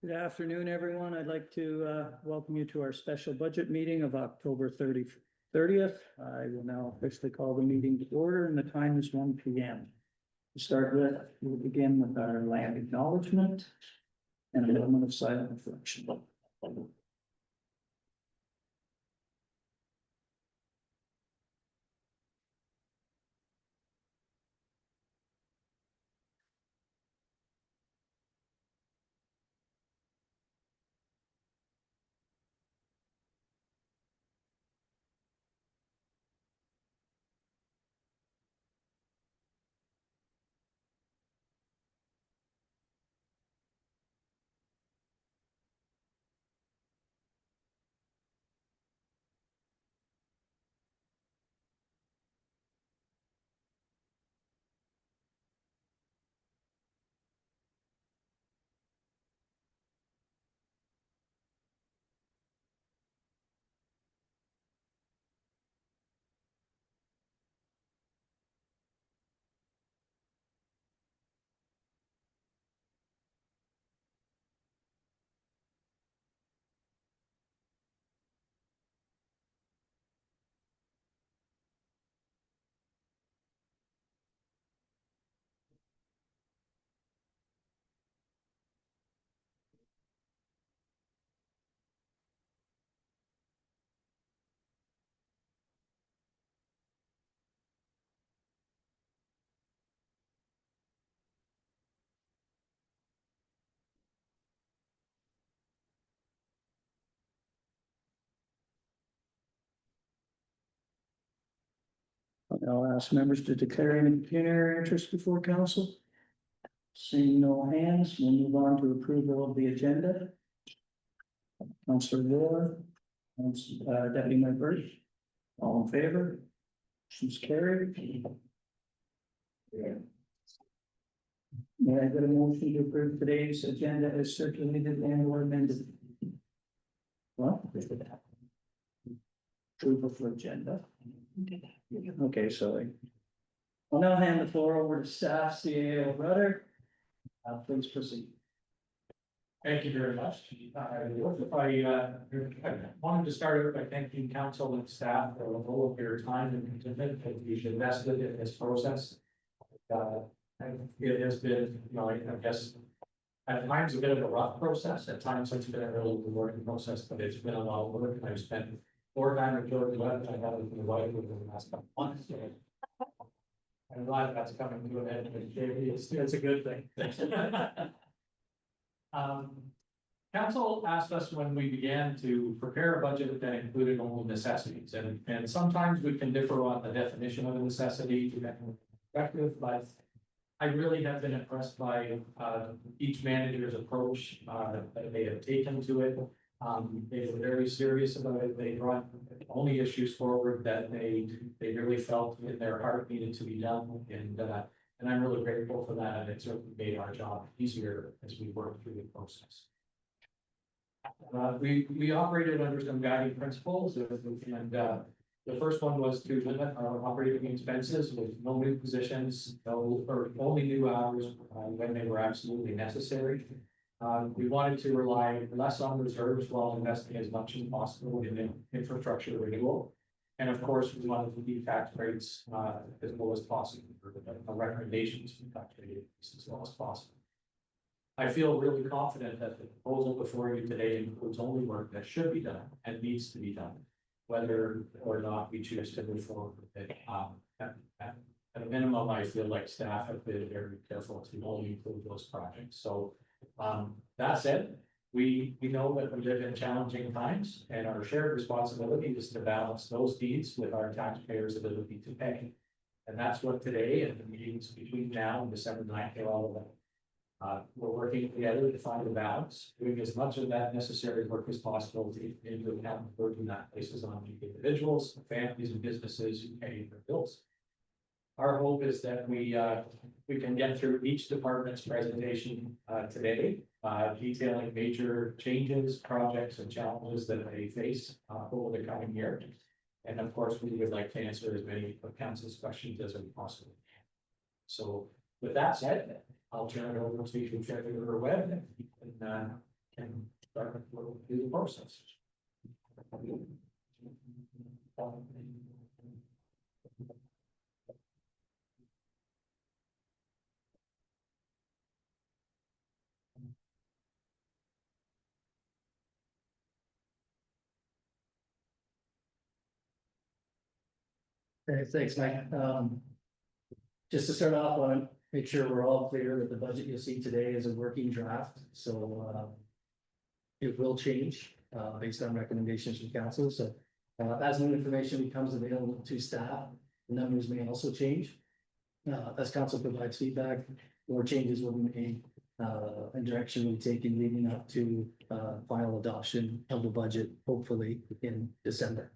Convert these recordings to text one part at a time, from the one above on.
Good afternoon, everyone. I'd like to welcome you to our special budget meeting of October 30th. I will now officially call the meeting to order, and the time is 1 p.m. To start with, we'll begin with our land acknowledgement and a moment of silent reflection. I'll ask members to declare any pecuniary interest before council. Seeing no hands, we'll move on to approval of the agenda. Councillor Moore, Deputy Mayor Birch, all in favor? She's carried. May I get a motion to approve today's agenda as circulated and or amended? What? Approval for agenda. Okay, so I'll now hand the floor over to staff, CAO Rudder. Please proceed. Thank you very much. I wanted to start out by thanking council and staff for all of your time and commitment that you've invested in this process. It has been, I guess, at times a bit of a rough process. At times it's been a really rewarding process, but it's been a lot of work. I've spent more time with George than I have with my wife over the last couple of months. I'm glad that's coming to an end. It's a good thing. Council asked us when we began to prepare a budget that included only necessities, and sometimes we can differ on the definition of a necessity to that perspective, but I really have been impressed by each manager's approach that they have taken to it. They were very serious about it. They brought only issues forward that they really felt in their heart needed to be done, and I'm really grateful for that. And it certainly made our job easier as we worked through the process. We operated under some guiding principles, and the first one was to limit our operating expenses with no new positions, or only new hours when they were absolutely necessary. We wanted to rely less on reserves while investing as much as possible in infrastructure renewal. And of course, we wanted to keep tax rates as low as possible, for the recommendations from tax rate as low as possible. I feel really confident that the proposal before you today includes only work that should be done and needs to be done, whether or not we choose to move forward with it. At a minimum, I feel like staff have been very careful to only include those projects. So that said, we know that we live in challenging times, and our shared responsibility is to balance those needs with our taxpayers' ability to pay. And that's what today and the meetings between now and December 9th are all about. We're working together to find a balance, doing as much of that necessary work as possible to into account the burden that places on individuals, families, and businesses who pay their bills. Our hope is that we can get through each department's presentation today, detailing major changes, projects, and challenges that they face over the coming year. And of course, we would like to answer as many of council's questions as we possibly can. So with that said, I'll turn it over to Treasurer Webb and can start to do the process. Okay, thanks, Mike. Just to start off, I want to make sure we're all clear that the budget you'll see today is a working draft, so it will change based on recommendations from council, so as new information becomes available to staff, the numbers may also change. As council provides feedback, more changes will be made and direction will be taken leading up to final adoption of the budget, hopefully in December.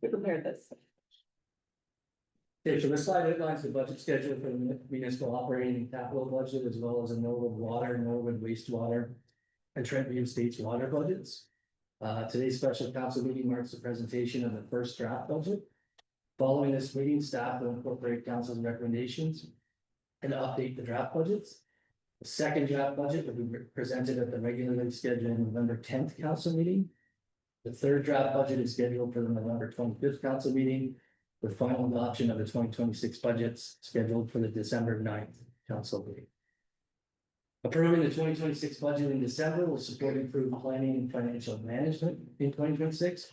We prepared this. Okay, so this slide outlines the budget schedule for the municipal operating and capital budget, as well as a Norwood water, Norwood wastewater, and Trenton Estates water budgets. Today's special council meeting marks the presentation of the first draft budget. Following this meeting, staff will incorporate council's recommendations and update the draft budgets. The second draft budget will be presented at the regularly scheduled November 10th council meeting. The third draft budget is scheduled for the November 25th council meeting, with final adoption of the 2026 budgets scheduled for the December 9th council meeting. Approving the 2026 budget in December will support improved planning and financial management in 2026.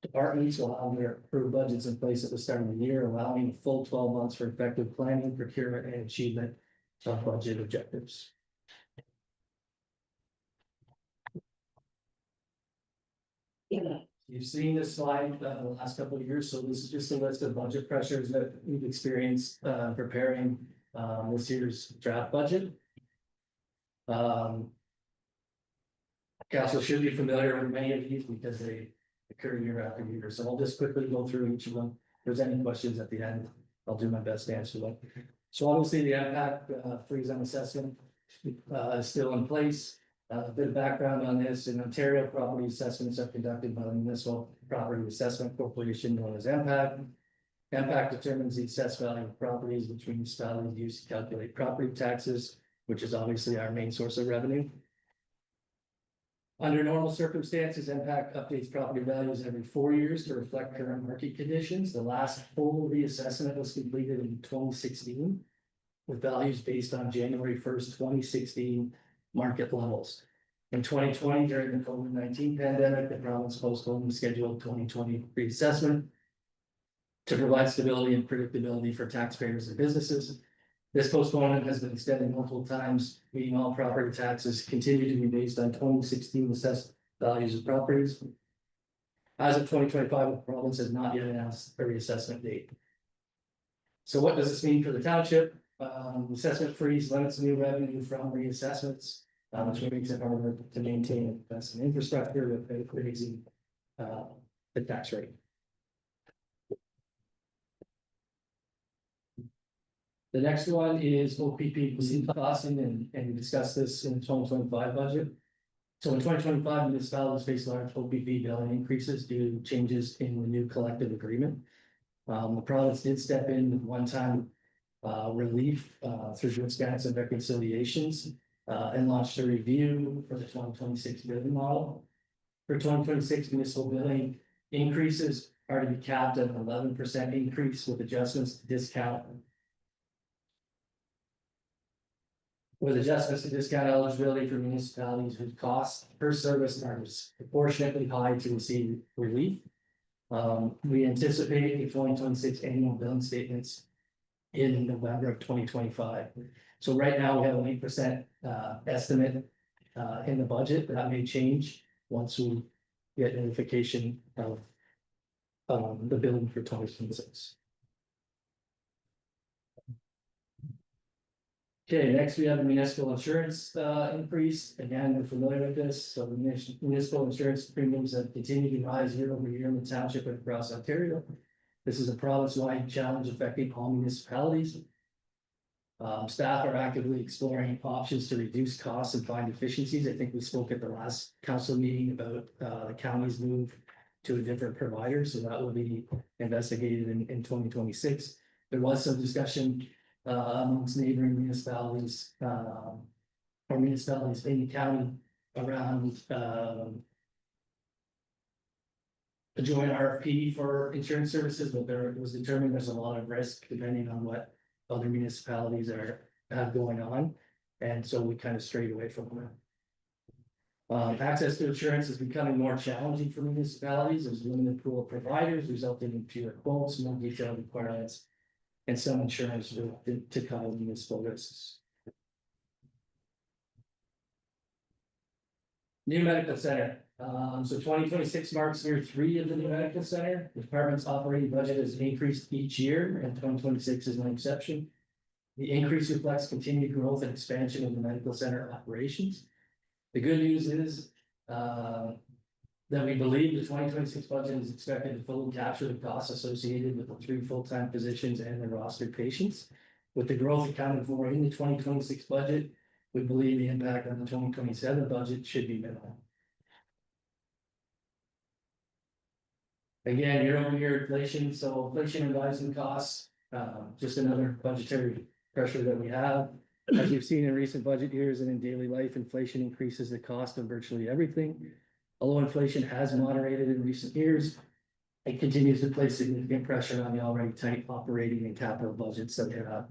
Departments will have their approved budgets in place at the start of the year, allowing a full 12 months for effective planning, procurement, and achievement of budget objectives. You've seen this slide the last couple of years, so this is just a list of budget pressures that we've experienced preparing this year's draft budget. Council should be familiar with many of these because they occur year after year, so I'll just quickly go through each of them. If there's any questions at the end, I'll do my best to answer them. So obviously the impact freeze on assessment is still in place. A bit of background on this: in Ontario, property assessments are conducted by the Municipal Property Assessment Corporation, known as MPAC. MPAC determines the assessed value of properties, which municipalities use to calculate property taxes, which is obviously our main source of revenue. Under normal circumstances, MPAC updates property values every 4 years to reflect current market conditions. The last full reassessment was completed in 2016, with values based on January 1st, 2016 market levels. In 2020, during the COVID-19 pandemic, the province postponed the scheduled 2020 reassessment to provide stability and predictability for taxpayers and businesses. This postponement has been extended multiple times, meaning all property taxes continue to be based on 2016 assessed values of properties. As of 2025, the province has not yet announced a reassessment date. So what does this mean for the township? Assessment freeze limits new revenue from reassessments, which makes it harder to maintain and invest in infrastructure with raising the tax rate. The next one is OPP costing, and we discussed this in the 2025 budget. So in 2025, municipalities face large OPP billing increases due to changes in the new collective agreement. The province did step in with one-time relief through discounts and reconciliations and launched a review for the 2026 billing model. For 2026 municipal billing increases are to be capped at an 11% increase with adjustments to discount. With adjustments to discount eligibility for municipalities whose costs per service are proportionately high to receive relief. We anticipate the 2026 annual billing statements in November of 2025. So right now we have an 8% estimate in the budget. That may change once we get notification of the billing for 2026. Okay, next we have the municipal insurance increase. Again, we're familiar with this. So the municipal insurance premiums have continued to rise year over year in the township and across Ontario. This is a province-wide challenge affecting all municipalities. Staff are actively exploring options to reduce costs and find efficiencies. I think we spoke at the last council meeting about the county's move to a different provider, so that will be investigated in 2026. There was some discussion amongst neighboring municipalities or municipalities in the county around a joint RFP for insurance services, but there was determined there's a lot of risk depending on what other municipalities have going on. And so we kind of strayed away from that. Access to insurance is becoming more challenging for municipalities. There's a limited pool of providers, resulting in fewer quotes, more detailed requirements, and some insurance to cover municipal risks. New medical center. So 2026 marks year 3 of the new medical center. The department's operating budget has increased each year, and 2026 is no exception. The increase reflects continued growth and expansion of the medical center operations. The good news is that we believe the 2026 budget is expected to fully capture the costs associated with the 3 full-time positions and the rostered patients. With the growth accounted for in the 2026 budget, we believe the impact on the 2027 budget should be minimal. Again, year-over-year inflation, so inflation and rising costs, just another budgetary pressure that we have. As we've seen in recent budget years and in daily life, inflation increases the cost of virtually everything. Although inflation has moderated in recent years, it continues to place significant pressure on the already tight operating and capital budgets that we have.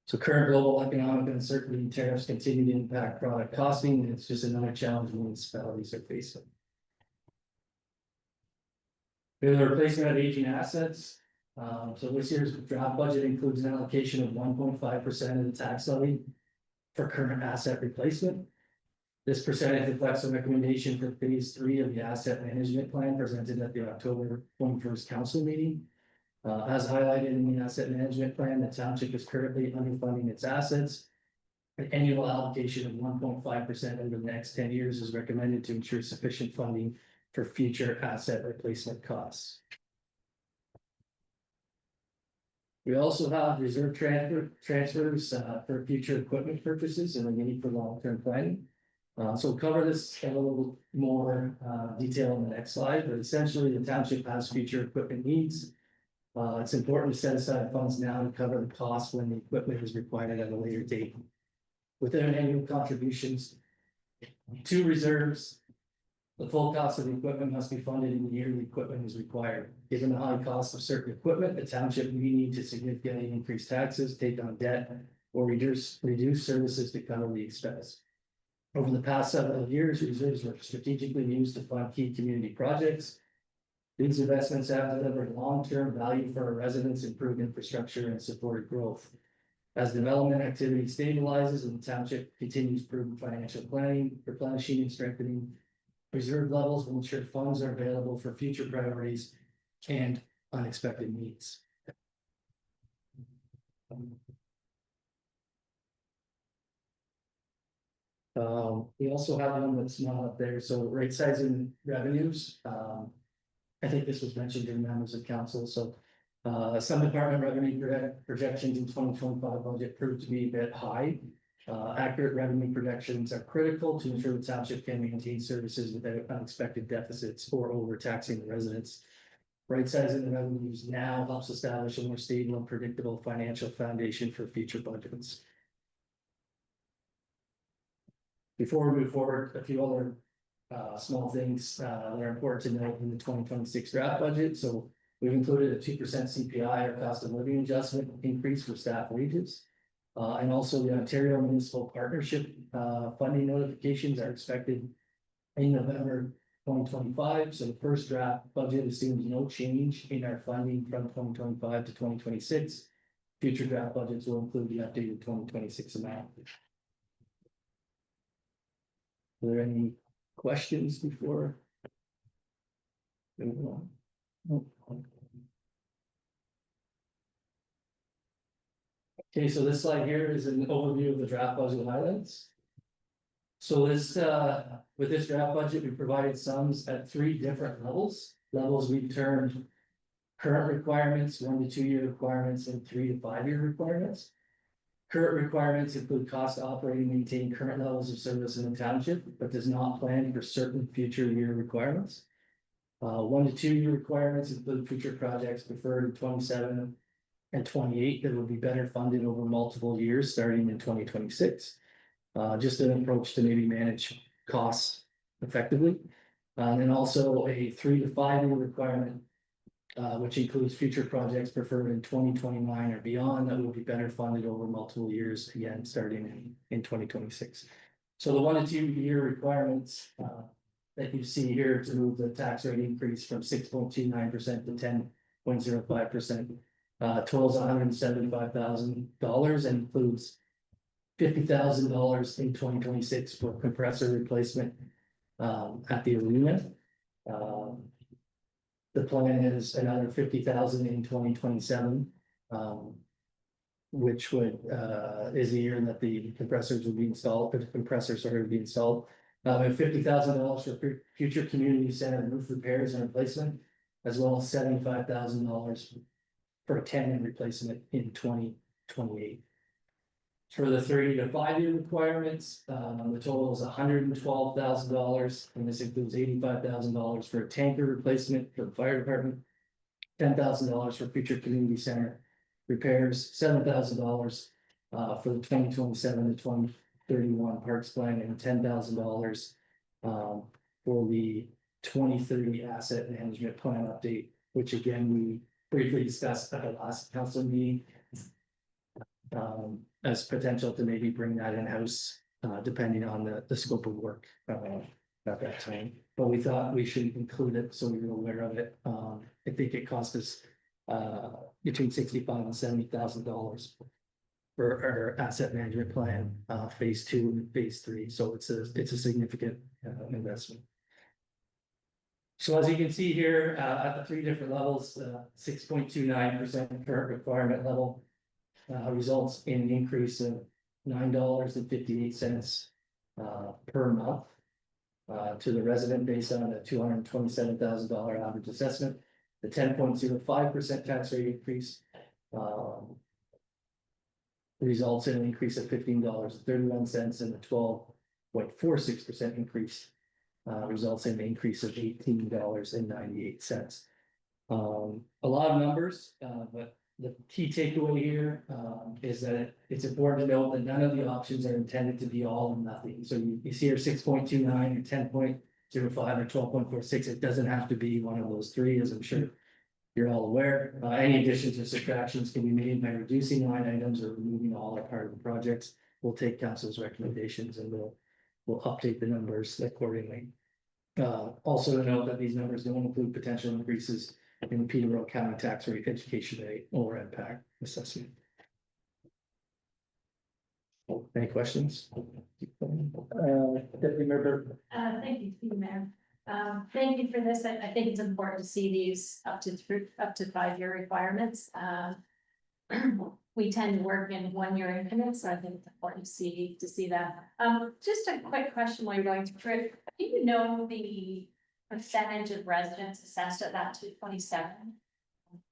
So current global economic uncertainty and tariffs continue to impact product costing, and it's just another challenge municipalities are facing. We have the replacement of aging assets. So this year's draft budget includes an allocation of 1.5% of the tax levy for current asset replacement. This percentage reflects a recommendation for phase 3 of the asset management plan presented at the October 21st council meeting. As highlighted in the asset management plan, the township is currently underfunding its assets. An annual allocation of 1.5% over the next 10 years is recommended to ensure sufficient funding for future asset replacement costs. We also have reserve transfers for future equipment purchases and a need for long-term planning. So we'll cover this in a little more detail in the next slide, but essentially the township has future equipment needs. It's important to set aside funds now to cover the cost when the equipment is required at a later date. Within annual contributions to reserves, the full cost of the equipment must be funded in the year the equipment is required. Given the high cost of certain equipment, the township may need to significantly increase taxes, take on debt, or reduce services to cover the expense. Over the past several years, reserves were strategically used to fund key community projects. These investments have delivered long-term value for our residents, improved infrastructure, and supported growth. As development activity stabilizes and the township continues prudent financial planning, replenishing and strengthening reserve levels will ensure funds are available for future priorities and unexpected needs. We also have one that's not up there, so right sizing revenues. I think this was mentioned in members of council, so some department revenue projections in 2025 budget proved to be a bit high. Accurate revenue projections are critical to ensure the township can maintain services without unexpected deficits or overtaxing the residents. Right sizing the revenues now helps establish a more stable and predictable financial foundation for future budgets. Before we move forward, a few other small things that are important to note in the 2026 draft budget. So we've included a 2% CPI or cost of living adjustment increase for staff wages. And also the Ontario Municipal Partnership funding notifications are expected in November 2025. So the first draft budget assumes no change in our funding from 2025 to 2026. Future draft budgets will include the updated 2026 amount. Are there any questions before? Okay, so this slide here is an overview of the draft budget highlights. So this, with this draft budget, we provided sums at 3 different levels. Levels we've termed current requirements, 1 to 2 year requirements, and 3 to 5 year requirements. Current requirements include cost to operate and maintain current levels of service in the township, but does not plan for certain future year requirements. 1 to 2 year requirements include future projects preferred in 27 and 28 that will be better funded over multiple years, starting in 2026. Just an approach to maybe manage costs effectively. And also a 3 to 5 year requirement, which includes future projects preferred in 2029 or beyond that will be better funded over multiple years, again, starting in 2026. So the 1 to 2 year requirements that you see here to move the tax rate increase from 6.29% to 10.05%. Totals $175,000 and includes $50,000 in 2026 for compressor replacement at the arena. The plan is another $50,000 in 2027, which would is the year that the compressors will be installed, the compressors are going to be installed. And $50,000 for future community center roof repairs and replacement, as well as $75,000 for a cannon replacement in 2028. For the 30 to 5 year requirements, the total is $112,000, and this includes $85,000 for a tanker replacement for the fire department, $10,000 for future community center repairs, $7,000 for the 2027 to 2031 parks plan, and $10,000 for the 2030 asset management plan update, which again we briefly discussed at the last council meeting. As potential to maybe bring that in-house, depending on the scope of work at that time. But we thought we should include it so we were aware of it. I think it cost us between $65,000 and $70,000 for our asset management plan, phase 2 and phase 3. So it's a significant investment. So as you can see here, at the 3 different levels, 6.29% current requirement level results in an increase of $9.58 per month to the resident based on a $227,000 average assessment. The 10.05% tax rate increase results in an increase of $15.31, and the 12.46% increase results in an increase of $18.98. A lot of numbers, but the key takeaway here is that it's important to note that none of the options are intended to be all or nothing. So you see here 6.29 or 10.05 or 12.46. It doesn't have to be one of those three, as I'm sure you're all aware. Any additions or subtractions can be made by reducing line items or removing all or part of the projects. We'll take council's recommendations and we'll update the numbers accordingly. Also to note that these numbers don't include potential increases in the Peterborough County tax rate, education rate, or impact assessment. Any questions? Deputy Mayor. Thank you, Mayor. Thank you for this. I think it's important to see these up to 5 year requirements. We tend to work in 1 year increments, so I think it's important to see that. Just a quick question while you're going through it. Do you know the percentage of residents assessed at that 227?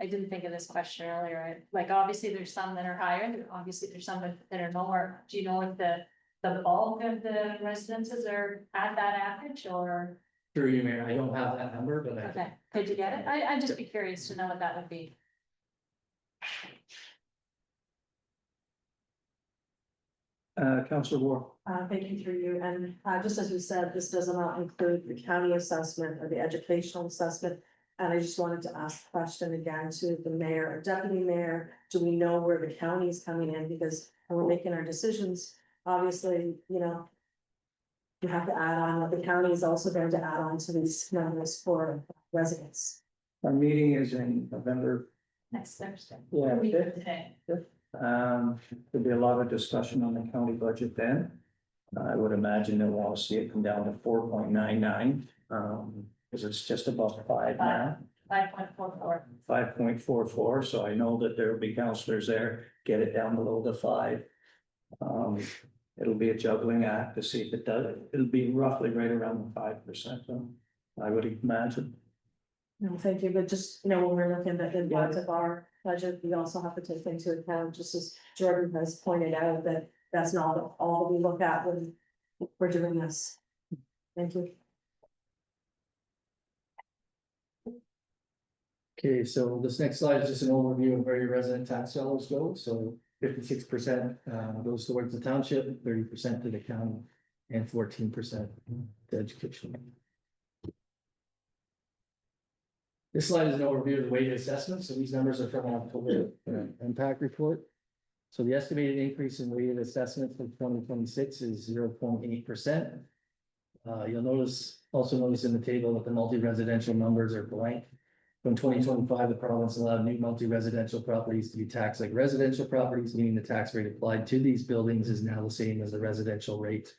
I didn't think of this question earlier. Like, obviously there's some that are higher, obviously there's some that are lower. Do you know if the bulk of the residences are at that average, or? Through you, Mayor, I don't have that number, but Okay, could you get it? I'd just be curious to know what that would be. Councillor Ward. Thank you through you. And just as we said, this does not include the county assessment or the educational assessment. And I just wanted to ask a question again to the mayor or deputy mayor. Do we know where the county is coming in? Because when we're making our decisions, obviously, you know, you have to add on what the county is also going to add on to these numbers for residents. Our meeting is in November. Next Thursday. Yeah, We do 5th. today. There'll be a lot of discussion on the county budget then. I would imagine they'll want to see it come down to 4.99, because it's just above 5 now. 5.44. 5.44, so I know that there will be councillors there, get it down below the 5. It'll be a juggling act to see if it does. It'll be roughly right around the 5%, so I would imagine. No, thank you, but just, when we're looking at the impact of our budget, we also have to take into account, just as Jordan has pointed out, that that's not all that we look at when we're doing this. Thank you. Okay, so this next slide is just an overview of where your resident tax dollars go, so 56% goes towards the township, 30% to the county, and 14% to education. This slide is an overview of the weighted assessments, so these numbers are from our October impact report. So the estimated increase in weighted assessment for 2026 is 0.8%. You'll also notice in the table that the multi-residential numbers are blank. From 2025, the province allowed new multi-residential properties to be taxed like residential properties, meaning the tax rate applied to these buildings is now the same as the residential rate.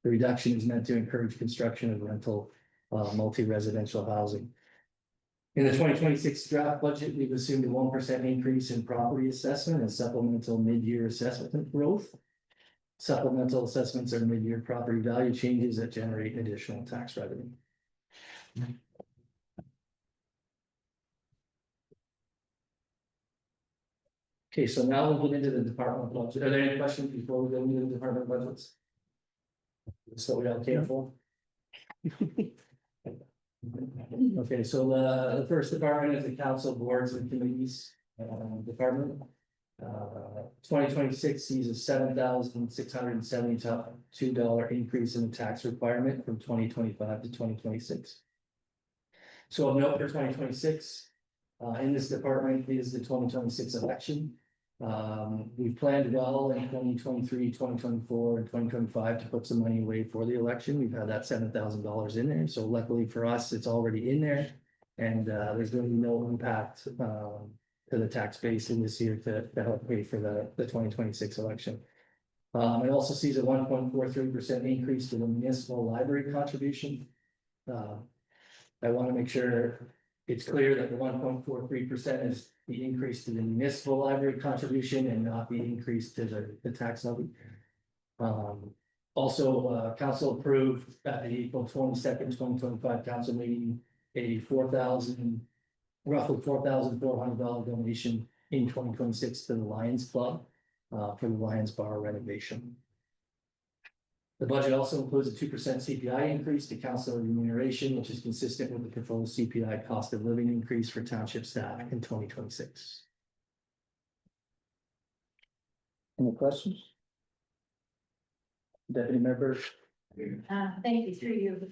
The reduction is meant to encourage construction of rental multi-residential housing. In the 2026 draft budget, we've assumed a 1% increase in property assessment and supplemental mid-year assessment growth. Supplemental assessments are mid-year property value changes that generate additional tax revenue. Okay, so now we'll get into the department budget. Are there any questions before we go into the department budgets? So we all careful. Okay, so the first department is the council boards and committees department. 2026 sees a $7,672 increase in the tax requirement from 2025 to 2026. So of note for 2026, in this department is the 2026 election. We've planned well in 2023, 2024, and 2025 to put some money away for the election. We've had that $7,000 in there. So luckily for us, it's already in there. And there's going to be no impact to the tax base in this year to help pay for the 2026 election. It also sees a 1.43% increase to the municipal library contribution. I want to make sure it's clear that the 1.43% is the increase to the municipal library contribution and not the increase to the tax levy. Also, council approved at the April 22nd, 2025 council meeting, a roughly $4,400 donation in 2026 to the Lions Club for the Lions Bar renovation. The budget also includes a 2% CPI increase to council remuneration, which is consistent with the proposed CPI cost of living increase for township staff in 2026. Any questions? Deputy Member? Thank you, through you.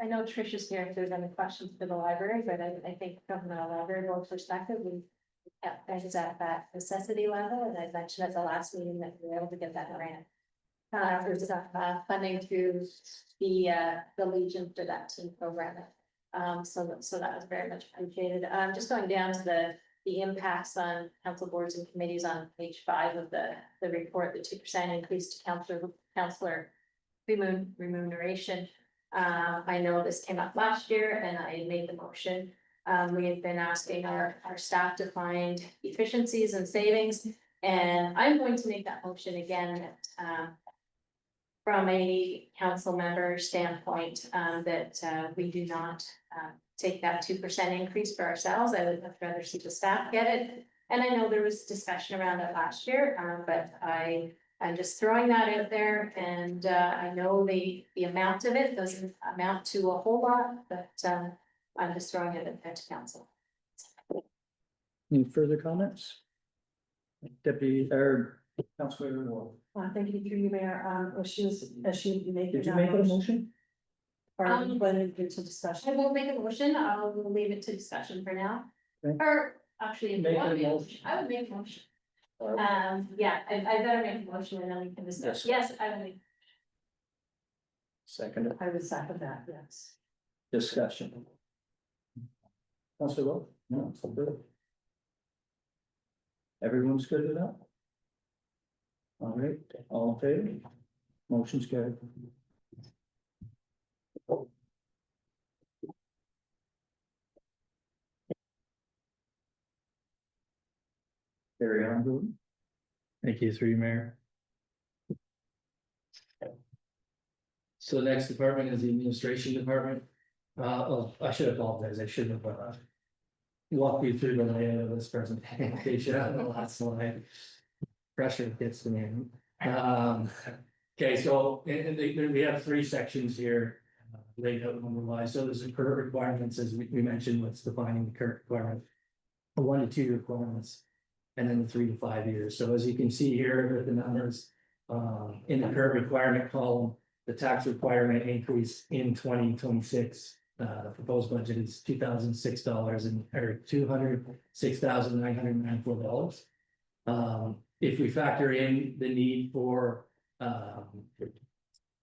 I know Trish is here if there's any questions for the library, but I think from the library board perspective, we is at that necessity level, and I mentioned at the last meeting that we were able to get that grant. Funding through the Legion for that team program. So that was very much appreciated. Just going down to the impacts on council boards and committees on page 5 of the report, the 2% increase to councillor remuneration. I know this came up last year and I made the motion. We have been asking our staff to find efficiencies and savings, and I'm going to make that motion again. From a council member standpoint, that we do not take that 2% increase for ourselves. I would rather see the staff get it. And I know there was discussion around it last year, but I'm just throwing that out there, and I know the amount of it doesn't amount to a whole lot, but I'm just throwing it out there to council. Any further comments? Deputy or Councilor Norwood? Thank you, through you, Mayor. As she making Did you that make a motion? Or went into discussion? I will make a motion. I'll leave it to discussion for now. Okay. Or actually, if you Make want a me, motion. I would make a motion. Yeah, I better make a motion and then we can discuss. Yes, I will make. Second I would second that, yes. discussion. Councilor Lowe? No, it's all good. Everyone's good with that? All right, all in favor? Motion's carried. Carry on, Gordon. Thank you, through you, Mayor. So the next department is the administration department. Well, I should apologize, I shouldn't have, walked you through the layout of this presentation on the last slide. Pressure gets to me. Okay, so, we have three sections here. Laid out number wise, so there's the current requirements, as we mentioned, what's defining the current requirement. A 1 to 2 year requirements, and then the 3 to 5 years, so as you can see here with the numbers. In the current requirement column, the tax requirement increase in 2026. The proposed budget is $2,006 or $206,994. If we factor in the need for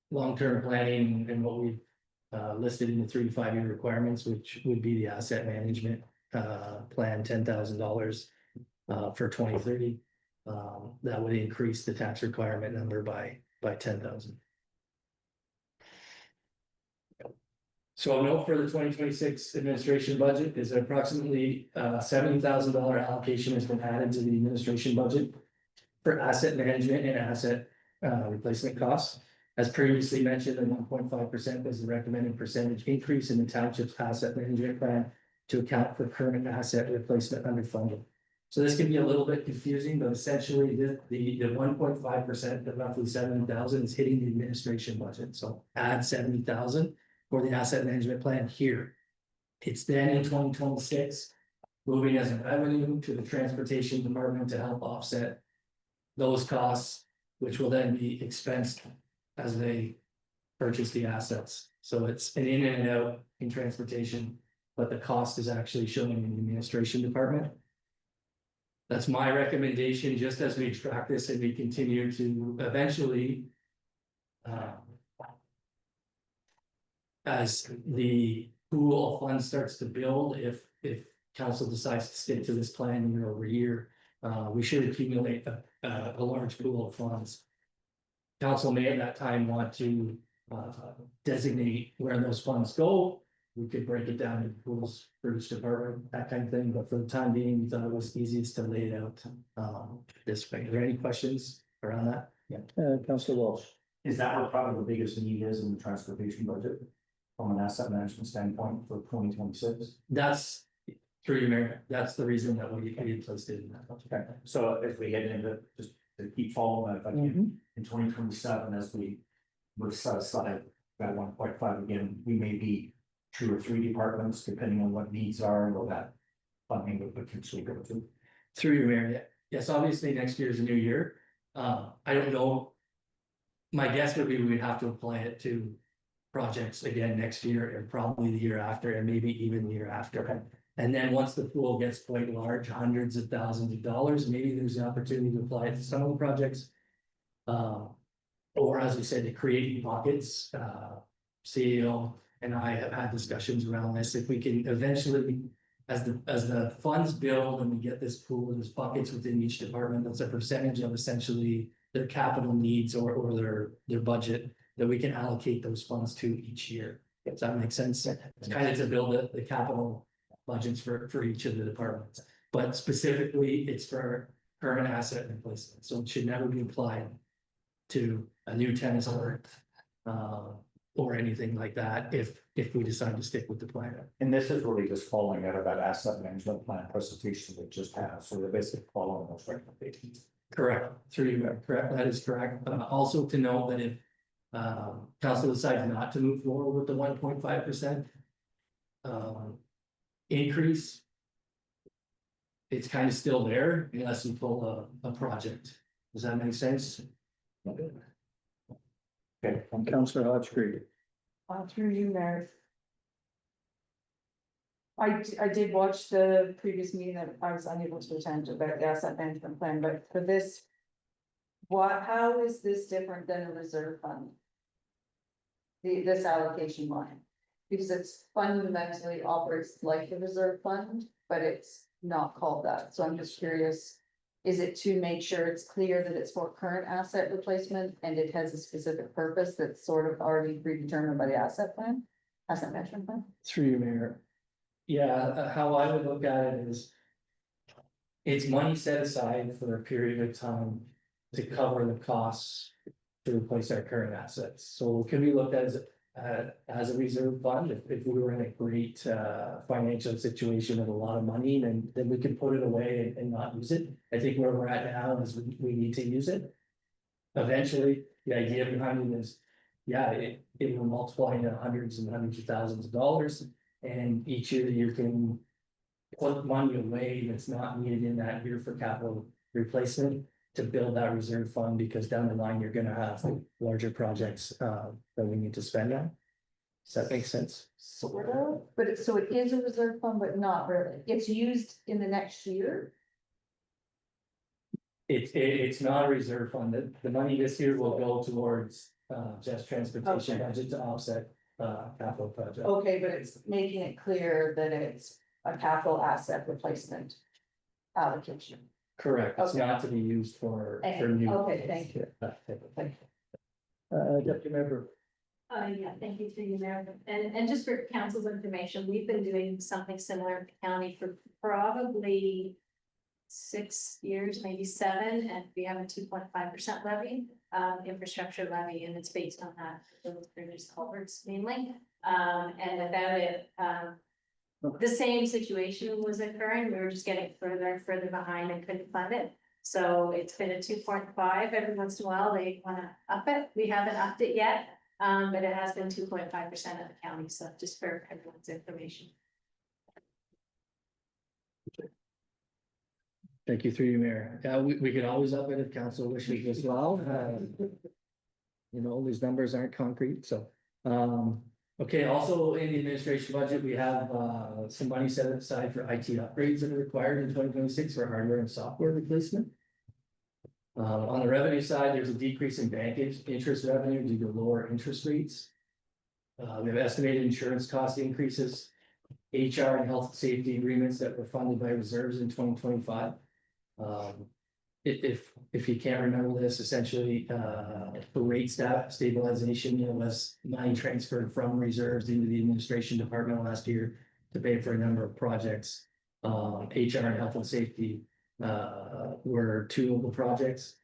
long-term planning and what we've listed in the 3 to 5 year requirements, which would be the asset management plan, $10,000 for 2030. That would increase the tax requirement number by 10,000. So a note for the 2026 administration budget is approximately $70,000 allocation has been added to the administration budget for asset management and asset replacement costs. As previously mentioned, the 1.5% was the recommended percentage increase in the township's asset management plan to account for current asset replacement underfunding. So this can be a little bit confusing, but essentially the 1.5%, the roughly 70,000 is hitting the administration budget. So add 70,000 for the asset management plan here. It's then in 2026, moving as a revenue to the transportation department to help offset those costs, which will then be expensed as they purchase the assets. So it's an in and out in transportation, but the cost is actually showing in the administration department. That's my recommendation, just as we extract this and we continue to eventually as the pool of funds starts to build, if council decides to stick to this plan year over year, we should accumulate a large pool of funds. Council may at that time want to designate where those funds go. We could break it down into pools for each department, that kind of thing, but for the time being, we thought it was easiest to lay it out this way. Are there any questions around that? Yeah, Councilor Walsh. Is that what probably the biggest need is in the transportation budget? From an asset management standpoint for 2026? That's through your mayor. That's the reason that we placed it in that. Okay, so if we get into, just to keep following that, if I can, in 2027, as we were set aside that 1.5 again, we may be 2 or 3 departments, depending on what needs are and what that funding would potentially go to. Through your mayor, yeah. Yes, obviously next year is a new year. I don't know. My guess would be we would have to apply it to projects again next year and probably the year after and maybe even the year after. And then once the pool gets quite large, hundreds of thousands of dollars, maybe there's an opportunity to apply it to some of the projects. Or as we said, to create pockets. CEO and I have had discussions around this. If we can eventually, as the funds build and we get this pool and there's buckets within each department, that's a percentage of essentially their capital needs or their budget, that we can allocate those funds to each year. Does that make sense? It's kind of to build the capital budgets for each of the departments. But specifically, it's for current asset replacement, so it should never be applied to a new tennis court or anything like that if we decide to stick with the plan. And this is really just following out of that asset management plan presentation we just had, so we're basically following those recommendations. Correct, through you, correct, that is correct. Also to note that if council decides not to move forward with the 1.5% increase, it's kind of still there unless you pull a project. Does that make sense? Okay. Councilor Hodgson. Through you, Mayor. I did watch the previous meeting that I was unable to attend about the asset management plan, but for this. How is this different than a reserve fund? This allocation line, because it's fundamentally operates like the reserve fund, but it's not called that, so I'm just curious. Is it to make sure it's clear that it's for current asset replacement and it has a specific purpose that's sort of already predetermined by the asset management plan? Through you, Mayor. Yeah, how I would look at it is. It's money set aside for a period of time to cover the costs to replace our current assets. So it can be looked at as a reserve fund. If we were in a great financial situation with a lot of money, then we could put it away and not use it. I think where we're at now is we need to use it. Eventually, the idea behind it is, yeah, it will multiply into hundreds and hundreds of thousands of dollars. And each year you can put money away that's not needed in that year for capital replacement to build that reserve fund, because down the line, you're gonna have larger projects that we need to spend on. Does that make sense? Sort of, but so it is a reserve fund, but not really. It's used in the next year. It's not a reserve fund. The money this year will go towards just transportation Okay. budget to offset capital project. Okay, but it's making it clear that it's a capital asset replacement allocation. Correct. It's Okay. not to be used for new. Okay, thank you. That type of thing. Deputy Member. Yeah, thank you through you, Mayor. And just for council's information, we've been doing something similar in the county for probably 6 years, maybe 7, and we have a 2.5% levy, infrastructure levy, and it's based on that, those previous culverts mainly. And without it, the same situation was occurring, we were just getting further and further behind and couldn't fund it. So it's been a 2.5, every once in a while they wanna up it, we haven't upped it yet. But it has been 2.5% of the county, so just for everyone's information. Thank you through you, Mayor. We could always up it if council wishes as well. You know, these numbers aren't concrete, so, okay, also in the administration budget, we have some money set aside for IT upgrades that are required in 2026 for hardware and software replacement. On the revenue side, there's a decrease in bank interest revenue due to lower interest rates. We have estimated insurance cost increases, HR and health and safety agreements that were funded by reserves in 2025. If you can't remember this, essentially, the rate stabilization, was money transferred from reserves into the administration department last year to pay for a number of projects. HR and health and safety were 2 of the projects.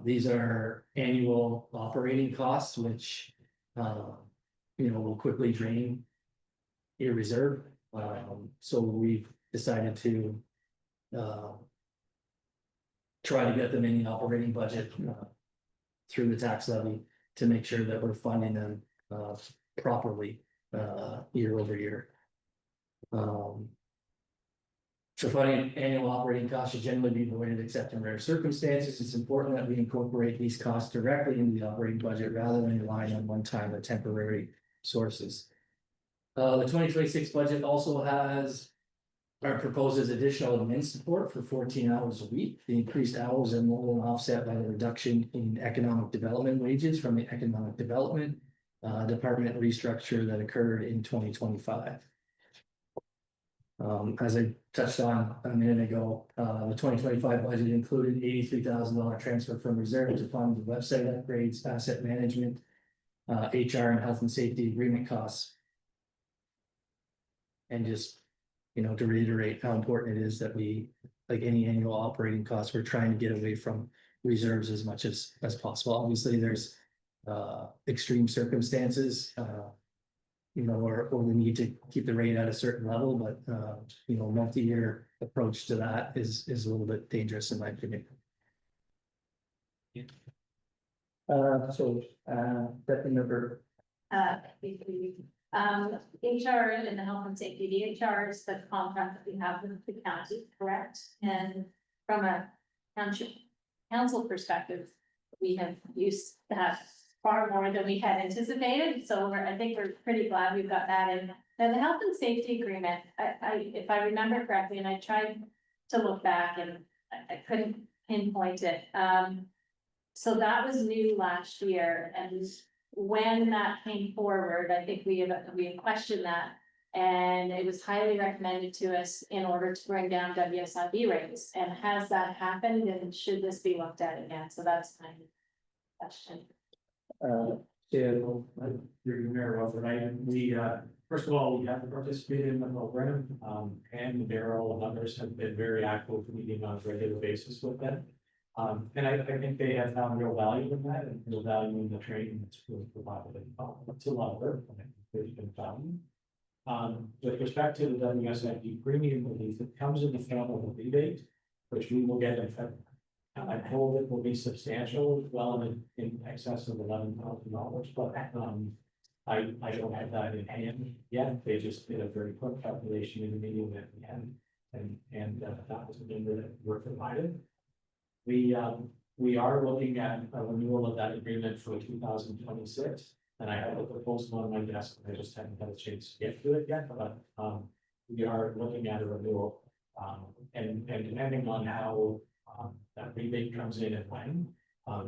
These are annual operating costs, which, will quickly drain your reserve. So we've decided to try to get them in the operating budget through the tax levy to make sure that we're funding them properly year over year. So funding annual operating costs should generally be avoided except in rare circumstances. It's important that we incorporate these costs directly into the operating budget rather than relying on one-time or temporary sources. The 2026 budget also has or proposes additional admin support for 14 hours a week. The increased hours are more than offset by the reduction in economic development wages from the economic development department restructure that occurred in 2025. As I touched on a minute ago, the 2025 budget included $83,000 transfer from reserve to fund the website upgrades, asset management, HR and health and safety agreement costs. And just, to reiterate how important it is that we, like any annual operating costs, we're trying to get away from reserves as much as possible. Obviously, there's extreme circumstances, or we need to keep the rate at a certain level, but multi-year approach to that is a little bit dangerous in my opinion. Deputy Member. HR and the health and safety, the HR is the contract that we have with the county, correct? And from a township council perspective, we have used that far more than we had anticipated, so I think we're pretty glad we've got that in. Now, the health and safety agreement, if I remember correctly, and I tried to look back and I couldn't pinpoint it. So that was new last year, and when that came forward, I think we had questioned that. And it was highly recommended to us in order to bring down WSIB rates. And has that happened, and should this be looked at again? So that's my question. Your Mayor, well, tonight, we, first of all, we have participated in the program, and Daryl and others have been very active, meeting on a regular basis with them. And I think they have found real value in that and real value in the training that's really provided. It's a lot of work, and I think there's been value. With respect to the WSIP premium relief, it comes in the form of a rebate, which we will get in February. I told it will be substantial, well in excess of $11,000, but I don't have that in hand yet. They just did a very quick calculation in the meeting that we had, and that was the number that were provided. We are looking at a renewal of that agreement for 2026, and I have a proposal on my desk. I just haven't had a chance to get to it yet, but we are looking at a renewal. And depending on how that rebate comes in and when,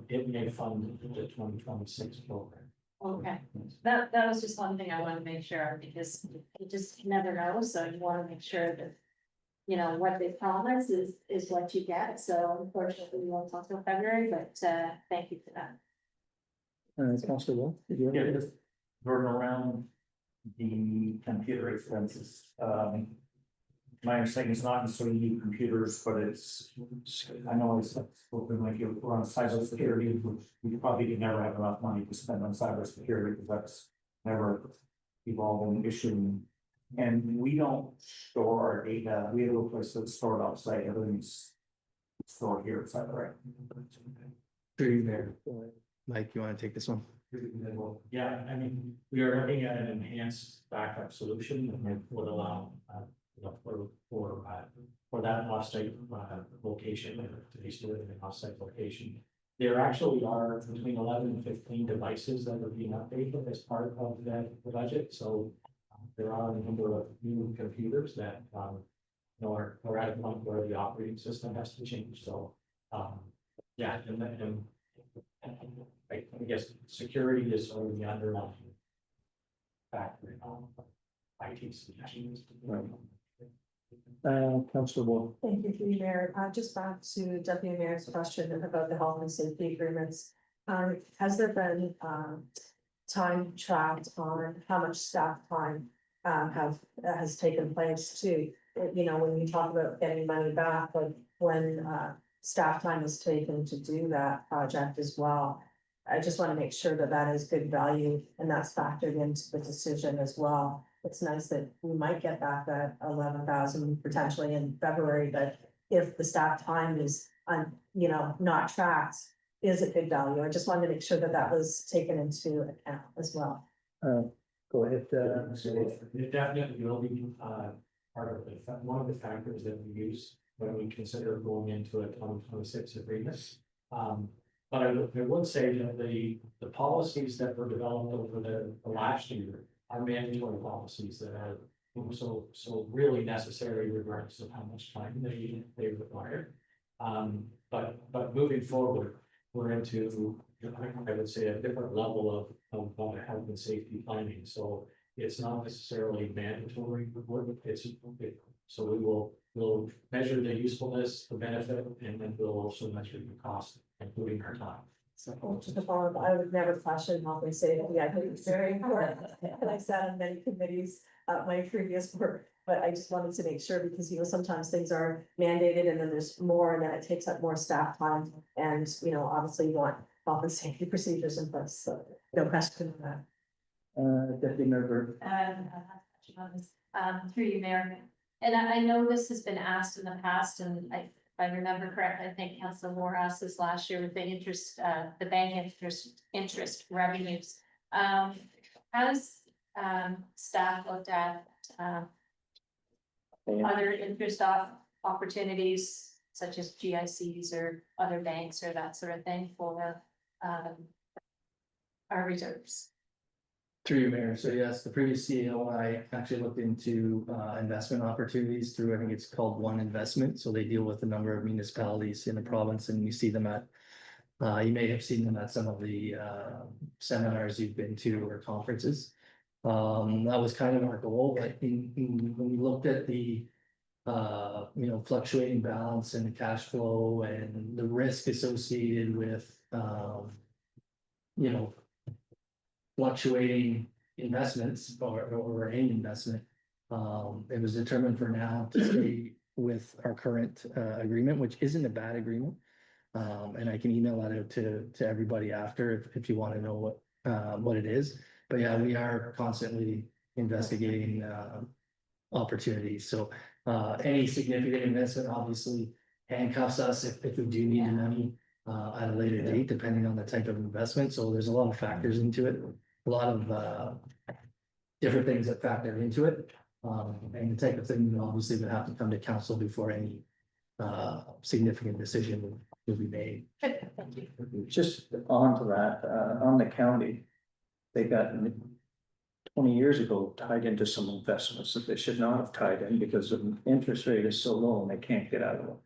it may fund the 2026 program. Okay, that was just one thing I wanted to make sure of, because you just never know, so you wanna make sure that. You know, what they promise is what you get, so unfortunately, we won't talk till February, but thank you for that. Councilor Wolf, did you have Yeah, any- just going around the computer expenses. My understanding is not necessarily new computers, but it's, I know it's spoken like you're on cybersecurity, which we probably never have enough money to spend on cybersecurity because that's never evolving issue. And we don't store our data, we have a place that's stored offsite, everything's stored here, is that right? Through you, Mayor. Mike, you wanna take this one? Yeah, I mean, we are looking at an enhanced backup solution that would allow, for that offsite location, to be stored in an offsite location. There actually are between 11 and 15 devices that are being updated as part of the budget, so there are a number of new computers that, are at a point where the operating system has to change, so, yeah, and I guess security is sort of the underlying factor of IT solutions. Councilor Wolf, Thank you, through you, Mayor. Just back to Deputy Mayor's question about the health and safety agreements. Has there been, time tracked on how much staff time, has taken place too? You know, when you talk about getting money back, like when, staff time is taken to do that project as well. I just want to make sure that that is good value and that's factored into the decision as well. It's nice that we might get back that 11,000 potentially in February, but if the staff time is not tracked, is it good value? I just wanted to make sure that that was taken into account as well. go ahead. It definitely will be, part of one of the factors that we use when we consider going into a 2026 agreement. But I would say that the policies that were developed over the last year are mandatory policies that are so really necessary regardless of how much time they require. But moving forward, we're into, I would say, a different level of health and safety planning. So it's not necessarily mandatory, so we'll measure the usefulness, the benefit, and then we'll also measure the cost, including our time. So just to follow up, I would never question health and safety. I think it's very important. And I sat on many committees at my previous work, but I just wanted to make sure because, sometimes things are mandated and then there's more and then it takes up more staff time. And, obviously you want health and safety procedures in place. So no question on that. Deputy Mayor Through you, Mayor. And I know this has been asked in the past, and if I remember correctly, I think Councilor Moore asked this last year with the interest, the bank interest revenues. Has staff looked at other interest opportunities such as GICs or other banks or that sort of thing for our reserves? Through you, Mayor. So yes, the previous CEO and I actually looked into investment opportunities through, I think it's called One Investment. So they deal with a number of municipalities in the province and you see them at, you may have seen them at some of the seminars you've been to or conferences. That was kind of our goal, but when we looked at the fluctuating balance and the cash flow and the risk associated with fluctuating investments or any investment. It was determined for now to stay with our current agreement, which isn't a bad agreement. And I can email that out to everybody after if you want to know what it is. But yeah, we are constantly investigating, opportunities. So, any significant investment obviously handcuffs us if we do need the money, at a later date, depending on the type of investment. So there's a lot of factors into it, a lot of, different things that factor into it. And the type of thing that obviously would have to come to council before any, significant decision will be made. Thank you. Just on to that, on the county, they got 20 years ago tied into some investments that they should not have tied in because the interest rate is so low and they can't get out of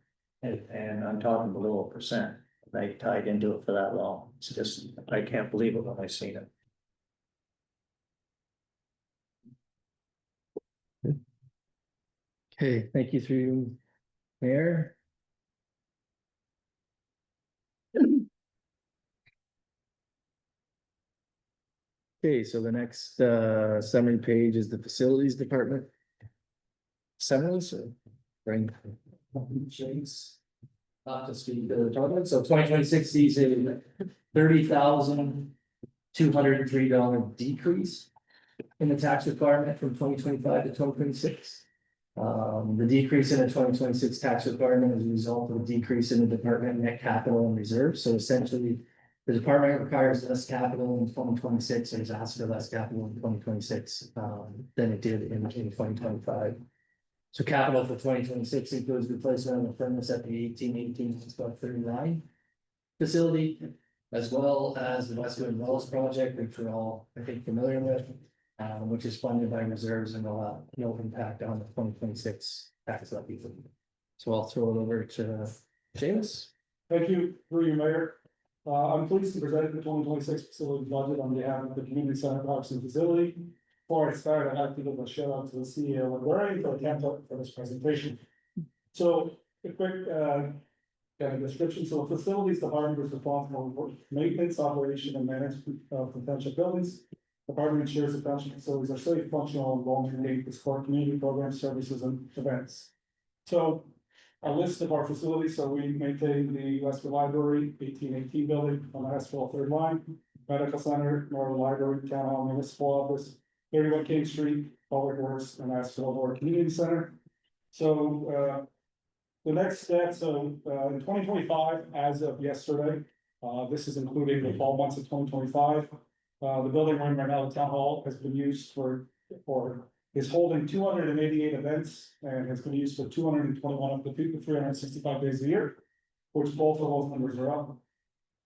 it. And I'm talking below 1%. They tied into it for that long. It's just, I can't believe it when I seen it. Okay, thank you through Mayor. Okay, so the next summary page is the facilities department. Summaries, bring James up to speed to the department. So 2026 sees a $30,203 decrease in the tax requirement from 2025 to 2026. The decrease in the 2026 tax requirement is a result of a decrease in the department net capital and reserves. So essentially, the department requires less capital in 2026 and is asked for less capital in 2026 than it did in 2025. So capital for 2026 includes replacement of the furnace at the 1839 facility, as well as the Westwood Wells project, which we're all, I think, familiar with, which is funded by reserves and will have no impact on the 2026 tax levy. So I'll throw it over to Seamus. Thank you, through you, Mayor. I'm pleased to present the 2026 facility budget on behalf of the Community Center Parks and Facility. Before I start, I'd like to give a shout out to the CEO and Larry for the template for this presentation. So a quick kind of description. So the facilities department is responsible for maintenance, operation, and management of potential buildings. The department ensures that township facilities are safe, functional, and long-term to support community programs, services, and events. So a list of our facilities, so we maintain the Westwood Library, 1818 building on the Asphodel third line, Medical Center, Norwood Library, Town Hall Municipal Office, 31 King Street, Public Works, and Asphodel-Norwood Community Center. So the next step, so in 2025, as of yesterday, this is including the fall months of 2025. The building room right now, the Town Hall, has been used is holding 288 events and has been used for 221 of the 365 days a year, which both of those numbers are up.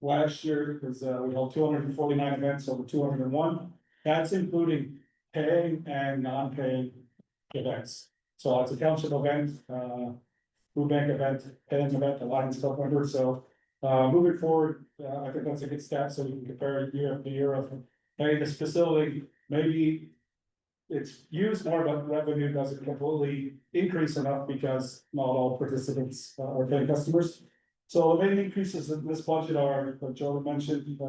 Last year was we held 249 events over 201. That's including paying and non-paying events. So it's a township event, food bank event, paying event, the Lions Club member. So moving forward, I think that's a good step. So we can compare year after year of, hey, this facility, maybe it's used more, but revenue doesn't completely increase enough because not all participants are paying customers. So the main increases in this budget are, like Joe mentioned,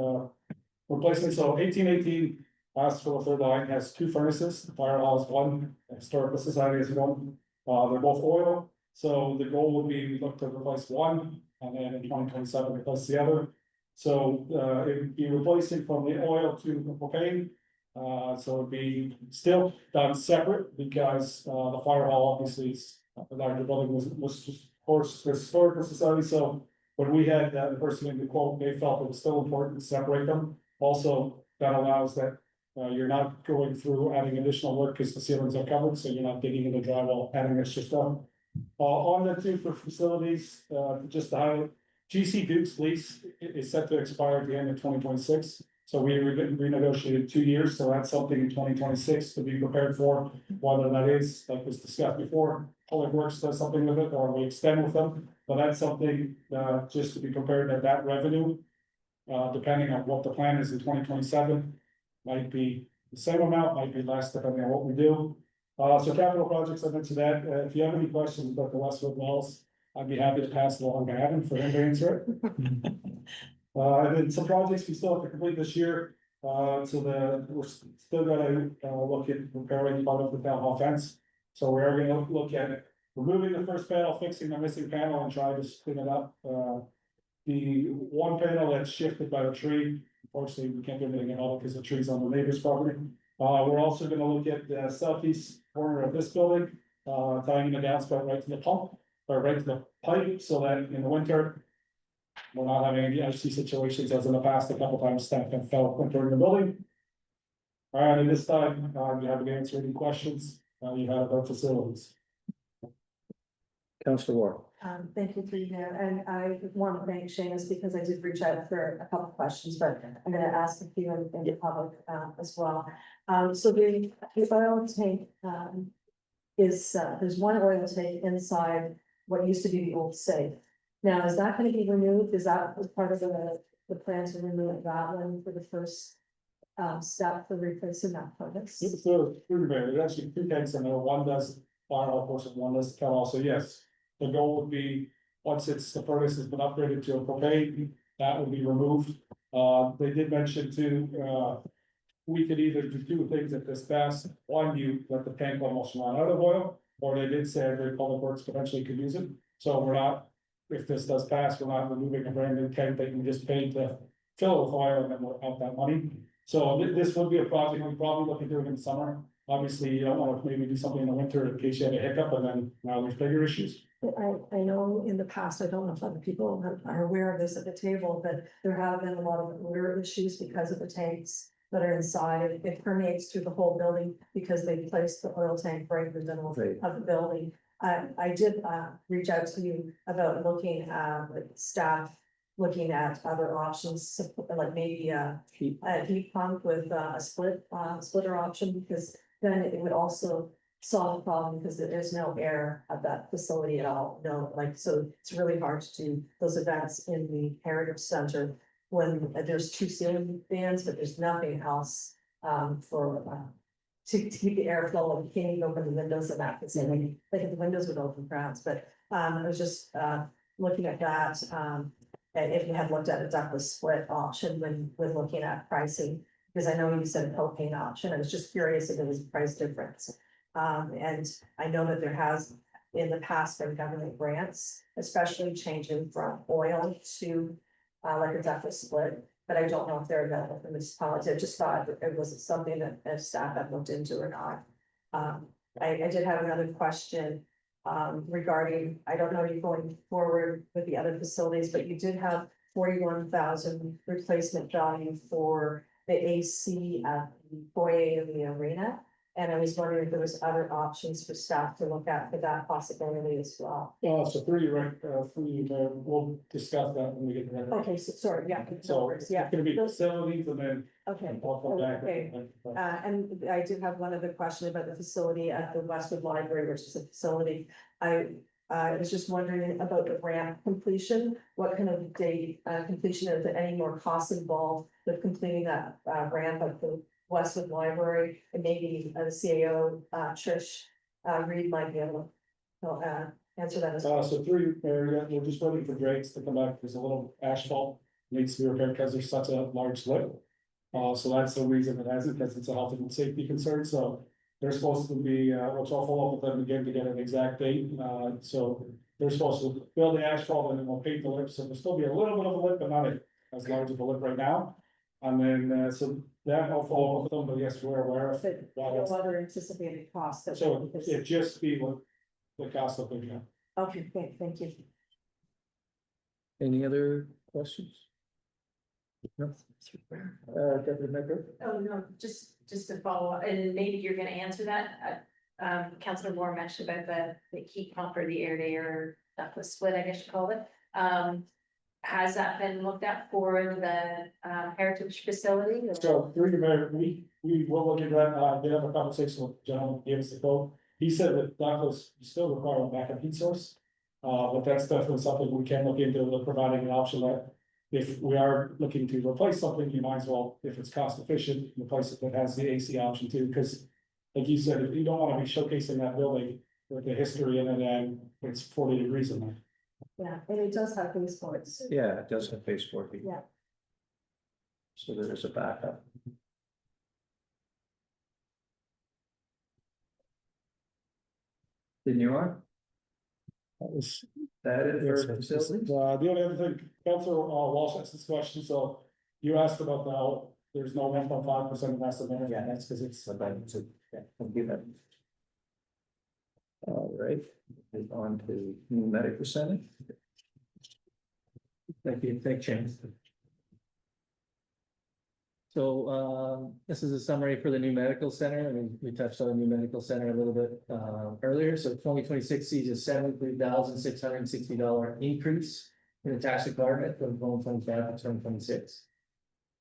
replacement. So 1818 Asphodel third line has 2 furnaces. The fire hall is 1. The Historical Society has 1. They're both oil. So the goal would be we look to replace 1, and then in 2027 replace the other. So it would be replacing from the oil to the propane. So it'd be still done separate because the fire hall obviously is the larger building was just, of course, the Historical Society. So when we had the person in the quote, they felt it was still important to separate them. Also, that allows that you're not going through adding additional work because the ceilings are covered, so you're not digging into drywall, adding extra stuff. On the 2 for facilities, just to highlight, GC Duke's lease is set to expire at the end of 2026. So we renegotiated 2 years, so that's something in 2026 to be prepared for, whether that is, like was discussed before, Public Works does something with it, or we extend with them. But that's something just to be prepared that revenue, depending on what the plan is in 2027, might be the same amount, might be less, depending on what we do. So capital projects, I mentioned that. If you have any questions about the Westwood Wells, I'd be happy to pass it along to Adam for him to answer it. And then some projects we still have to complete this year. We're still gonna look at repairing part of the town hall fence. So we are gonna look at removing the first panel, fixing the missing panel, and try to clean it up. the one panel that's shifted by the tree, unfortunately, we can't do anything at all because the tree's on the neighbor's property. We're also gonna look at the southeast corner of this building, tying the downspout right to the pump, or right to the pipe, so that in the winter. We're not having any icy situations as in the past, a couple times staff have fell winter in the building. All right, and this time, you haven't answered any questions, you have about facilities. Councillor Ward. Thank you, through there, and I want to thank Seamus because I did reach out for a couple of questions, but I'm gonna ask a few in the public, as well. So the oil tank, is, there's one oil tank inside what used to be the old safe. Now, is that gonna be removed? Is that part of the plan to remove that one for the first, step for replacing that furnace? It's the food conveyor, there's actually two tanks in there, one does fire oil portion, one does cut off, so yes. The goal would be, once the furnace has been upgraded to a propane, that would be removed. They did mention too, we could either do two things at this pass. One, you let the tank almost run out of oil, or they did say every public works potentially could use it. So we're not, if this does pass, we're not removing a brand new tank that you just paid to fill with oil and then we're out that money. So this would be a project we probably look at doing in the summer. Obviously, you don't want to maybe do something in the winter in case you have a hiccup and then now there's bigger issues. I know in the past, I don't know if other people are aware of this at the table, but there have been a lot of odor issues because of the tanks that are inside. It permeates through the whole building because they placed the oil tank right in the middle Right. of the building. I did, reach out to you about looking at staff, looking at other options, like maybe a heat pump with a splitter option, because then it would also solve the problem, because there is no air at that facility at all. No, like, so it's really hard to do those events in the Heritage Center when there's two ceiling fans, but there's nothing else to keep the airflow. You can't even open the windows in that facility. Like if the windows would open perhaps, but I was just looking at that. And if you had looked at a ductless split option when looking at pricing, because I know you said a propane option, I was just curious if there was a price difference. And I know that there has in the past been government grants, especially changing from oil to like a ductless split, but I don't know if they're available for municipality. I just thought it was something that staff had looked into or not. I did have another question regarding, I don't know you going forward with the other facilities, but you did have 41,000 replacement value for the AC at the foyer of the arena. And I was wondering if there was other options for staff to look at for that possibility as well. So we'll discuss that when we get to that. Okay, so sorry, yeah. no So worries, it's yeah. gonna be facilities and then Okay. I'll come back. Okay. And I do have one other question about the facility at the Westwood Library, which is a facility. I was just wondering about the ramp completion. What kind of date completion, is there any more costs involved with completing that ramp at the Westwood Library? And maybe the CAO, Trish Reed might be able to answer that as well. So we're just waiting for drakes to come back. There's a little asphalt needs to be repaired because there's such a large slip. So that's the reason it hasn't, because it's a health and safety concern, so they're supposed to be, which I'll follow up with them again to get an exact date, so. They're supposed to build the asphalt and then we'll paint the lip, so there'll still be a little bit of a lip, but not as large of a lip right now. And then, so that I'll follow up with them, but yes, we're aware of. But no other anticipated costs. that- So it just be what the cost of the job. Okay, great, thank you. Any other questions? No. Deputy Mayor? Oh, no, just to follow up, and maybe you're gonna answer that. Councillor Moore mentioned about the heat pump or the air-to-air ductless split, I guess you call it. Has that been looked at for the heritage facility? or- So through the mayor, we will look at that, did have a conversation with the gentleman who gave us the quote. He said that was still require a backup heat source. But that's definitely something we can look into, providing an option that if we are looking to replace something, you might as well, if it's cost efficient, replace it that has the AC option too, because like you said, if you don't want to be showcasing that building with the history in it and it's 40 degrees in there. Yeah, and it does have these sports. Yeah, it does have phase 4B. Yeah. So there is a backup. Didn't you are? That was That is Yes, for that's facilities. The only other thing, Councilor Walsh asked this question, so you asked about there's no 1.5% estimate. Yeah, that's because it's about to, yeah, I'll give that. All right, move on to new medical center. Thank you, thank you, James. So, this is a summary for the new medical center. I mean, we touched on the new medical center a little bit, earlier. So 2026 sees a $73,660 increase in the tax department from 2025 to 2026.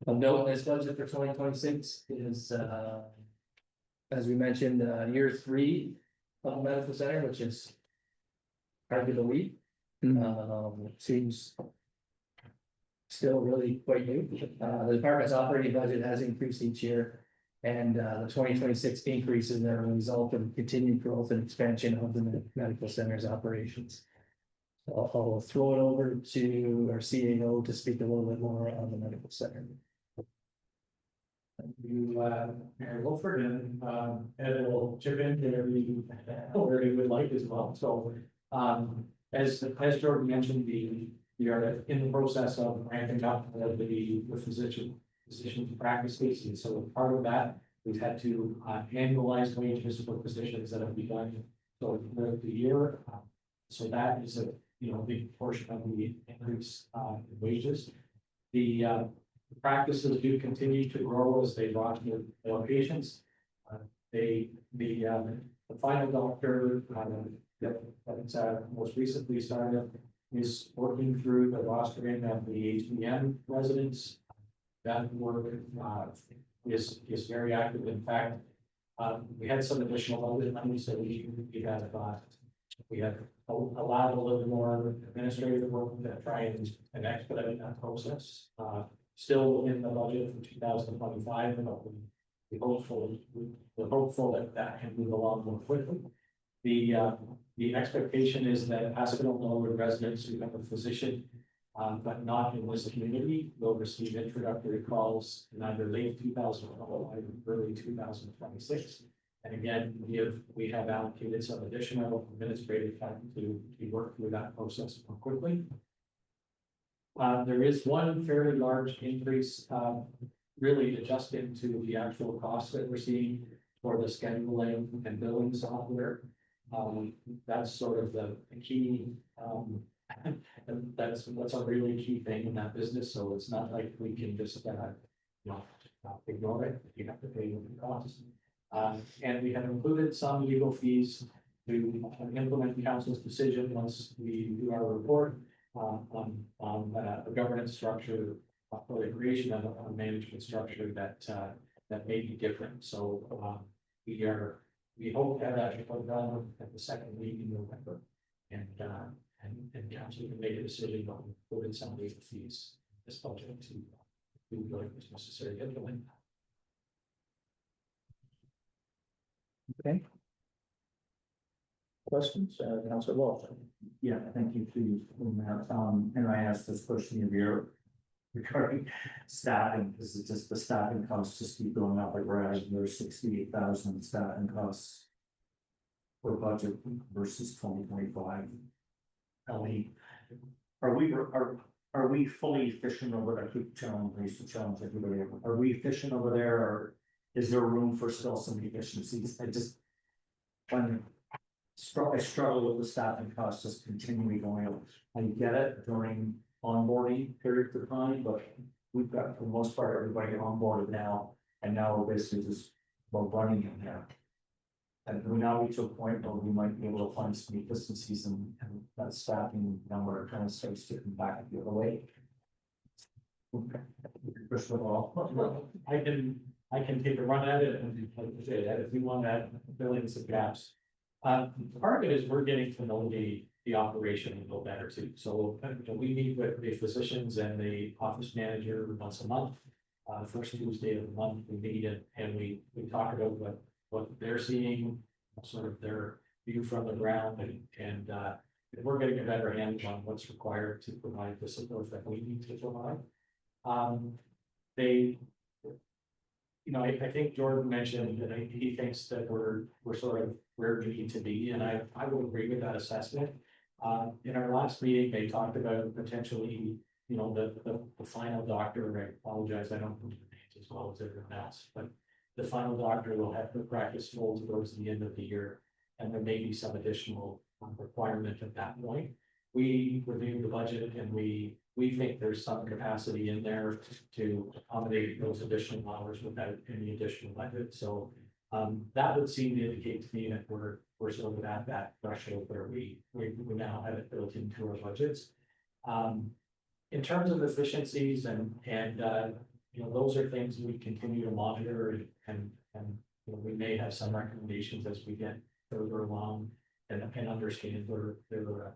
Of note, this budget for 2026 is, as we mentioned, year 3 of the medical center, which is hard to believe. Seems still really quite new. The department's operating budget has increased each year. And the 2026 increases are a result of continued growth and expansion of the medical center's operations. I'll throw it over to our CAO to speak a little bit more on the medical center. You, Mayor Wilford, and Ed will chip in wherever you would like as well. So, as Jordan mentioned, we are in the process of ramping up the physician practices, and so part of that, we've had to annualize wages for physicians that have begun so throughout the year. So that is a big portion of the increase in wages. The practices do continue to grow as they brought more patients. The final doctor that most recently started is working through the rostering of the HBM residents. That work is very active. In fact, we had some additional budget money, so we have allowed a little more administrative work to try and expedite that process. Still in the budget for 2025, but we're hopeful that can move along more quickly. The expectation is that Asphodel-Norwood residents who have a physician, but not in this community, will receive introductory calls in either late 2025 or early 2026. And again, we have allocated some additional administrative time to work through that process more quickly. There is one fairly large increase, really adjusting to the actual costs that we're seeing for the scheduling and billing software. That's sort of the key, and that's a really key thing in that business. So it's not like we can just ignore it. You have to pay the costs. And we have included some legal fees to implement the council's decision once we do our report on a governance structure for the creation of a management structure that may be different. So we hope to have that report done at the second week in November, and council can make a decision on including some legal fees this budget to do what is necessary to implement. Okay. Questions, Councilor Walsh? Yeah, thank you for that. And I asked this question of you regarding staffing, because it's just the staffing costs just keep going up. Like we're at, there's 68,000 staffing costs for budget versus 2025. Ellie, are we fully efficient over there? I keep telling everybody, are we efficient over there, or is there room for still some efficiencies? I struggle with the staffing costs just continually going up. I get it during onboarding period of time, but we've got, for the most part, everybody onboarded now, and now we're basically just running it now. And we now reach a point where we might be able to find some efficiencies, and that staffing number kind of starts to come back the other way. First of all, I can take a run at it, and like I say, that if you want to fill in some gaps. Part of it is we're getting to know the operation a little better too. So we meet with the physicians and the office manager once a month. First Tuesday of the month we meet, and we talk about what they're seeing, sort of their view from the ground, and we're getting a better handle on what's required to provide the support that we need to provide. I think Jordan mentioned that he thinks that we're sort of where we need to be, and I would agree with that assessment. In our last meeting, they talked about potentially, you know, the final doctor, I apologize, I don't know the names as well as everyone else, but the final doctor will have the practice full towards the end of the year, and there may be some additional requirement at that point. We reviewed the budget and we think there's some capacity in there to accommodate those additional hours without any additional budget, so. That would seem to indicate to me that we're sort of at that threshold where we now have it built into our budgets. In terms of efficiencies and you know, those are things we continue to monitor and you know, we may have some recommendations as we get further along and understand their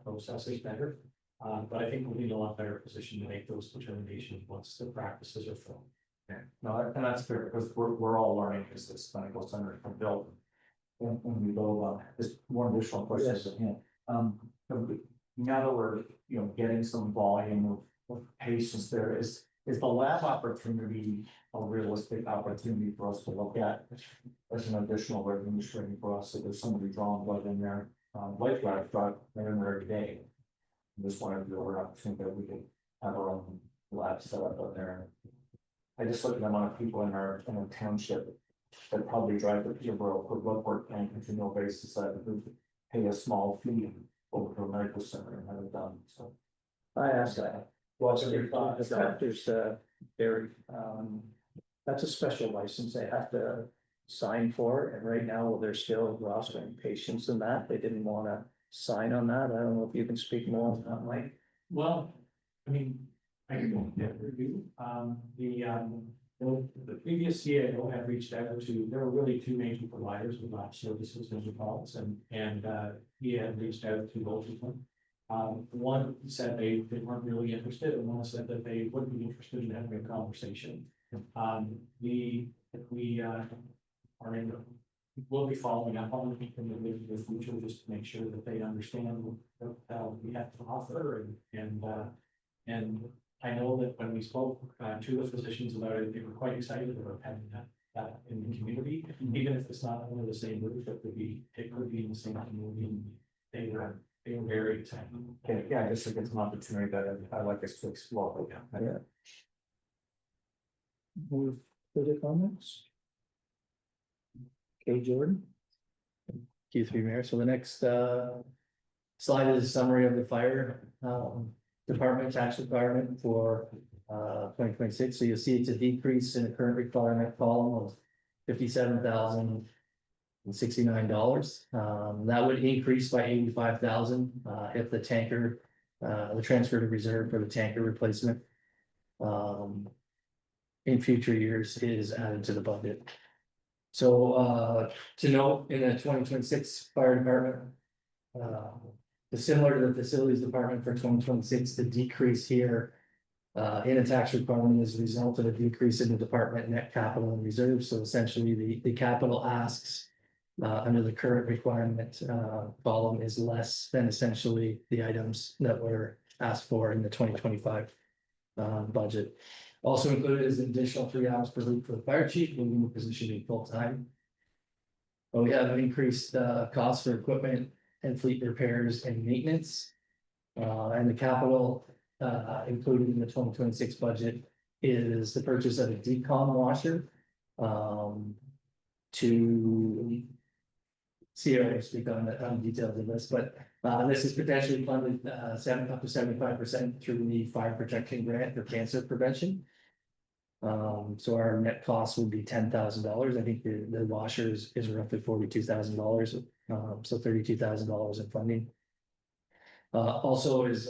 processes better. But I think we'll be in a lot better position to make those determinations once the practices are full. Yeah, no, and that's fair, because we're all learning as this medical center has been built. When we go, just one additional question at hand. Now that we're, you know, getting some volume of patients there, is the lab opportunity a realistic opportunity for us to look at as an additional revenue stream for us, if there's somebody drawing blood in there, like labs draw, they're in there every day. I just wanted to do an opportunity that we could have our own lab set up out there. I just look at the amount of people in our township that probably drive to Peterborough for blood work on a continual basis, that would pay a small fee over to a medical center and have it done, so. I asked that. What's your thoughts? There's very, that's a special license they have to sign for, and right now they're still rostering patients in that. They didn't want to sign on that. I don't know if you can speak more on that, Mike. Well, I mean, I can go there review. The previous CAO had reached out to, there were really two major providers of lab services in the province, and he had reached out to both of them. One said they weren't really interested, and one said that they would be interested in having a conversation. We are in, we'll be following up on it in the future, just to make sure that they understand what we have to offer, and I know that when we spoke to the physicians about it, they were quite excited about having that in the community, even if it's not under the same roof, it could be in the same community. They were very excited. Okay, yeah, I just think it's an opportunity that I'd like us to explore. Yeah. Move further comments? Okay, Jordan. Q3 Mayor, so the next slide is a summary of the fire department tax requirement for 2026. So you'll see it's a decrease in the current requirement column of $57,069. That would increase by $85,000 if the tanker, the transfer to reserve for the tanker replacement in future years is added to the budget. So to note, in the 2026 fire department, similar to the facilities department for 2026, the decrease here in a tax requirement is a result of a decrease in the department net capital and reserves. So essentially the capital asks under the current requirement column is less than essentially the items that were asked for in the 2025 budget. Also included is an additional 3 hours per week for the fire chief, moving the position to full-time. But we have increased costs for equipment and fleet repairs and maintenance. And the capital included in the 2026 budget is the purchase of a decom washer to CRA speak on the details of this, but this is potentially funded up to 75% through the fire protection grant for cancer prevention. So our net cost would be $10,000. I think the washer is roughly $42,000. So $32,000 in funding. Also is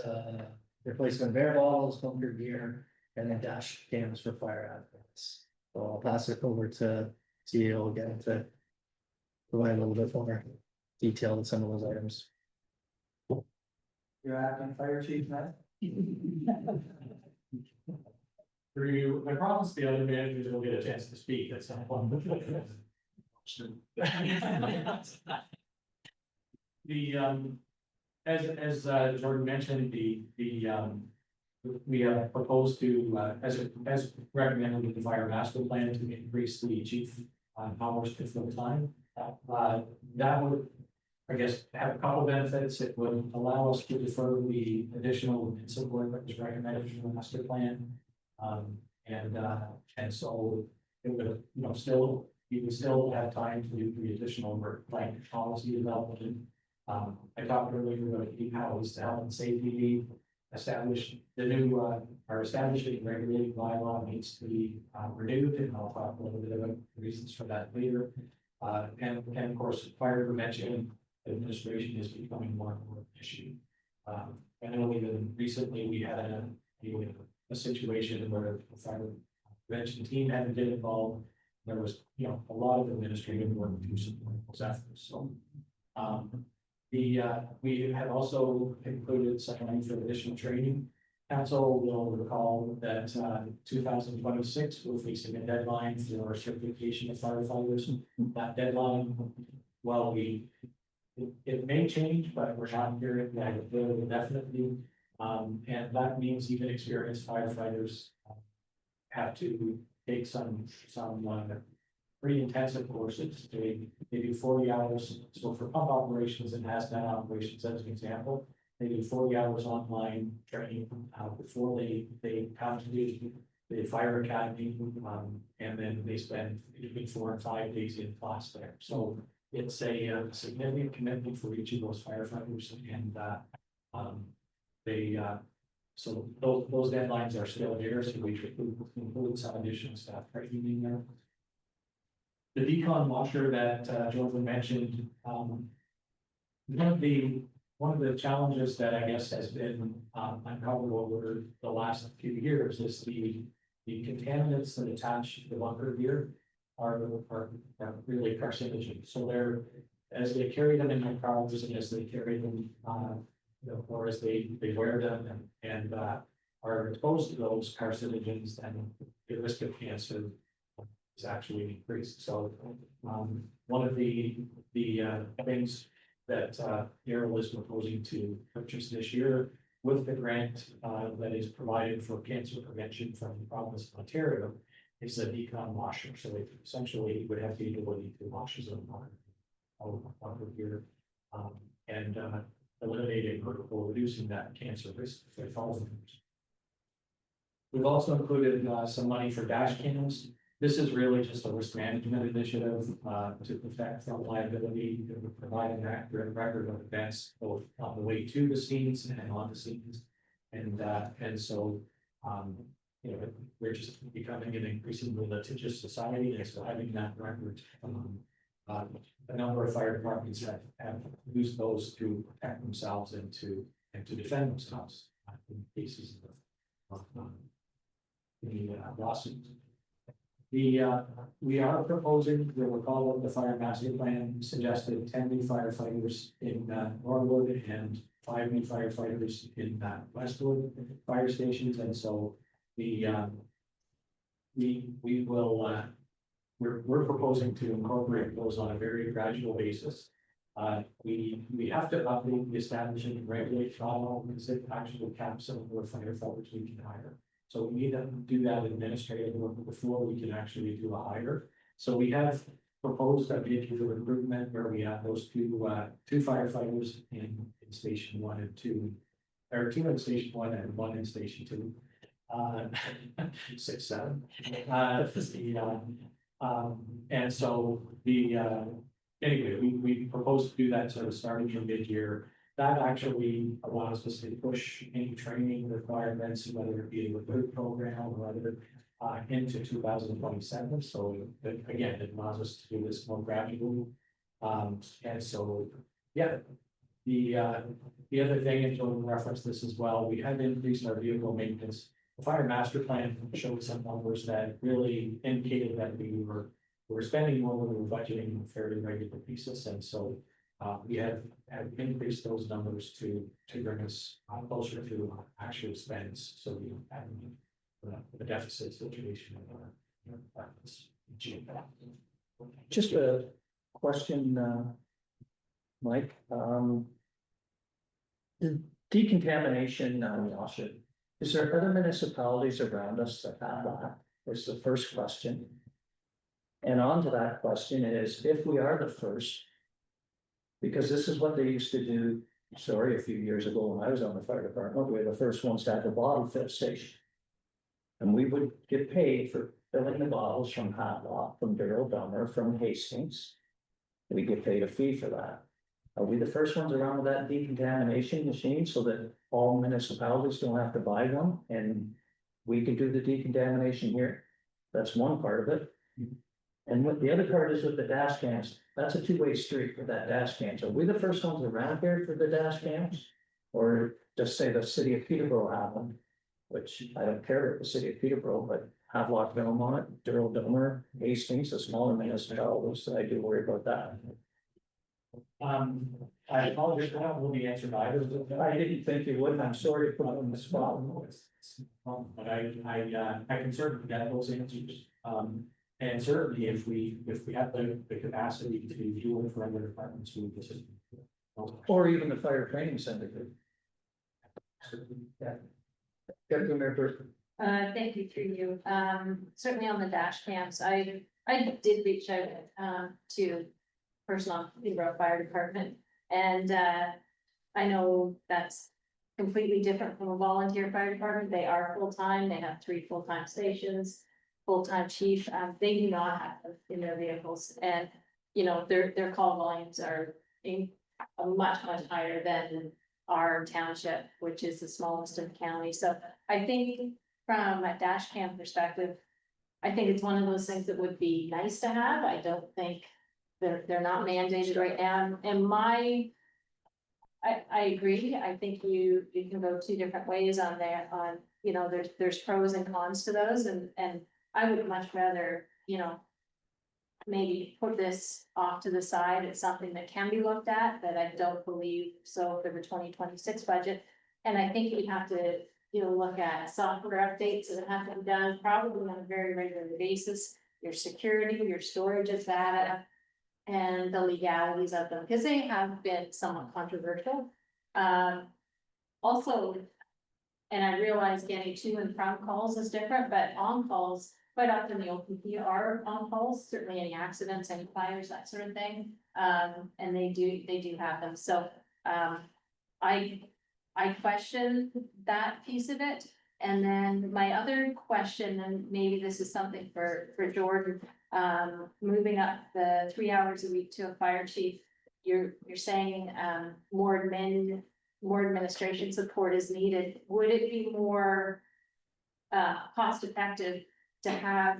replacement of air bottles, bunker gear, and then dash cams for fire apparatus. So I'll pass it over to CEO again to provide a little bit more detail on some of those items. You're acting fire chief now? I promise the other managers will get a chance to speak at some point. As Jordan mentioned, we have proposed to, as recommended with the fire master plan, to increase the chief powers to full time. That would I guess, have a couple benefits. It would allow us to defer the additional municipal work that was recommended from the master plan. And so it would, still, we would still have time to do the additional work, like policy development. I talked earlier about how the health and safety established the new, our establishing regulated bylaw needs to be renewed, and I'll talk a little bit about the reasons for that later. And of course, fire prevention administration is becoming more and more an issue. I know even recently we had a situation where the fire prevention team had to get involved. There was, a lot of administrative work to support those efforts. So, we have also included some money for additional training. Council will recall that 2026, we're facing a deadline for certification of firefighters. That deadline, well, it may change, but we're not hearing that it will definitely. And that means even experienced firefighters have to take some pretty intensive courses. They do 40 hours. So for pump operations and hazmat operations, as an example, they do 40 hours online training before they come to the fire academy, and then they spend between 4 and 5 days in class there. So it's a significant commitment for each of those firefighters, and so those deadlines are still there. So we should include some additional staff training in there. The decon washer that Jordan mentioned, one of the challenges that I guess has been uncovered over the last few years is the contaminants that attach to the bunker gear are really carcinogen. So they're, as they carry them in their cars and as they carry them, or as they wear them and are exposed to those carcinogens, then the risk of cancer is actually increased. So one of the things that Darrell is proposing to purchase this year with the grant that is provided for cancer prevention from the province of Ontario is a decon washer. So it essentially would have the ability to wash his own water gear and eliminating or reducing that cancer risk for fall. We've also included some money for dash cams. This is really just a risk management initiative to protect from liability, to provide an accurate record of events both on the way to the scenes and on the scenes. And so, we're just becoming an increasingly litigious society, and so having that record, a number of fire departments have used those to protect themselves and to defend themselves in cases of the lawsuits. We are proposing, you'll recall that the fire master plan suggested 10 new firefighters in Norwood and 5 new firefighters in Westwood fire stations, and so we're proposing to incorporate those on a very gradual basis. We have to update the establishment and regulate follow because it actually caps some of the firefighters we can hire. So we need to do that administratively before we can actually do a hire. So we have proposed a mid-year recruitment where we have those two firefighters in station 1 and 2, or 2 in station 1 and 1 in station 2. 6, 7. And so anyway, we propose to do that sort of starting in mid-year. That actually allows us to push any training requirements, whether it be a recruit program or other, into 2027. So again, it allows us to do this more gradually. And so, yeah, the other thing, and Jordan referenced this as well, we have increased our vehicle maintenance. The fire master plan showed some numbers that really indicated that we were spending more than we were budgeting on a fairly regular basis, and so we have increased those numbers to bring us closer to actual spends, so we don't have the deficit situation in our Just a question, Mike. The decontamination washer, is there other municipalities around us that have that? Is the first question. And on to that question is, if we are the first, Because this is what they used to do, sorry, a few years ago when I was on the fire department, we were the first ones to have the bottle fill station. And we would get paid for filling the bottles from Hatlock, from Darrell Dummer, from Hastings. We get paid a fee for that. Are we the first ones around with that decontamination machine so that all municipalities don't have to buy one and we can do the decontamination here? That's one part of it. And what the other part is with the dash cams, that's a two-way street with that dash cams. Are we the first ones around here for the dash cams? Or just say the city of Peterborough have them, which I don't care about the city of Peterborough, but Havelock, Belmont, Darrell Dummer, Hastings, the smaller municipalities, I do worry about that. I apologize, I don't know the answer to either of those. I didn't think you would, I'm sorry to put you on the spot. But I can certainly get those answers. And certainly if we have the capacity to do it for other departments, we just. Or even the fire training center. Yeah. Deputy Mayor Burke. Thank you through you. Certainly on the dash cams, I did reach out, to personnel, Peterborough Fire Department. And, I know that's completely different from a volunteer fire department. They are full-time, they have 3 full-time stations, full-time chief, they do not have them in their vehicles. And, you know, their call volumes are much higher than our township, which is the smallest in the county. So I think from a dash cam perspective, I think it's one of those things that would be nice to have. I don't think they're not mandated right now. And I agree. I think you can go 2 different ways on there on, you know, there's pros and cons to those and I would much rather, you know, maybe put this off to the side. It's something that can be looked at, but I don't believe so for the 2026 budget. And I think you'd have to, you know, look at software updates that have to be done probably on a very regular basis. Your security, your storage of data, and the legalities of them, because they have been somewhat controversial. Also, and I realize getting to and from calls is different, but on calls, quite often the OPP are on calls, certainly any accidents, any fires, that sort of thing. And they do have them, so, I question that piece of it. And then my other question, and maybe this is something for Jordan, moving up the 3 hours a week to a fire chief. You're saying, more administration support is needed. Would it be more, cost effective to have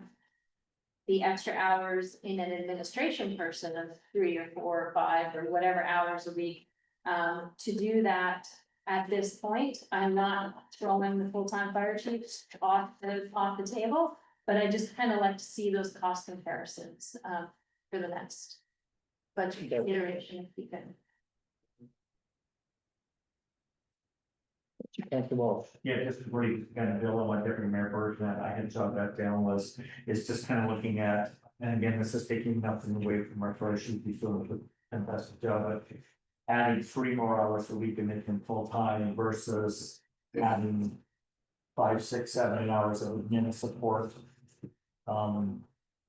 the extra hours in an administration person of 3 or 4 or 5 or whatever hours a week, to do that? At this point, I'm not throwing the full-time fire chiefs off the table, but I just kind of like to see those cost comparisons, for the next budget iteration, if we can. Comfortable. Yeah, just to really kind of build on what Deputy Mayor Burke that I had jotted that down is just kind of looking at, and again, this is taking nothing away from our fire chief, he's doing a fantastic job, but adding 3 more hours a week and making him full-time versus adding 5, 6, 7 hours of admin support. Because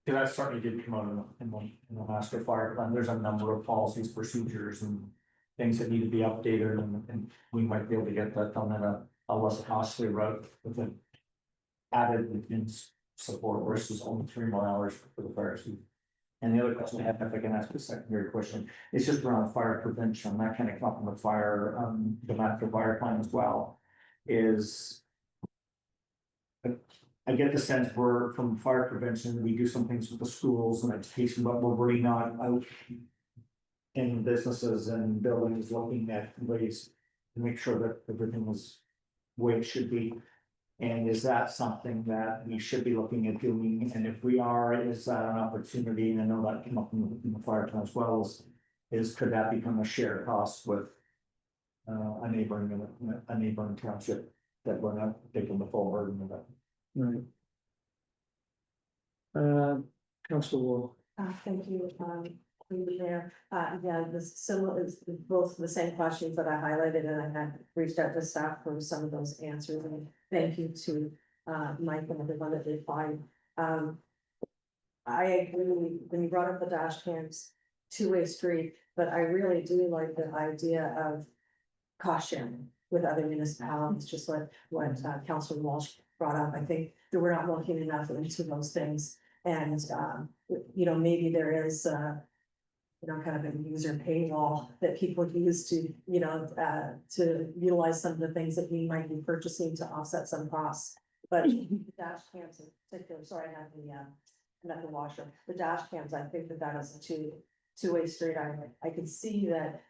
that certainly did come out in the master fire plan. There's a number of policies, procedures, and things that need to be updated, and we might be able to get that done at a less costly route with an added admin support versus only 3 more hours for the fire chief. And the other question I have, if I can ask a secondary question, is just around fire prevention, that kind of come from the fire, the master fire plan as well, is. I get the sense we're from fire prevention, we do some things with the schools and education, but we're really not out in businesses and buildings looking at ways to make sure that everything is the way it should be. And is that something that we should be looking at doing? And if we are, is that an opportunity? And I know that came up in the fire plan as well, is could that become a shared cost with a neighboring township that we're not taking the full burden of that? Right. Council Wall. Thank you, Mayor. Yeah, this similar is both the same questions that I highlighted, and I had reached out to staff for some of those answers, and thank you to Mike and everyone that did fine. I agree when you brought up the dash cams two-way street, but I really do like the idea of cost sharing with other municipalities, just like what Councilor Walsh brought up. I think that we're not looking enough into those things. And, you know, maybe there is, you know, kind of a user paywall that people use to, you know, to utilize some of the things that we might be purchasing to offset some costs. But the dash cams in particular, sorry, not the washer, the dash cams, I think that that is a two-way street. I could see that,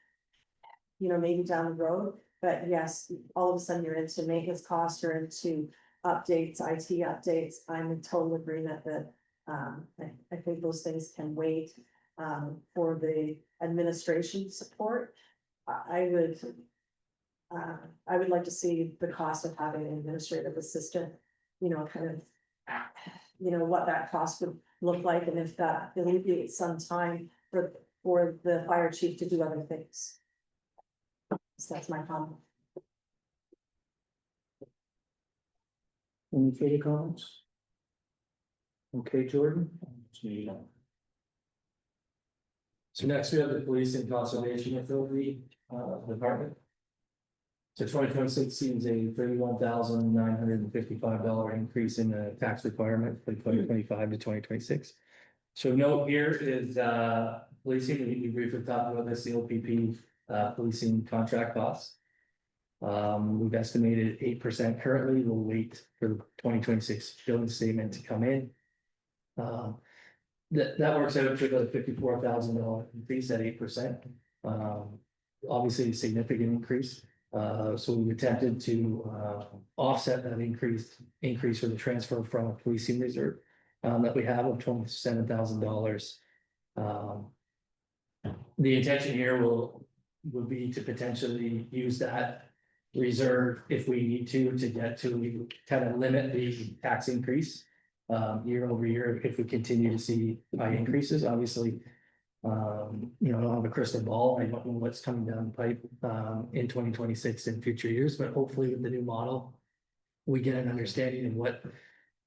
you know, maybe down the road, but yes, all of a sudden you're into maintenance costs, you're into updates, IT updates. I'm in total agreement that, I think those things can wait, for the administration support. I would like to see the cost of having an administrative assistant, you know, kind of, you know, what that cost would look like, and if that alleviates some time for the fire chief to do other things. So that's my comment. Any further comments? Okay, Jordan? So next we have the police and conservation authority, department. So 2026 seems a $31,955 increase in the tax requirement for 2025 to 2026. So note here is, policing, we briefly talked about this, the OPP, policing contract costs. We've estimated 8% currently. We'll wait for the 2026 billing statement to come in. That works out to about $54,000 increase at 8%. Obviously a significant increase. So we attempted to offset that increase for the transfer from a policing reserve that we have of $27,000. The intention here will be to potentially use that reserve if we need to get to kind of limit the tax increase year over year if we continue to see high increases. Obviously, you know, I don't have a crystal ball. I don't know what's coming down the pipe in 2026 and future years, but hopefully with the new model, we get an understanding of what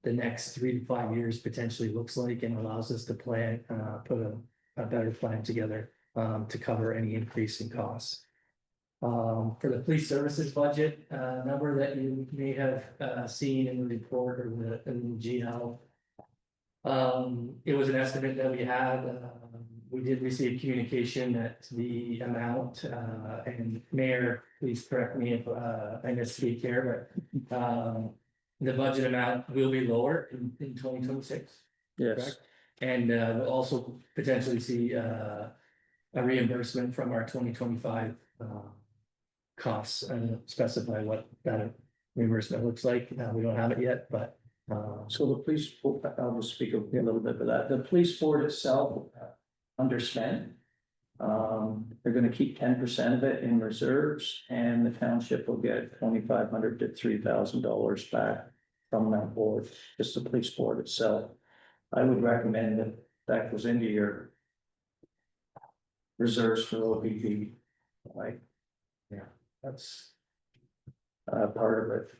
the next 3 to 5 years potentially looks like and allows us to plan, put a better plan together to cover any increase in costs. For the police services budget number that you may have seen in the report or in the GL. It was an estimate that we had. We did receive communication that the amount, and Mayor, please correct me if I misspeak here, but the budget amount will be lower in 2026. Yes. Correct? And we'll also potentially see a reimbursement from our 2025 costs and specify what that reimbursement looks like. We don't have it yet, but. So the police, I'll just speak a little bit of that. The police board itself underspent. They're gonna keep 10% of it in reserves, and the township will get $2,500 to $3,000 back from that board, just the police board itself. I would recommend that that goes into your reserves for OPP, right? Yeah, that's part of it.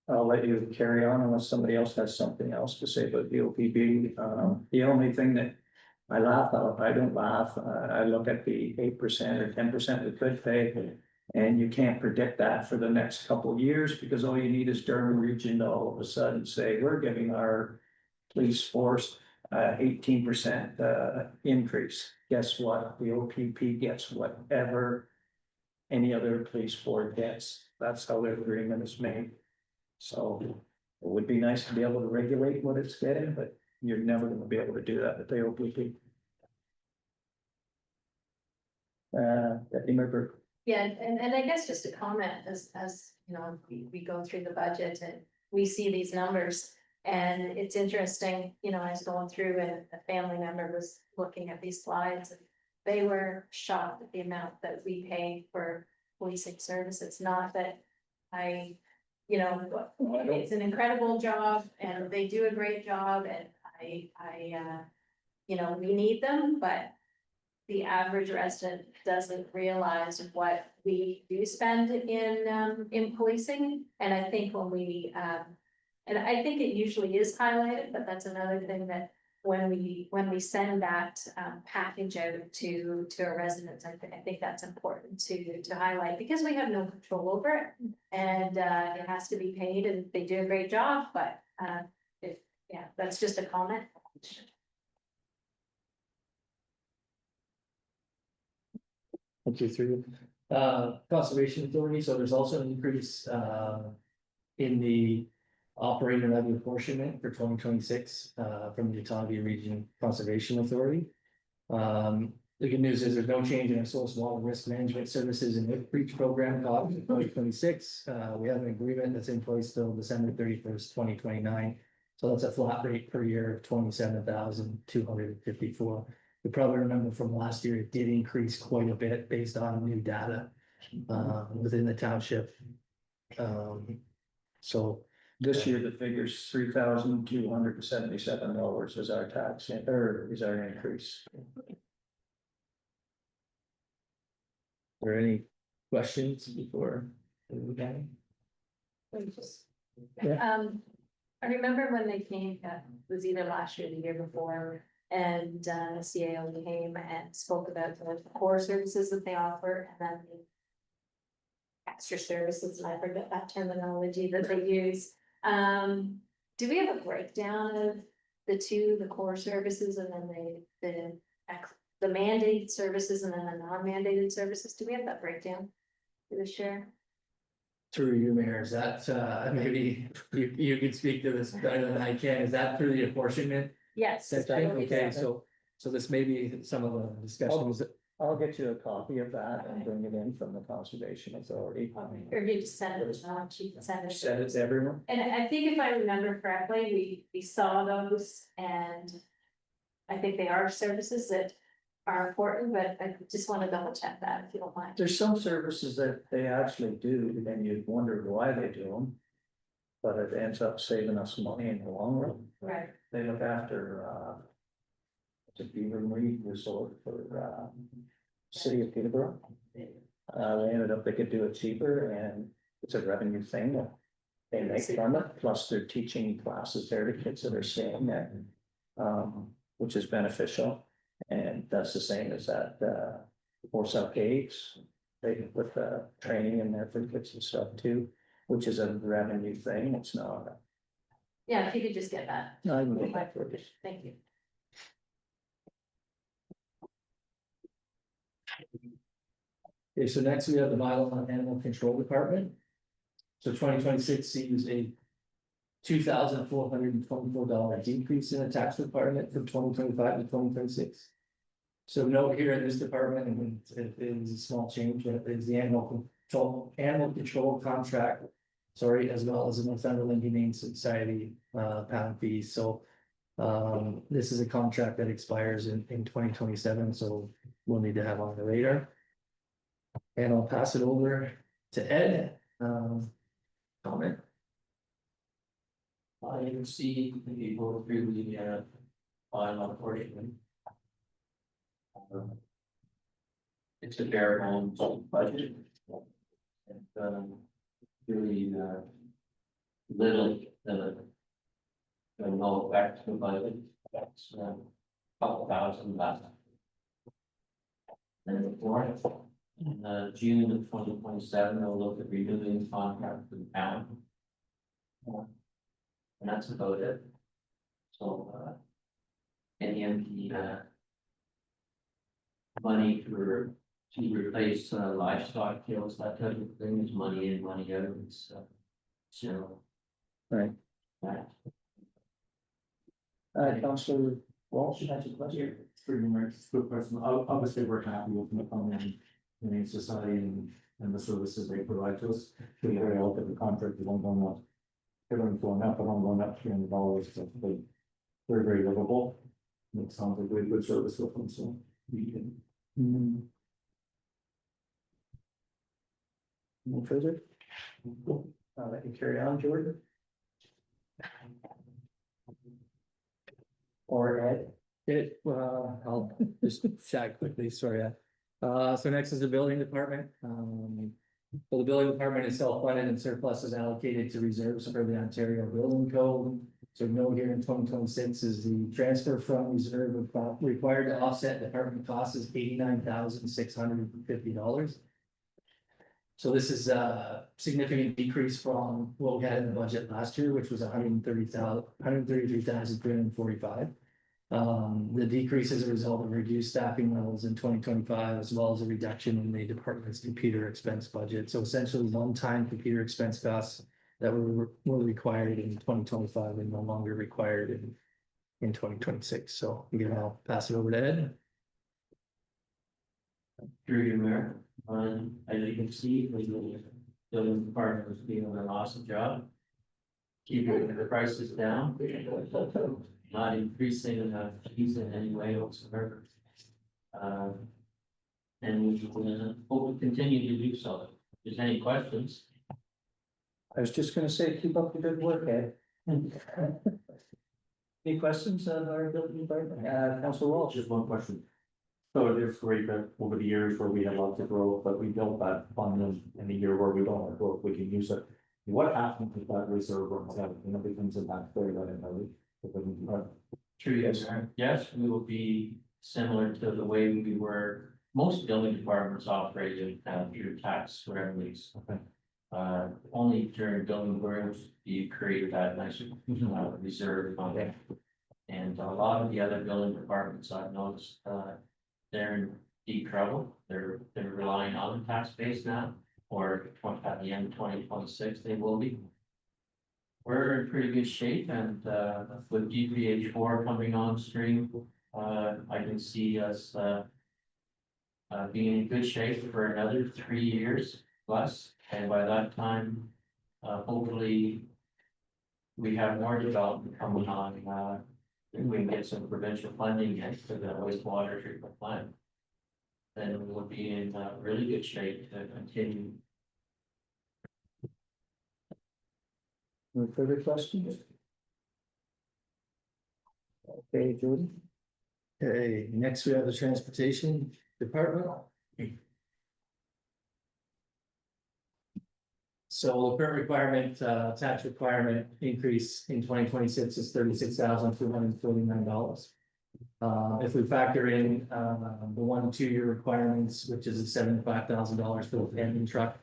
I'll let you carry on unless somebody else has something else to say about the OPP. The only thing that I laugh at, I don't laugh, I look at the 8% or 10% we could pay. And you can't predict that for the next couple of years, because all you need is Durham Region to all of a sudden say, we're giving our police force 18% increase. Guess what? The OPP gets whatever any other police board gets. That's how their agreement is made. So it would be nice to be able to regulate what it's getting, but you're never going to be able to do that at the OPP. Deputy Member. Yeah, and I guess just a comment as you know, we go through the budget and we see these numbers. And it's interesting, you know, I was going through and a family member was looking at these slides and they were shocked at the amount that we pay for policing services. Not that you know, it's an incredible job and they do a great job, and you know, we need them, but the average resident doesn't realize what we do spend in policing. And I think when we, and I think it usually is highlighted, but that's another thing that when we send that package out to our residents, I think that's important to highlight, because we have no control over it. And it has to be paid, and they do a great job, but yeah, that's just a comment. Thank you, through. Conservation Authority, so there's also an increase, in the operating levy apportionment for 2026, from the Ottawa Region Conservation Authority. The good news is there's no change in our source water risk management services and outreach program cost in 2026. We have an agreement that's in place till December 31st, 2029. So that's a flat rate per year of 27,254. You probably remember from last year, it did increase quite a bit based on new data within the township. So This year, the figure's $3,277 is our tax, or is our increase. are there any questions before? we move on? I remember when they came, it was either last year or the year before, and CAO came and spoke about the core services that they offer, and then the extra services, and I forget that terminology that they use. Do we have a breakdown of the two, the core services, and then the mandated services, and then the non-mandated services? Do we have that breakdown for this year? Through you, Mayor, is that, maybe you could speak to this better than I can, is that through the apportionment? Yes. section? Okay, so this may be some of the discussions. I'll get you a copy of that and bring it in from the Conservation Authority. Or you just send it, she can send it. Send it to everyone. And I think if I remember correctly, we saw those, and I think they are services that are important, but I just want to double check that if you don't mind. There's some services that they actually do, and you'd wonder why they do them. But it ends up saving us money in the long run. Right. They look after, the Beaver Marine Resort for, city of Peterborough. They ended up, they could do it cheaper, and it's a revenue thing that they make from it, plus they're teaching classes there to kids that are staying there. Which is beneficial, and that's the same as that, Force Out Gates. They can put the training in there for kids and stuff too, which is a revenue thing, it's not. Yeah, if you could just get that. I can get that for you. Thank you. Okay, so next we have the bylaw on animal control department. So 2026 sees a $2,424 decrease in the tax department from 2025 to 2026. So note here in this department, and it is a small change, but it's the animal control contract. Sorry, as well as the Northumberland Humane Society pound fees. So this is a contract that expires in 2027, so we'll need to have on the radar. And I'll pass it over to Ed. Comment. I can see the vote through the bylaw portion. It's a bare bones budget. And really little no effect to the budget. That's couple thousand left. And before it, in June of 2027, they'll look at renewing the contract with the town. And that's about it. So, any of the money to replace livestock kills, that type of thing, is money in, money out, and stuff. So. Right. That. Councillor Walsh, has a question? Pretty much, good question. Obviously, we're happy with the Humane Society and the services they provide to us. We very out that the contract is going up. Everyone's going up, but I'm going up $300. So they're very, very livable. It sounds like we have good service with them, so we can. No further? I'll let you carry on, Jordan. Or Ed. I'll just chat quickly, sorry. So next is the building department. So the building department is self-funded and surplus is allocated to reserves for the Ontario Building Code. So note here in 2026 is the transfer from reserve required to offset department costs is $89,650. So this is a significant decrease from what we had in the budget last year, which was $133,345. The decrease is a result of reduced staffing levels in 2025, as well as a reduction in the department's computer expense budget. So essentially, one-time computer expense costs that were required in 2025 and no longer required in 2026. So again, I'll pass it over to Ed. Through your mayor, as you can see, the building department was doing an awesome job. Keeping the prices down, not increasing fees in any way whatsoever. And we hope to continue to do so. If there's any questions? I was just gonna say, keep up the good work, Ed. Any questions on our building department? Councilor Walsh? Just one question. So it is great that over the years where we had lots of growth, but we built that fund in the year where we don't have growth, we can use it. What happens if that reserve runs out, you know, becomes a tax fair, right? True, yes, yes, we will be similar to the way we were, most building departments operated through tax revenues. Okay. Only during building growth do you create that nice reserve fund. Yeah. And a lot of the other building departments I've noticed, they're in deep trouble. They're relying on the tax base now, or at the end of 2026, they will be. We're in pretty good shape, and with DPH4 coming on stream, I can see us being in good shape for another 3 years plus. And by that time, hopefully, we have more development coming on. If we can get some provincial funding into the wastewater treatment plant, then we will be in really good shape to continue. Any further questions? Okay, Jody? Okay, next we have the transportation department. So the current requirement, tax requirement increase in 2026 is $36,249. If we factor in the 1 2 year requirements, which is $75,000 for the tandem truck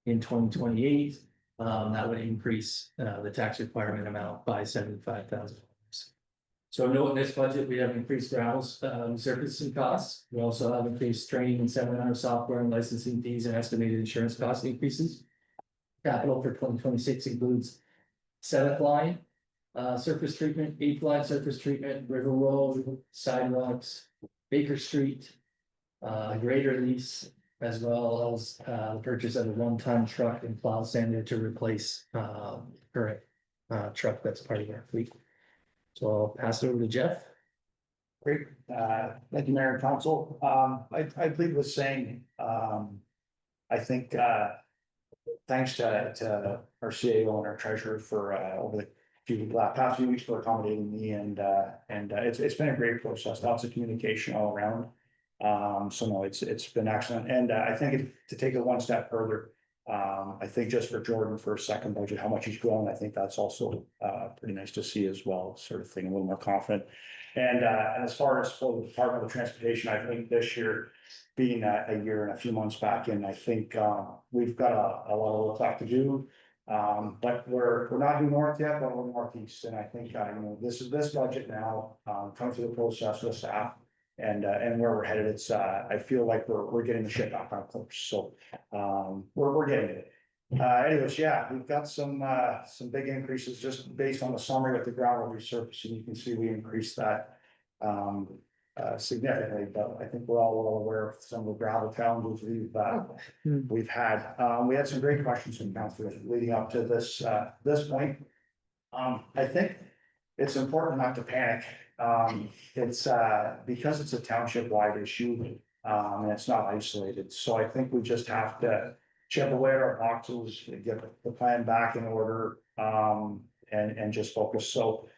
in 2028, that would increase the tax requirement amount by $75,000. So note in this budget, we have increased gravel surfacing costs. We also have increased training and seminar software and licensing fees and estimated insurance cost increases. Capital for 2026 includes 7th line, surface treatment, 8th line surface treatment, River Road, sidewalks, Baker Street, grader lease, as well as the purchase of a one-ton truck and plow sander to replace current truck that's part of our fleet. So I'll pass it over to Jeff. Great, thank you, Mayor and Council. I believe was saying, I think, thanks to our CAO and our treasurer for over the past few weeks for accommodating me, and it's been a great process, lots of communication all around. So no, it's been excellent, and I think to take it one step further, I think just for Jordan for a second budget, how much he's grown, I think that's also pretty nice to see as well, sort of thing, a little more confident. And as far as for the Department of Transportation, I think this year being a year and a few months back in, I think we've got a lot of work left to do. But we're not due north yet, but we're northeast, and I think this budget now, coming through the process with staff and where we're headed, it's I feel like we're getting the ship back on course, so we're getting it. Anyways, yeah, we've got some big increases just based on the summary with the gravel resurfacing. You can see we increased that significantly, but I think we're all well aware of some of the gravel challenges we've had. We had some great questions from councilors leading up to this point. I think it's important not to panic. It's because it's a township-wide issue, and it's not isolated. So I think we just have to chip away at our boxes, get the plan back in order, and just focus. So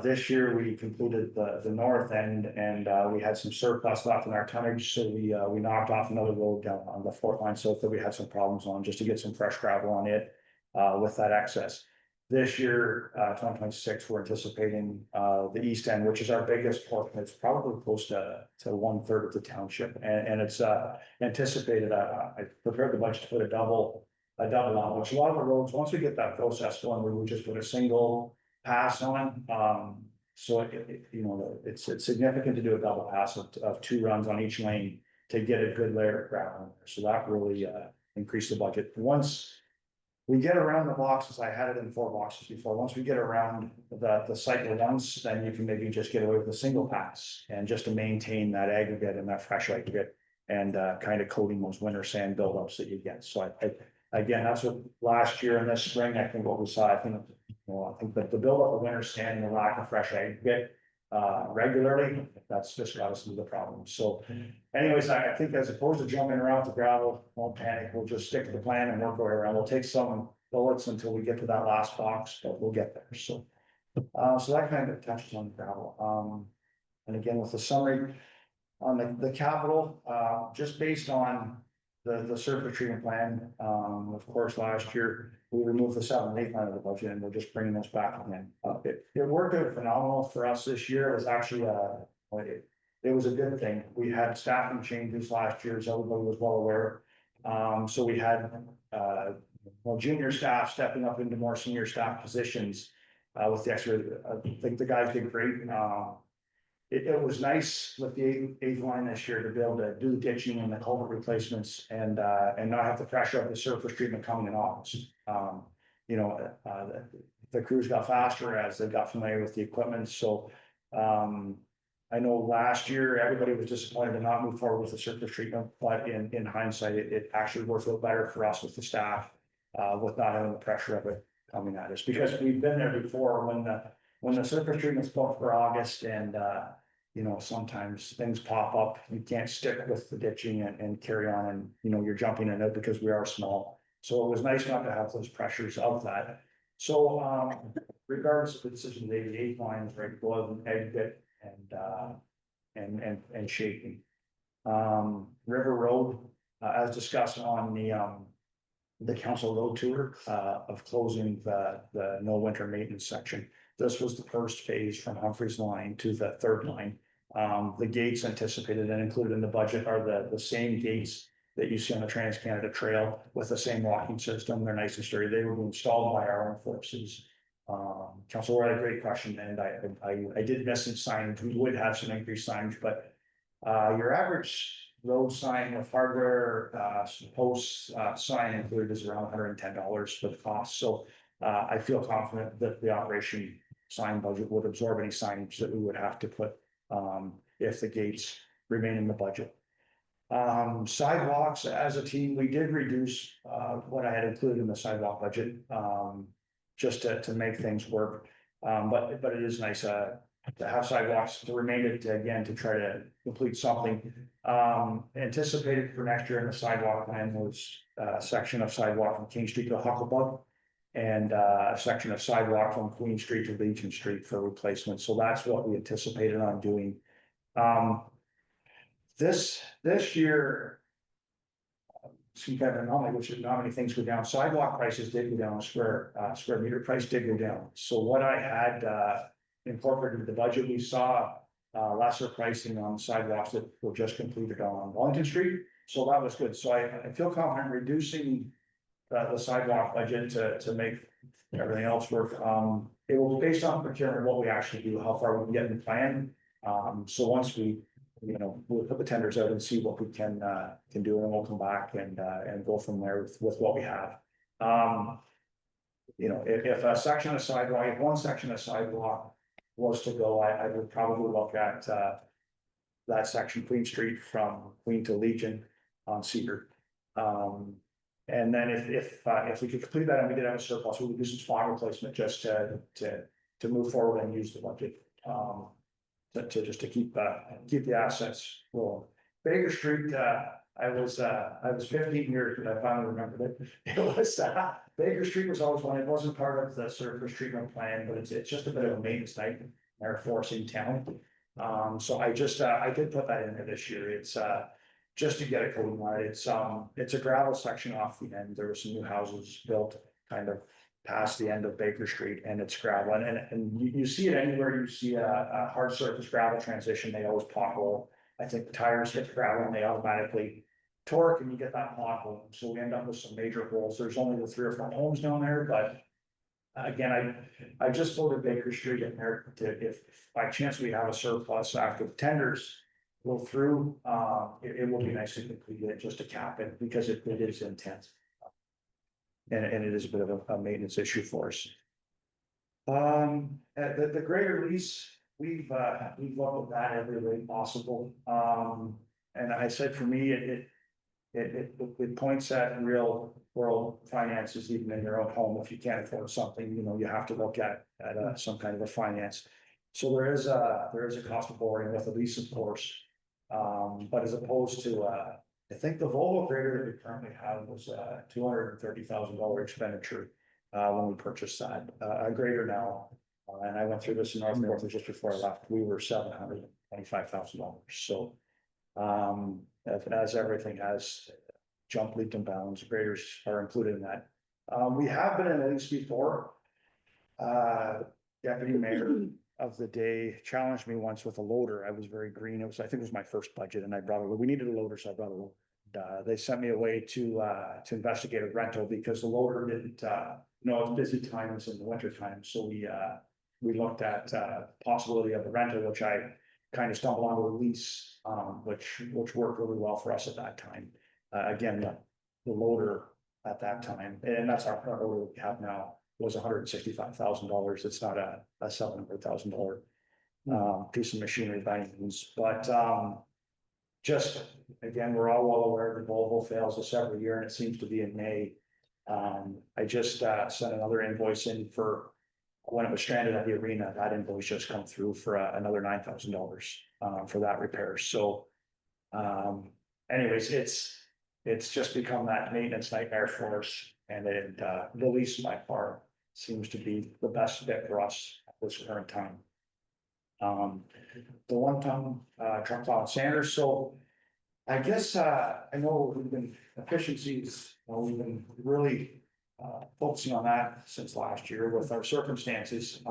this year we concluded the north end, and we had some surplus left in our tonnage, so we knocked off another road down on the 4th line south that we had some problems on, just to get some fresh gravel on it with that excess. This year, 2026, we're anticipating, the east end, which is our biggest portion. It's probably close to 1/3 of the township, and it's, anticipated, I prepared the budget to put a double on, which a lot of the roads, once we get that process going, we would just put a single pass on. So you know, it's significant to do a double pass of 2 runs on each lane to get a good layer of gravel in there. So that really, increased the budget. Once we get around the boxes, I had it in 4 boxes before. Once we get around the cycle once, then you can maybe just get away with a single pass and just to maintain that aggregate and that fresh aggregate and kind of coating those winter sand buildups that you get. So again, that's what last year and this spring, I think what we saw, I think that the buildup of winter sand and the lack of fresh aggregate regularly, that's just got us into the problem. So anyways, I think as opposed to jumping around the gravel, won't panic, we'll just stick to the plan and work our way around. We'll take some bullets until we get to that last box, but we'll get there. So so that kind of touches on the gravel. And again, with the summary on the capital, just based on the surface treatment plan, of course, last year we removed the 7 and 8 line of the budget and we're just bringing this back again. It worked out phenomenal for us this year. It was actually it was a good thing. We had staffing changes last year, as everybody was well aware. So we had junior staff stepping up into more senior staff positions with the extra. I think the guys did great. It was nice with the 8th line this year to be able to do the ditching and the culvert replacements and not have the pressure of the surface treatment coming in August. You know, the crews got faster as they got familiar with the equipment. So I know last year everybody was disappointed to not move forward with the surface treatment, but in hindsight, it actually worked out better for us with the staff with not having the pressure of it coming at us, because we've been there before when the surface treatment's booked for August and you know, sometimes things pop up, you can't stick with the ditching and carry on and, you know, you're jumping in it because we are small. So it was nice not to have those pressures of that. So regardless of the decision, the 8th line is right below the aggregate and shaping. River Road, as discussed on the council road tour of closing the no winter maintenance section. This was the first phase from Humphreys line to the 3rd line. The gates anticipated and included in the budget are the same gates that you see on the Trans-Canada Trail with the same locking system. They're nice and sturdy. They were installed by our own forces. Council had a great question, and I did miss some signage. We would have some increased signage, but your average road sign with hardware posts sign included is around $110 for the cost. So I feel confident that the operation sign budget would absorb any signage that we would have to put if the gates remain in the budget. Sidewalks, as a team, we did reduce what I had included in the sidewalk budget just to make things work. But it is nice to have sidewalks to remain it again to try to complete something. Anticipated for next year in the sidewalk plan was a section of sidewalk from King Street to Huckleberg and a section of sidewalk from Queen Street to Legion Street for replacement. So that's what we anticipated on doing. This year, some kind of anomaly, which is not many things go down. Sidewalk prices did go down, square meter price did go down. So what I had incorporated the budget, we saw lesser pricing on sidewalks that were just completed on Wellington Street. So that was good. So I feel confident reducing the sidewalk budget to make everything else work. It will be based on procurement, what we actually do, how far we can get in the plan. So once we'll put the tenders out and see what we can do, and we'll come back and go from there with what we have. If a section of sidewalk, if one section of sidewalk was to go, I would probably look at that section, Queen Street from Queen to Legion on Cedar. And then if we could complete that and we did have a surplus, we would do some spot replacement just to move forward and use the budget. To keep the assets rolling. Baker Street, I was 15 years, but I finally remembered it. It was Baker Street was always one. It wasn't part of the surface treatment plan, but it's just a bit of a maintenance nightmare for us in town. So I did put that in there this year. It's just to get it coating on it. It's a gravel section off the end. There were some new houses built kind of past the end of Baker Street, and it's gravel, and you see it anywhere you see a hard surface gravel transition, they always pothole. I think the tires hit the gravel and they automatically torque, and you get that pothole, so we end up with some major holes. There's only the 3 or 4 homes down there, but again, I just voted Baker Street in there to, if by chance we have a surplus after the tenders go through, it will be nice to complete it, just to cap it, because it is intense. And it is a bit of a maintenance issue for us. The greater lease, we've looked at that every way possible. And I said, for me, it points at real world finances, even in your own home. If you can't afford something, you know, you have to look at some kind of a finance. So there is a cost of borrowing with a lease, of course. But as opposed to, I think the Volvo grader that we currently have was a $230,000 expenditure when we purchased that. A grader now, and I went through this in North just before I left, we were $725,000. So as everything has jumped leaps and bounds, graders are included in that. We have been in a lease before. Deputy Mayor of the day challenged me once with a loader. I was very green. I think it was my first budget, and I brought we needed a loader, so I brought a loader. They sent me away to investigate a rental because the loader didn't, it's busy times in the winter time. So we looked at possibility of a rental, which I kind of stumbled onto a lease, which worked really well for us at that time. Again, the loader at that time, and that's our current loader we have now, was $165,000. It's not a $700,000 piece of machinery by any means, but just again, we're all well aware that Volvo fails us every year, and it seems to be in May. I just sent another invoice in for when it was stranded at the arena. That invoice just come through for another $9,000 for that repair. So, anyways, it's just become that maintenance nightmare for us, and the lease by far seems to be the best fit for us at this current time. The 1-ton truck plow Sanders. So I guess I know we've been efficiencies, we've been really focusing on that since last year with our circumstances.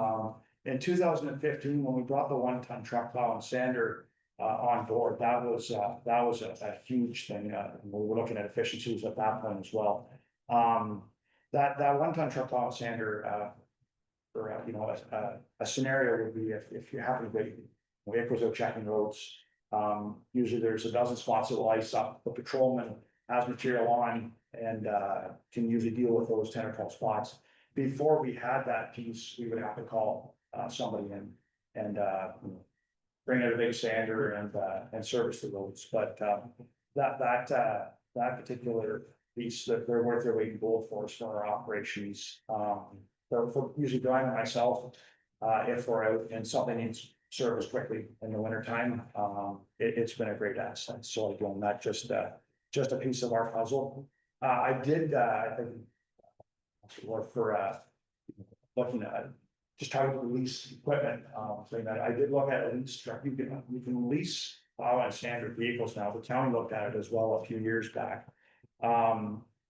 In 2015, when we brought the 1-ton truck plow and sander on board, that was a huge thing. We were looking at efficiencies at that point as well. That 1-ton truck plow and sander, for a scenario would be if you happen to be vehicles are checking roads. Usually there's a dozen spots that will ice up. The patrolman has material on and can usually deal with those 10 or 12 spots. Before we had that piece, we would have to call somebody in and bring out a big sander and service the roads. But that particular piece, that they're worth their weight in gold for us for our operations. For usually driving myself, if we're out and something needs service quickly in the wintertime, it's been a great asset. So again, not just a piece of our puzzle. I did, I think, for looking at just trying to lease equipment, saying that I did look at a lease truck. You can lease plow and standard vehicles now. The county looked at it as well a few years back.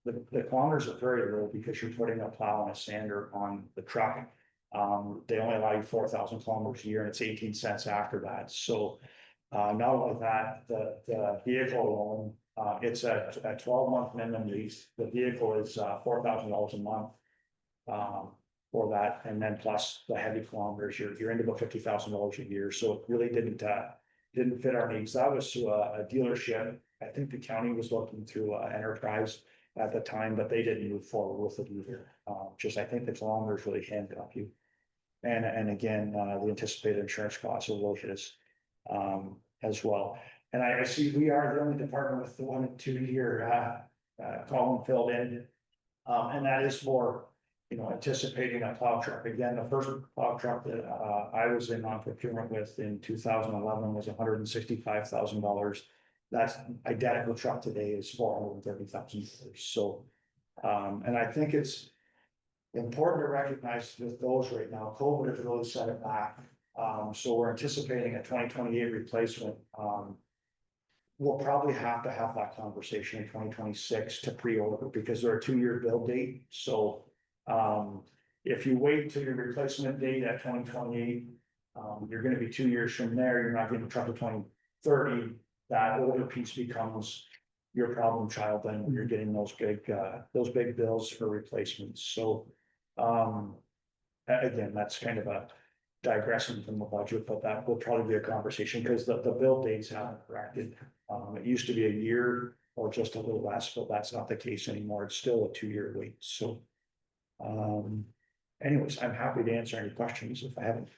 The kilometers are very low because you're putting a plow and a sander on the truck. They only allow you 4,000 kilometers a year, and it's 18 cents after that. So not only that, the vehicle alone, it's a 12-month minimum lease. The vehicle is $4,000 a month for that, and then plus the heavy kilometers, you're into about $50,000 a year. So it really didn't fit our needs. That was to a dealership. I think the county was looking through Enterprise at the time, but they didn't move forward with it either. Just I think the kilometers really handcuff you. And again, the anticipated insurance costs will hit us as well. And I see we are the only department with the 1 and 2 year column filled in. And that is for, anticipating a plow truck. Again, the first plow truck that I was in on procurement with in 2011 was $165,000. That's identical truck today is $430,000. So, and I think it's important to recognize with those right now, COVID has really set it back. So we're anticipating a 2028 replacement. We'll probably have to have that conversation in 2026 to pre-order because they're a 2-year build date. So if you wait till your replacement date at 2028, you're gonna be 2 years from there, you're not getting a truck to 2030. That older piece becomes your problem child, then you're getting those big bills for replacements, so. Again, that's kind of a digressing from the budget, but that will probably be a conversation, because the bill dates haven't corrected. It used to be a year or just a little less, but that's not the case anymore, it's still a 2-year wait, so. Anyways, I'm happy to answer any questions if I haven't.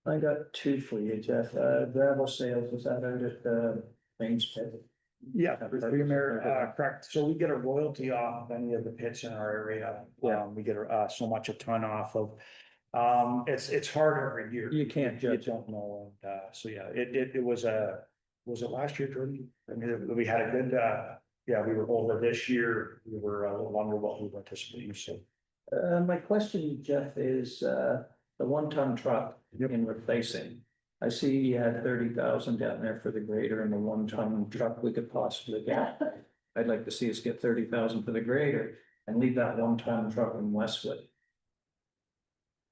I got two for you, Jeff. Gravel sales, is that out at the Mains Pit? Yeah, correct. So we get a royalty off of any of the pits in our area. Yeah. We get so much a ton off of. It's hard every year. You can't You judge. don't know, and so yeah, it was was it last year, Jordan? I mean, we had a good, yeah, we were over this year, we were a little under what we were anticipating, so. My question, Jeff, is, the 1-ton truck in replacing. I see you had 30,000 down there for the grader and the 1-ton truck we could possibly get. I'd like to see us get 30,000 for the grader and leave that 1-ton truck in Westwood.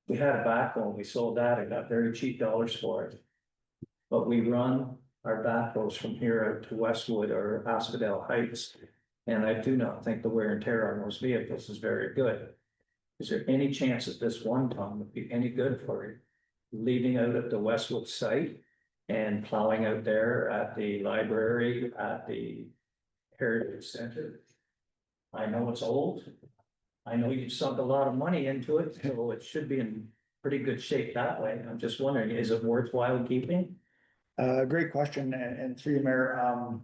We had a backhoe, we sold that, I got very cheap dollars for it. But we run our backhoes from here out to Westwood or Asphodel Heights. And I do not think the wear and tear on those vehicles is very good. Is there any chance that this 1-ton would be any good for you? Leaving out at the Westwood site and plowing out there at the library, at the Heritage Center? I know it's old. I know you've sunk a lot of money into it, so it should be in pretty good shape that way. I'm just wondering, is it worthwhile keeping? Great question, and through you, Mayor,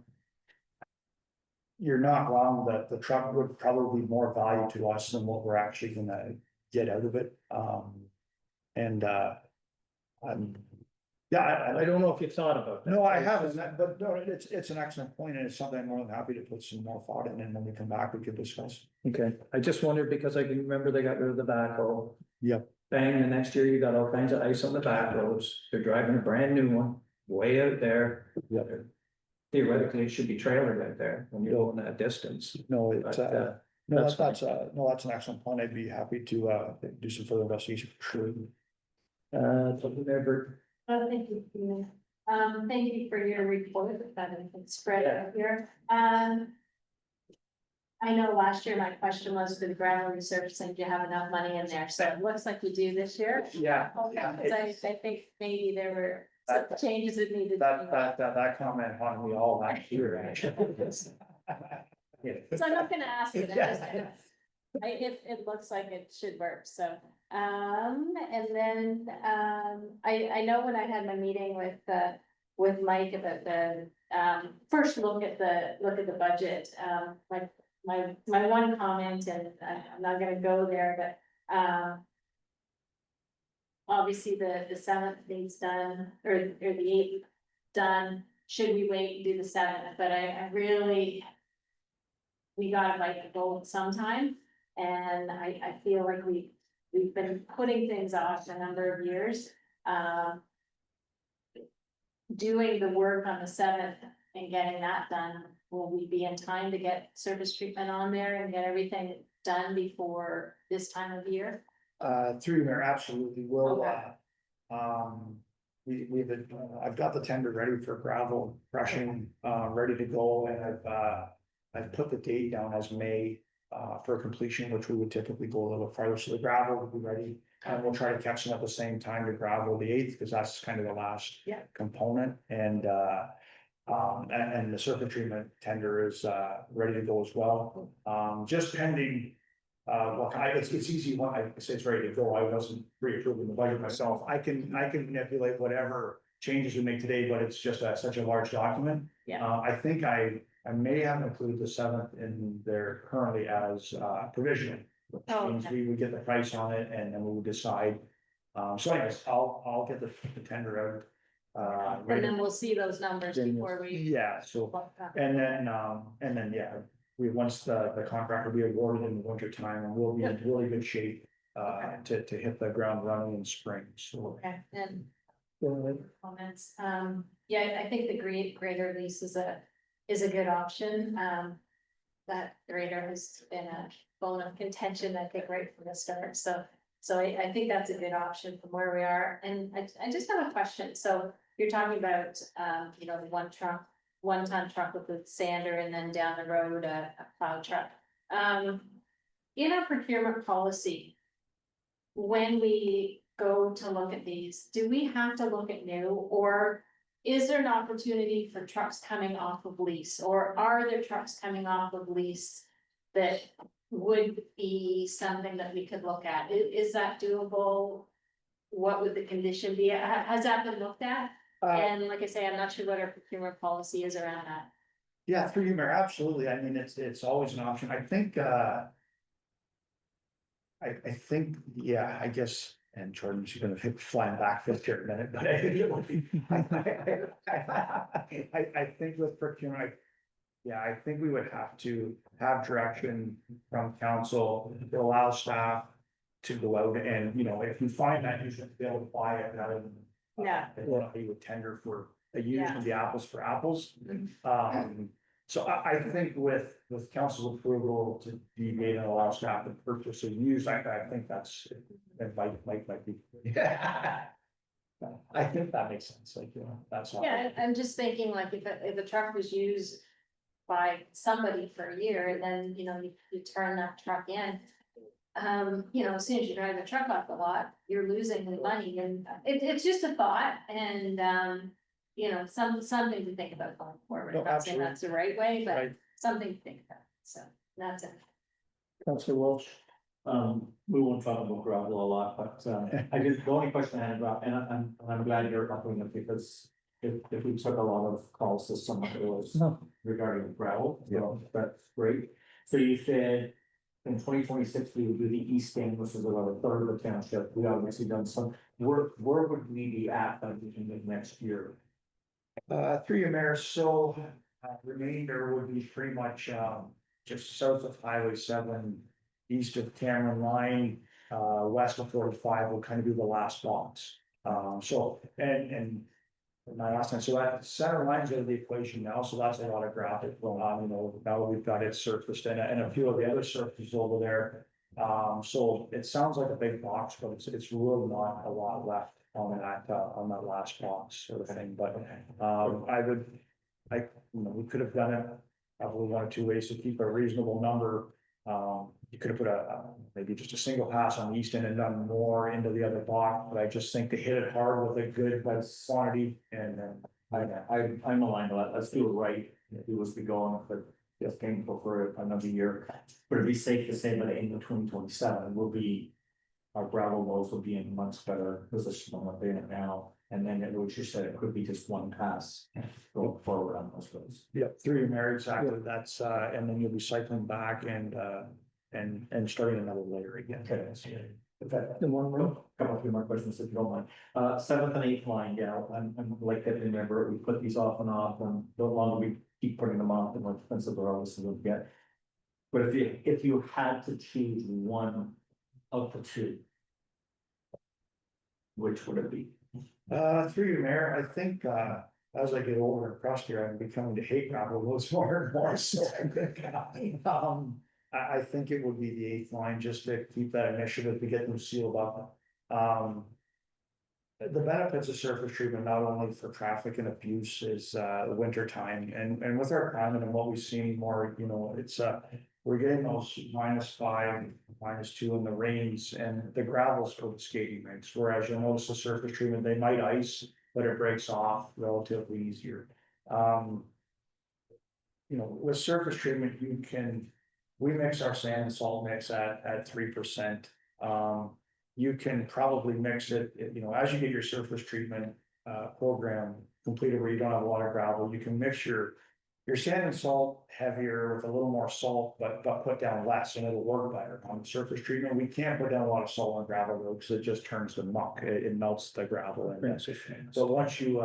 you're not wrong that the truck would probably be more value to us than what we're actually gonna get out of it. Yeah, I don't know if you thought about that. no, I haven't, but no, it's an excellent point, and it's something I'm more than happy to put some more thought in, and when we come back, we can discuss. Okay, I just wondered because I can remember they got rid of the backhoe. Yep. Bang, the next year you got all kinds of ice on the back roads. They're driving a brand new one, way out there. Yep. Theoretically, it should be trailered out there when you're going that distance. No, it's, But, no, that's that's an excellent point, I'd be happy to do some further investigation for sure. Something there, Bert? Oh, thank you, Tina. Thank you for your report, that it's spread out here. I know last year my question was for the gravel resurfacing, do you have enough money in there? So it looks like you do this year. Yeah. I think maybe there were some changes that needed. That comment haunted me all last year, actually. So I'm not gonna ask it, it looks like it should work, so. And then, I know when I had my meeting with Mike about the, first look at the budget, my one comment, and I'm not gonna go there, but, obviously the 7th needs done, or the 8th done, should we wait and do the 7th, but I really, we gotta bite the bullet sometime, and I feel like we've been putting things off a number of years. Doing the work on the 7th and getting that done, will we be in time to get surface treatment on there and get everything done before this time of year? Through there, absolutely, will, Okay. I've got the tender ready for gravel crushing, ready to go, and I've put the date down as May, for completion, which we would typically go a little farther, so the gravel will be ready. And we'll try to catch them at the same time to gravel the 8th, because that's kind of the last Yeah. component, and the surface treatment tender is, ready to go as well. Just pending, look, it's easy when I say it's ready to go, I wasn't pre-approving the budget myself, I can manipulate whatever changes we make today, but it's just such a large document. Yeah. I think I may have included the 7th in there currently as provisional. Which Oh, means okay. we would get the price on it and then we would decide. So anyways, I'll get the tender out. And then we'll see those numbers Then before we. Yeah, so, and then, yeah, once the contract will be awarded in the winter time, and we'll be in really good shape. To hit the ground running in spring, so. Okay, and comments, yeah, I think the greater lease is a good option, that grader has been a bone of contention, I think, right from the start, so So I think that's a good option from where we are, and I just have a question, so you're talking about, you know, the one-ton truck with the sander, and then down the road, a plow truck. In our procurement policy, when we go to look at these, do we have to look at new, or is there an opportunity for trucks coming off of lease, or are there trucks coming off of lease that would be something that we could look at? Is that doable? What would the condition be? Has that been looked at? And like I say, I'm not sure what our procurement policy is around that. Yeah, through you, Mayor, absolutely. I mean, it's always an option. I think, I think, yeah, I guess, and Jordan's gonna hit flying back fifth here in a minute, but I think it would be. I think with procurement, yeah, I think we would have to have direction from council to allow staff to go out and, you know, if you find that you should be able to buy it rather than. Yeah. You would tender for a use Yeah. of the apples for apples. So I think with council approval to deviate and allow staff to purchase and use, I think that's, it might be. Yeah. I think that makes sense, like, you know, that's all. Yeah, I'm just thinking like if a truck was used by somebody for a year, and then, you know, you turn that truck in. You know, as soon as you drive the truck off the lot, you're losing the money, and it's just a thought, and you know, something to think about going forward. No, I'm not saying that's the right way, but Right. something to think about, so that's it. Councillor Walsh. We won't talk about gravel a lot, but I just, the only question I had about, and I'm glad you're upping it, because if we took a lot of calls this summer, it was No. regarding gravel, so that's great. So you said in 2026, we would do the east end, which is about a third of the township. We obviously done some, where would we be at by the end of next year? Through your mayor, so remainder would be pretty much just south of Highway 7, east of Cameron Line, west of 45 will kind of be the last box. So and my last time, so that center line's out of the equation now, so that's a lot of gravel going on, you know, now we've got it surfaced and a few of the other surfaces over there. So it sounds like a big box, but it's really not a lot left on that last box sort of thing, but you know, we could have done it probably one or two ways to keep a reasonable number. You could have put maybe just a single pass on the east end and done more into the other box, but I just think to hit it hard with a good quantity and then. I'm aligned on that, let's do it right, if it was to go on, but just painful for another year. But it'd be safe to say by the end of 2027, we'll be, our gravel roads will be in much better position than what they're in now. And then it, what you said, it could be just one pass going forward on those roads. Yep, through your mayor, exactly, that's and then you'll be cycling back and starting another layer again. Okay. The one road. Couple of few more questions if you don't mind. Seventh and eighth line, yeah, I'm like that, remember, we put these off, and the longer we keep putting them off, the more expensive they're obviously going to get. But if you had to choose one of the two, which would it be? Through your mayor, I think as I get older and crustier, I'm becoming to hate gravel roads more and more, so I think I think it would be the eighth line, just to keep that initiative to get them sealed up. The benefits of surface treatment, not only for traffic and abuse, is the winter time, and with our climate and what we've seen more, you know, it's we're getting those -5, -2 in the rains, and the gravel's for the skating rinks, whereas you'll notice the surface treatment, they might ice, but it breaks off relatively easier. You know, with surface treatment, we mix our sand and salt mix at 3%. You can probably mix it, you know, as you get your surface treatment program completed where you don't have a lot of gravel, you can mix your sand and salt heavier with a little more salt, but put down less, and it'll work better. On surface treatment, we can't put down a lot of salt on gravel road because it just turns to muck. It melts the gravel. And so once you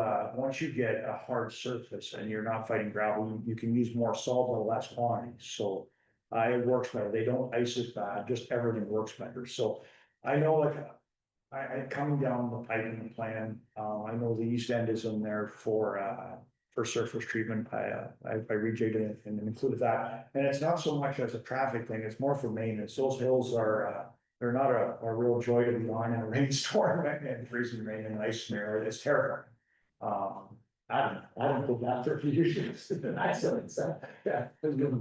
get a hard surface and you're not fighting gravel, you can use more salt but less quantity. So it works better. They don't ice as bad, just everything works better. So I know, like, I coming down the piping plan, I know the east end is in there for surface treatment. I rejigged it and included that. And it's not so much as a traffic thing, it's more for maintenance. Those hills are they're not a real joy to be on in a rainstorm and freezing rain and ice smear, it's terrifying. I don't think after a few years, it's been excellent, so, yeah. It's good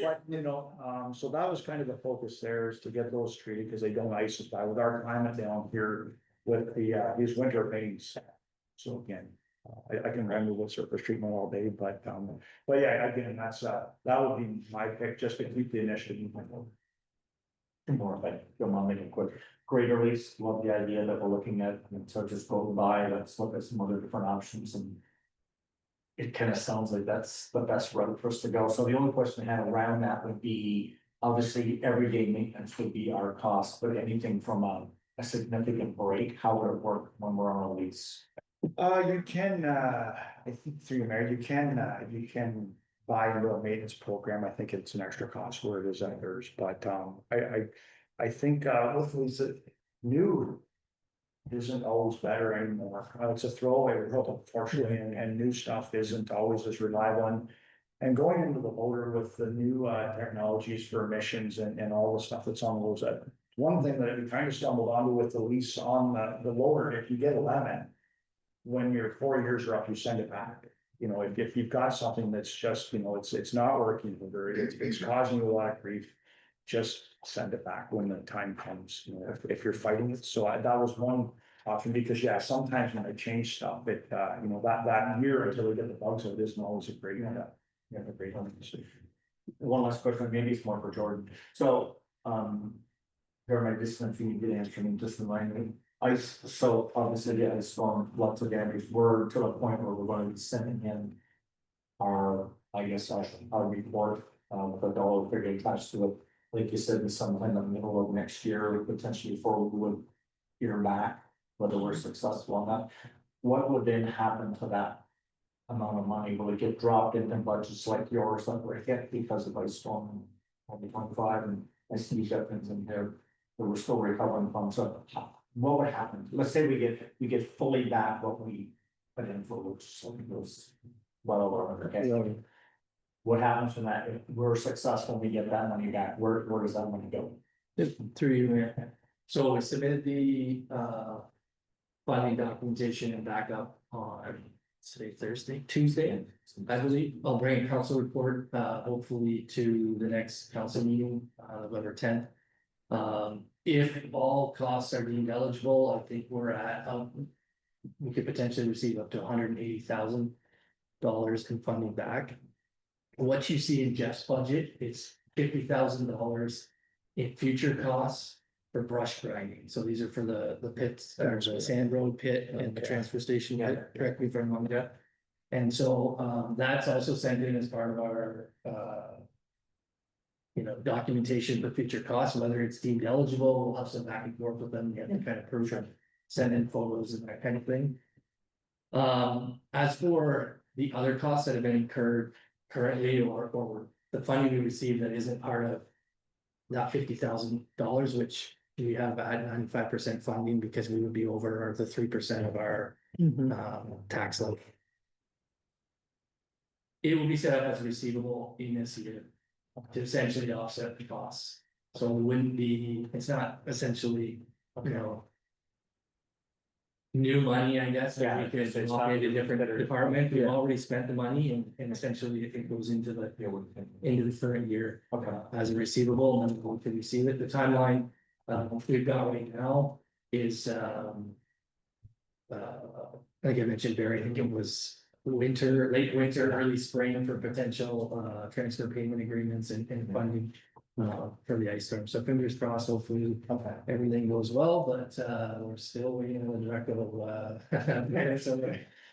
But, you know, so that was kind of the focus there, is to get those treated, because they don't ice as bad with our climate down here with the, these winter rains. So again, I can remember with surface treatment all day, but yeah, again, that's, that would be my pick, just to keep the initiative moving. More if I don't mind making it quick. Greater lease, love the idea that we're looking at, and so just go by, let's look at some other different options and. It kind of sounds like that's the best route for us to go. So the only question I had around that would be, obviously, everyday maintenance would be our cost, but anything from a significant break, how would it work when we're on a lease? You can, I think through your marriage, you can buy into a maintenance program. I think it's an extra cost where it is others, but, I think, with these, new isn't always better anymore. It's a throwaway, unfortunately, and new stuff isn't always as reliable. And going into the loader with the new, technologies for emissions and all the stuff that's on those, one thing that we kind of stumbled onto with the lease on the loader, if you get a lemon, when your 4 years are up, you send it back. You know, if you've got something that's just, you know, it's not working, or it's causing you a lot of grief, just send it back when the time comes, you know, if you're fighting it. So that was one option, because yeah, sometimes when I change stuff, it, you know, that year until we get the bugs, it isn't always a great, a great one. One last question, maybe it's more for Jordan. So, during my distance, you did answer me, just remind me. So obviously, the ice storm, lots of damage, we're to a point where we're going to be sending in our, I guess, our report, with a dollar figure attached to it. Like you said, sometime in the middle of next year, potentially before we would hear back whether we're successful on that. What would then happen to that amount of money? Will it get dropped into budgets like yours that were hit because of ice storm in 2025, and I see shipments in there that we're still recovering from? So what would happen? Let's say we get fully back what we put in for, which goes well over 100K. What happens when that, if we're successful, we get that money back, where does that money go? Through you, Mayor. So we submitted the funding documentation and backup on today, Tuesday, I believe. I'll bring a council report, hopefully to the next council meeting, November 10th. If all costs are deemed eligible, I think we're at, we could potentially receive up to $180,000 in funding back. What you see in Jeff's budget is $50,000 in future costs for brush grinding. So these are for the pits, the Sand Road pit and the transfer station pit, correct me if I'm wrong, Jeff. And so that's also sent in as part of our you know, documentation for future costs, whether it's deemed eligible, we'll have some back and forth with them, you have to kind of prove it, send in photos and that kind of thing. As for the other costs that have been incurred currently, or the funding we received that isn't part of that $50,000, which we have at 95% funding because we would be over the 3% of our tax levy. It will be set up as a receivable in this year to essentially offset the costs. So it wouldn't be, it's not essentially, you know, new money, I guess, that we could allocate a different department. We've already spent the money and essentially it goes into the current year as a receivable, and then we can receive it. The timeline we've got right now is like I mentioned, Barry, I think it was late winter, early spring for potential transfer payment agreements and funding for the ice storm. So fingers crossed, hopefully everything goes well, but we're still waiting on the directive of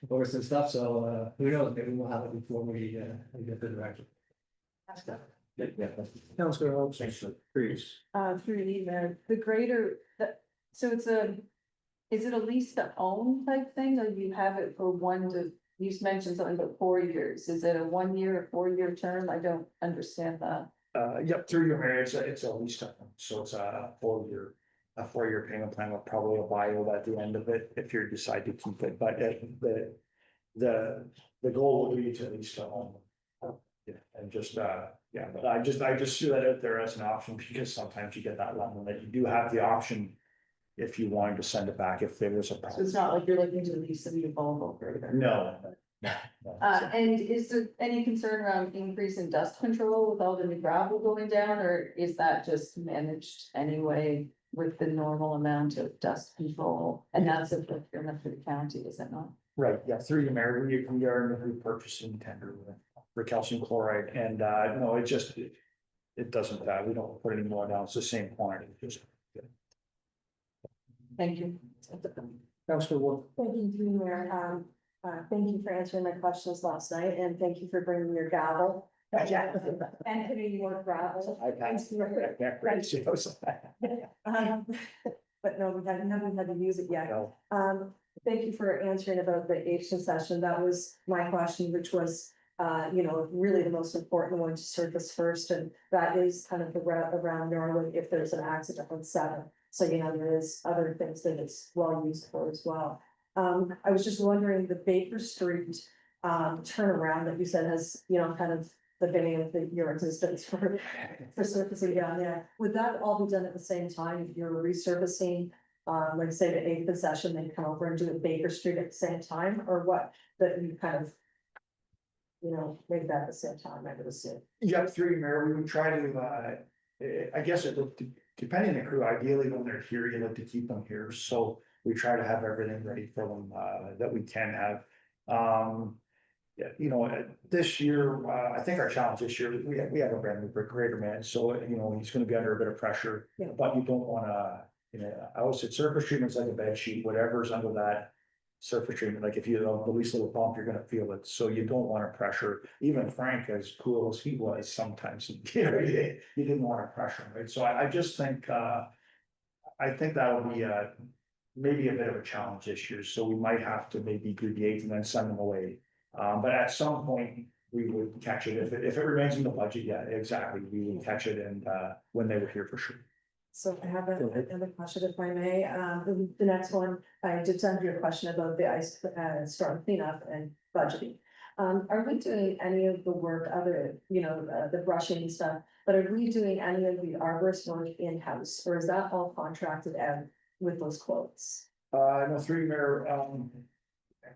over some stuff. So who knows, maybe we'll have it before we get the directive. Councillor Hobbs, please. Through the email, the greater, so it's is it a lease to own type thing, or you have it for you mentioned something about 4 years, is it a 1 year or 4 year term? I don't understand that. Yep, through your marriage, it's a lease time, so it's a 4-year payment plan with probably a buyout at the end of it if you decide to keep it, but the goal would be to lease to own. And just Yeah, but I just threw that out there as an option because sometimes you get that lemon that you do have the option. If you wanted to send it back, if there was a So problem. it's not like you're looking to lease the vehicle or either. No. And is there any concern around increase in dust control with all the new gravel going down, or is that just managed anyway with the normal amount of dust control? And that's a procurement for the county, is it not? Right, yeah, through the mayor, we are in the purchasing tender for calcium chloride and, no, it just, it doesn't, we don't put any more down, it's the same quantity, just. Thank you. Councillor Wolf. Thank you, Mayor. Thank you for answering my questions last night and thank you for bringing your gavel. And putting your gravel. I can't praise you. But no, we haven't had to use it yet. No. Thank you for answering about the age concession. That was my question, which was, really the most important one to surface first. And that is kind of the route around Norwood if there's an accident on 7. So, there is other things that it's well used for as well. I was just wondering, the Baker Street turnaround that you said has, kind of the beginning of your existence for surfacing down there. Would that all be done at the same time if you're resurfacing, like say the 8th concession, then come over and do it Baker Street at the same time, or what? That you kind of, make that at the same time, I would assume. Yeah, through the mayor, we would try to, I guess it would, depending on the crew, ideally when they're here, you like to keep them here, so we try to have everything ready for them, that we can have. Yeah, this year, I think our challenge this year, we have a brand new grader man, so, he's gonna be under a bit of pressure. Yeah. But you don't wanna, I always said surface treatment's like a bed sheet, whatever's under that surface treatment, like if you have the least little bump, you're gonna feel it, so you don't wanna pressure. Even Frank, as cool as he was, sometimes he didn't wanna pressure him, right? So I just think, I think that'll be maybe a bit of a challenge this year, so we might have to maybe do the 8th and then send them away. But at some point, we would catch it, if it remains in the budget, yeah, exactly, we would catch it and when they were here for sure. So I have another question, if I may. The next one, I did send you a question about the ice storm cleanup and budgeting. Are we doing any of the work other, the brushing and stuff, but are we doing any of the arborist work in-house, or is that all contracted out with those quotes? No, through there,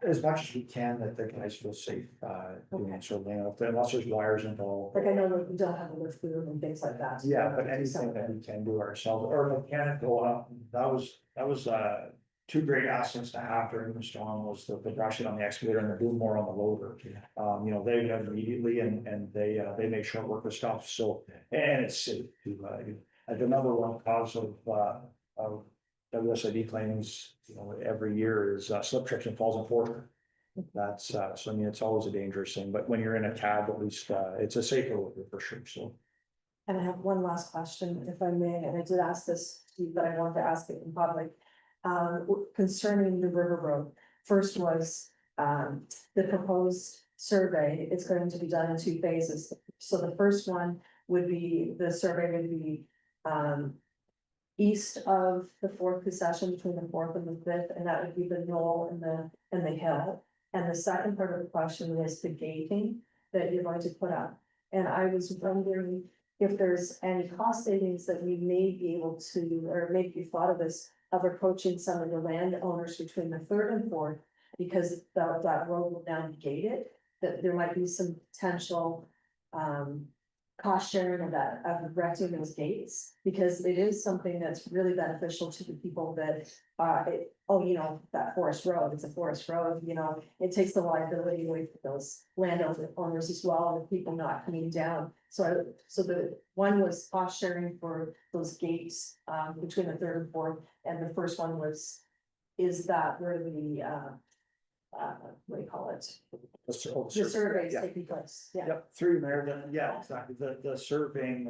as much as we can, that the guys feel safe, doing it, so, unless there's wires involved. Like I know that we don't have a lift boom and things like that. Yeah, but anything that we can do ourselves, or mechanical, that was 2 great assets to have during the storm was the brushing on the excavator and the boom more on the loader. They got immediately and they make short work of stuff, so, and it's safe to, the number one cause of WSID claims, every year is slip trips and falls in Florida. That's, so it's always a dangerous thing, but when you're in a cab, at least, it's a safer way for sure, so. And I have one last question, if I may, and I did ask this to you, but I wanted to ask it in public. Concerning the River Road, first was, the proposed survey, it's going to be done in 2 phases. So the first one would be, the survey would be, east of the 4th concession, between the 4th and the 5th, and that would be the knoll and the hill. And the second part of the question is the gating that you're going to put up. And I was wondering if there's any cost savings that we may be able to, or maybe you thought of this, of approaching some of the landowners between the 3rd and 4th, because that road will now be gated, that there might be some potential cost sharing of that, of erecting those gates, because it is something that's really beneficial to the people that, that forest road, it's a forest road, it takes the liability away from those landowners as well, and people not coming down. So the one was cost sharing for those gates, between the 3rd and 4th, and the first one was, is that where the, what do you call it? The survey is Yeah. taking place, yeah. Yep, through there, yeah, exactly, the surveying,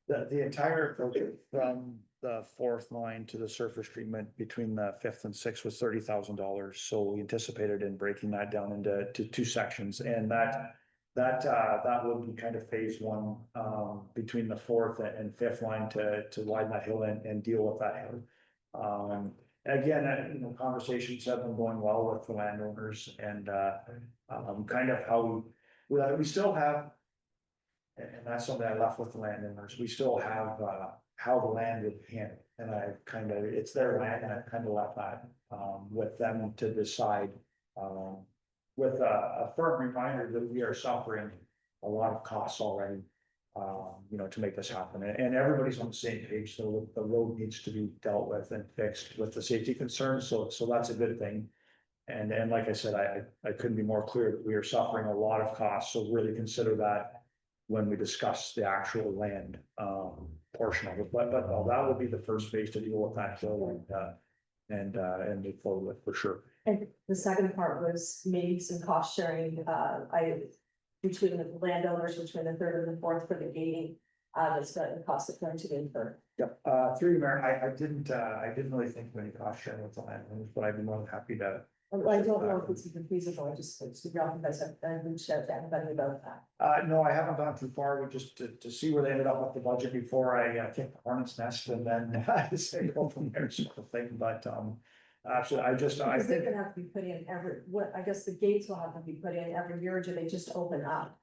the entire approach from the 4th line to the surface treatment between the 5th and 6th was $30,000. So we anticipated in breaking that down into 2 sections, and that would be kind of phase 1, between the 4th and 5th line to widen that hill and deal with that hill. Again, conversations have been going well with the landowners and kind of how we still have And that's something I left with the landowners. We still have, how the land is handled. And I kind of, it's their land and I kind of left that, with them to decide. With a firm reminder that we are suffering a lot of costs already. To make this happen, and everybody's on the same page, so the road needs to be dealt with and fixed with the safety concerns, so that's a good thing. And like I said, I couldn't be more clear that we are suffering a lot of costs, so really consider that when we discuss the actual land, portion of it, but that would be the first phase to deal with that, so, and move forward with, for sure. And the second part was maybe some cost sharing, between the landowners, between the third and the fourth for the gating. That's the cost of going to be incurred. Yep, through you, Mayor, I didn't really think of any cost sharing with the landowners, but I'd be more than happy to. I don't know if it's even feasible, it's because I've reached out to everybody about that. No, I haven't gone too far, we just to see where they ended up with the budget before I kick the hornet's nest and then say go from there sort of thing, but actually, I Because they're think. gonna have to be put in I guess the gates will have to be put in every year, or do they just open up?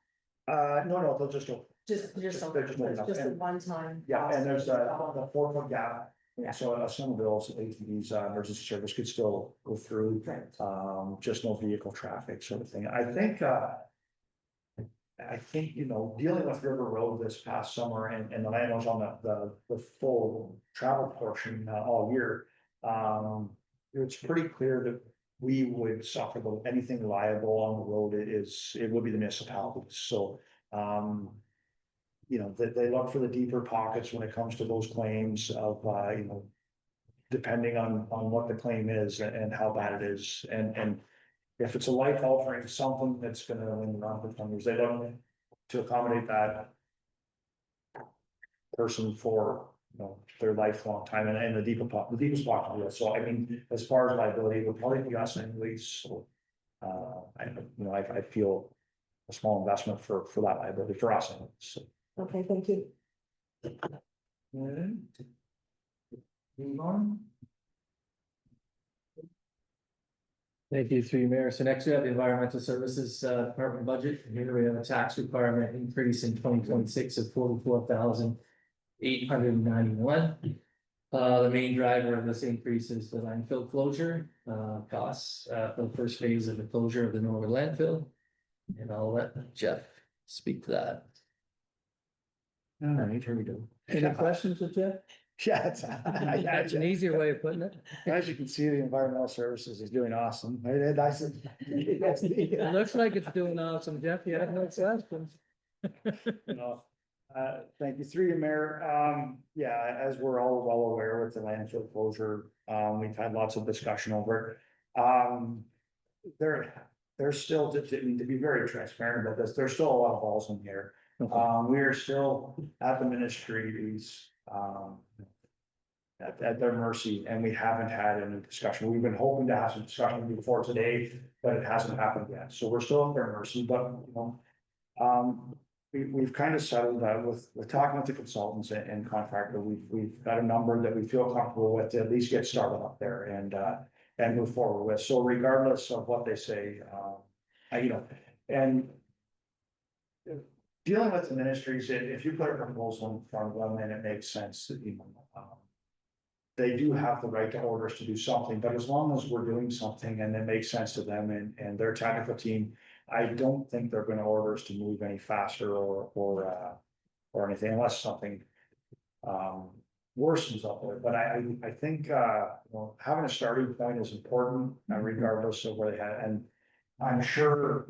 No, they'll just go. Just they're just open, open up. just a And- one-time. Yeah, cost. and there's the 4 foot gap. Yeah. So snowmobiles, ATVs, emergency service could still go through, Right. just no vehicle traffic sort of thing. I think, dealing with River Road this past summer and the landowners on the full travel portion all year. It's pretty clear that we would suffer anything liable on the road, it would be the municipalities, so. That they look for the deeper pockets when it comes to those claims of, depending on what the claim is and how bad it is, and if it's a life altering, something that's gonna linger on for 10 years, they don't to accommodate that person for, their lifelong time and the deepest pocket. So I mean, as far as liability, it would probably be us anyways, so. I feel a small investment for that liability for us anyways, so. Okay, thank you. Move on. Thank you, through you, Mayor. So next we have the Environmental Services Department budget. Here we have a tax requirement increase in 2026 of 44,891. The main driver of this increase is the landfill closure costs for the first phase of the closure of the Norwood landfill. And I'll let Jeff speak to that. All right, here we go. Any questions with Jeff? Yeah, That's an easier way of putting it. as you can see, the environmental services is doing awesome. It looks like it's doing awesome, Jeff. You have no questions. Thank you, through you, Mayor. As we're all well aware with the landfill closure, we've had lots of discussion over it. There's still, to be very transparent about this, there's still a lot of balls in the air. We are still at the ministries, at their mercy, and we haven't had any discussion. We've been hoping to have some discussion before today, but it hasn't happened yet. So we're still at their mercy, but, we've kind of settled with talking with the consultants and contractor. We've got a number that we feel comfortable with to at least get started up there and move forward with. So regardless of what they say, and dealing with the ministries, if you put a proposal in front of them and it makes sense that, they do have the right to order us to do something, but as long as we're doing something and it makes sense to them and their technical team, I don't think they're gonna order us to move any faster or anything unless something worsens up there. But I think, having a starting point is important, regardless of where they had, and I'm sure,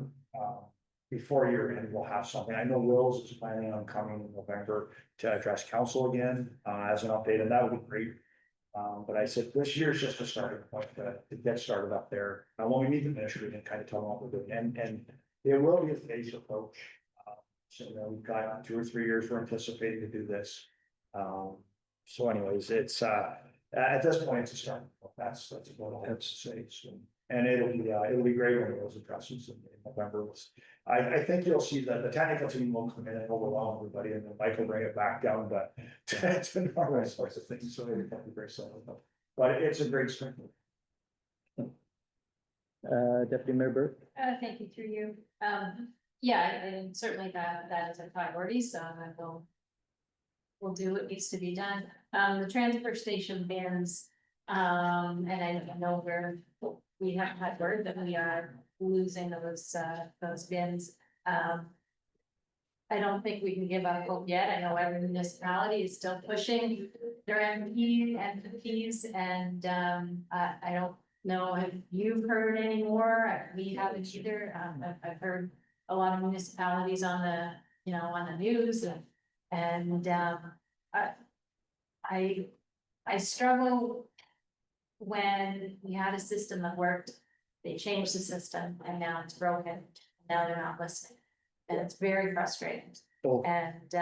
before year end, we'll have something. I know Wills is planning on coming in November to address council again, as an update, and that would be great. But I said, this year's just a starting point to get started up there. When we meet the ministry and kind of tell them what we're doing, and it will be a phased approach. So, we've got 2 or 3 years we're anticipating to do this. So anyways, it's, at this point, it's a starting point. That's about all I have to say. So, and it'll be great when those addresses in November. I think you'll see that the technical team will come in and overwhelm everybody, and then Mike will bring it back down to normal sorts of things, so it'll be very simple. But it's a great strength. Deputy Mayor Burke? Thank you, through you. Yeah, and certainly that is a priority, so I will. We'll do what needs to be done. The transfer station bins, and I know we have had word that we are losing those bins. I don't think we can give up hope yet. I know every municipality is still pushing their MPs, and I don't know if you've heard any more. We haven't either. I've heard a lot of municipalities on the news, and I struggle when we had a system that worked. They changed the system and now it's broken. Now they're not listening. And it's very frustrating. Oh. And,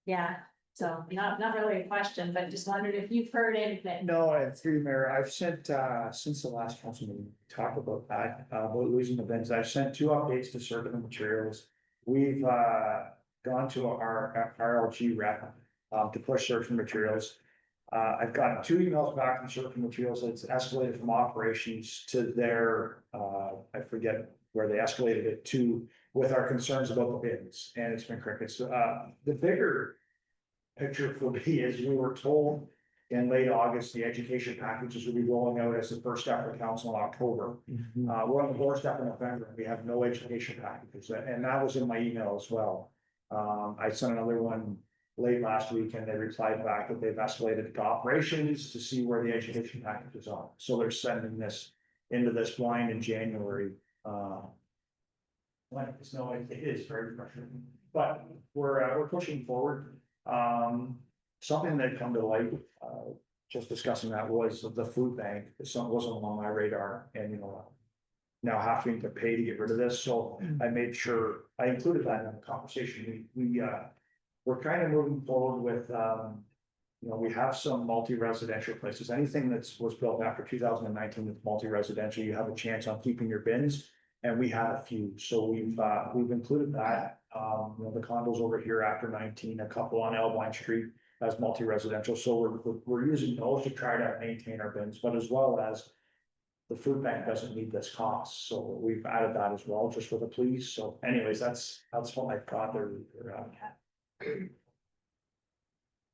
yeah, so not really a question, but just wondered if you've heard anything. No, and through Mayor, I've sent, since the last council meeting, we talked about that, about losing the bins. I've sent 2 updates to certain materials. We've, gone to our RLG rep, to push certain materials. I've gotten 2 emails back from certain materials that's escalated from operations to their, I forget where they escalated it to with our concerns about the bins, and it's been crickets. The bigger picture for me is we were told in late August, the education packages will be rolling out as the first step for council in October. We're on the doorstep in November, and we have no education packages, and that was in my email as well. I sent another one late last week and they replied back that they've escalated to operations to see where the education packages are. So they're sending this into this blind in January. Like, no, it is very frustrating, but we're pushing forward. Something that come to light, just discussing that was the food bank. Something wasn't on my radar, and now having to pay to get rid of this. So I made sure I included that in the conversation. We're kind of moving forward with, we have some multi-residential places. Anything was built after 2019 with multi-residential, you have a chance on keeping your bins. And we have a few, so we've included that. The condos over here after 19, a couple on Elbine Street as multi-residential. So we're using those to try to maintain our bins, but as well as the food bank doesn't need this cost, so we've added that as well, just for the police. So anyways, that's what I thought they're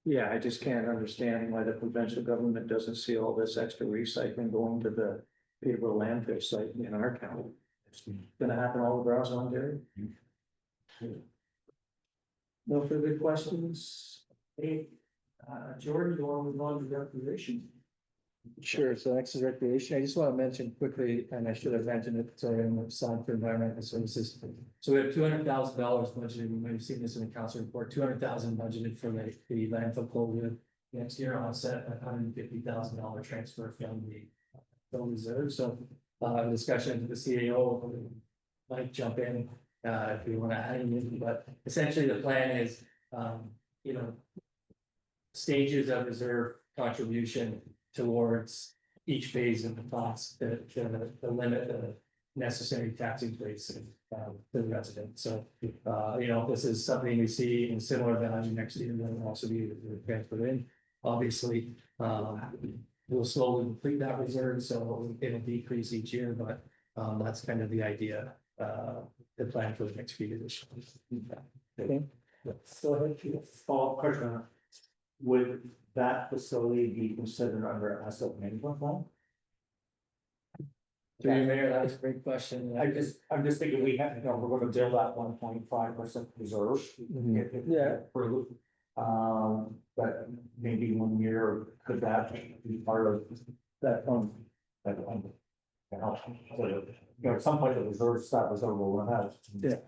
Yeah, I just can't understand why the provincial government doesn't see all this extra recycling going to the Peterborough landfill site in our county. It's gonna happen all across Ontario. No further questions? Hey, Jordan, you want to move on to recreation? Sure, so next is recreation. I just want to mention quickly, and I should have mentioned it, sorry, in the sign for environmental services. So we have $200,000 budgeted, you might have seen this in the council report, 200,000 budgeted for the landfill closure. Next year, on set, $150,000 transfer from the reserve, so discussion with the CAO might jump in if you want to add anything, but essentially the plan is, stages of reserve contribution towards each phase of the cost, the limit, the necessary tax increase to the resident. So, this is something we see in similar value next year, and then also be transferred in. Obviously, we'll slowly deplete that reserve, so it'll decrease each year, but that's kind of the idea, the plan for the next few years. Okay. Go ahead. Follow-up question. Would that facility be considered under asset management plan? Through you, Mayor, that was a great question. I'm just thinking we have, we're gonna build that 1.5% reserve. Yeah. But maybe 1 year, could that be part of that fund? That fund. At some point the reserve will run out. Yeah.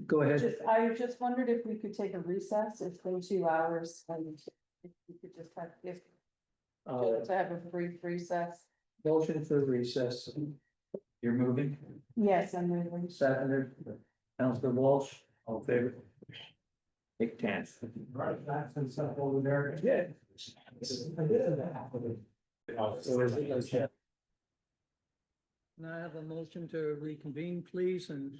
Go ahead. I just wondered if we could take a recess. It's been 2 hours and if we could just to have a brief recess. Motion for recess. You're moving? Yes, I'm moving. Seconder, Councilor Walsh, all in favor? Take 10. Right, that's and stuff over there. Yeah. Now I have a motion to reconvene, please, and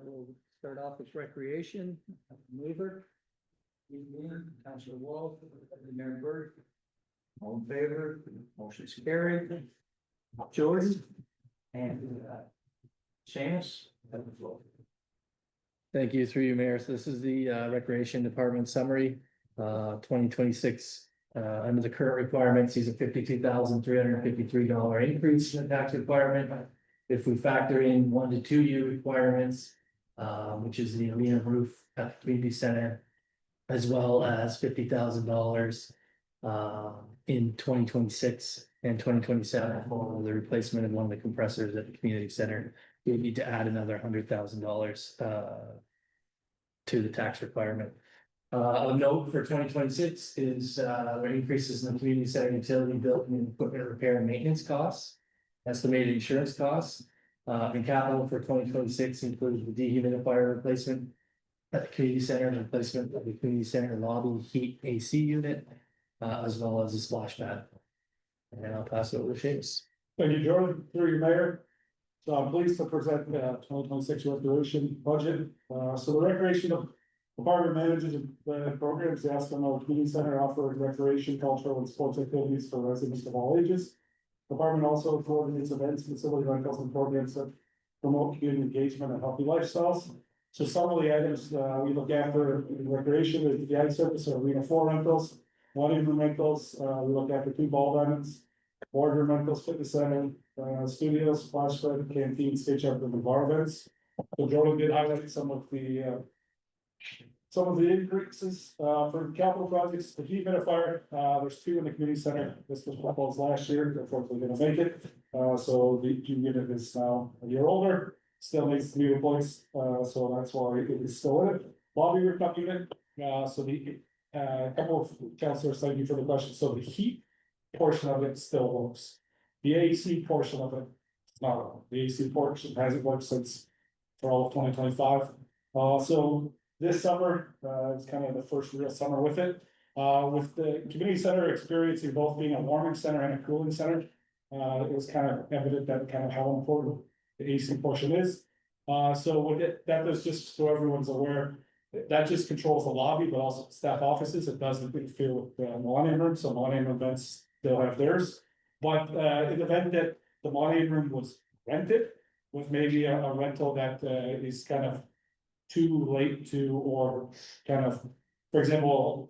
we'll start off with recreation. Mover. Councilor Walsh, Mayor Bird. All in favor, motion is carried. George. And Seamus. Thank you, through you, Mayor. So this is the Recreation Department summary, 2026. Under the current requirements, sees a $52,353 increase in the tax requirement. If we factor in 1 to 2 year requirements, which is the arena roof at the community center, as well as $50,000 in 2026 and 2027 for the replacement of one of the compressors at the community center. We need to add another $100,000 to the tax requirement. A note for 2026 is there increases in the community center utility bill and equipment repair and maintenance costs, estimated insurance costs. And capital for 2026 includes the dehumidifier replacement at the community center and replacement of the community center lobby heat AC unit, as well as a splash pad. And I'll pass it over to Seamus. Thank you, Jordan, through your mayor. So I'm pleased to present the 2026 recreation budget. So the recreation department manages programs. The Asphodel-Norwood Community Center offers recreation, cultural, and sports activities for residents of all ages. The department also coordinates events, facility rentals, and programs that promote community engagement and healthy lifestyles. So some of the items we look after in recreation is the ice surface or arena floor rentals, water room rentals. We look after 2 ball diamonds, boardroom rentals, fitness center, studios, splash pad, canteen, stage up, and bar events. So Jordan did highlight some of the increases for capital projects. The humidifier, there's 2 in the community center. This was proposed last year. Unfortunately, didn't make it. So the unit is now a year older. Still needs to be replaced, so that's why it is still in it. Lobby rooftop unit, so the couple of councilors, thank you for the question. So the heat portion of it still works. The AC portion of it is not. The AC portion hasn't worked since for all of 2025. So this summer, it's kind of the first real summer with it. With the community center experiencing both being a warming center and a cooling center, it was kind of evident that kind of how important the AC portion is. So with it, that was just so everyone's aware, that just controls the lobby, but also staff offices. It doesn't interfere with the Millennium Room, so Millennium events, they'll have theirs. But in the event that the Millennium Room was rented with maybe a rental that is kind of too late to, or kind of, for example,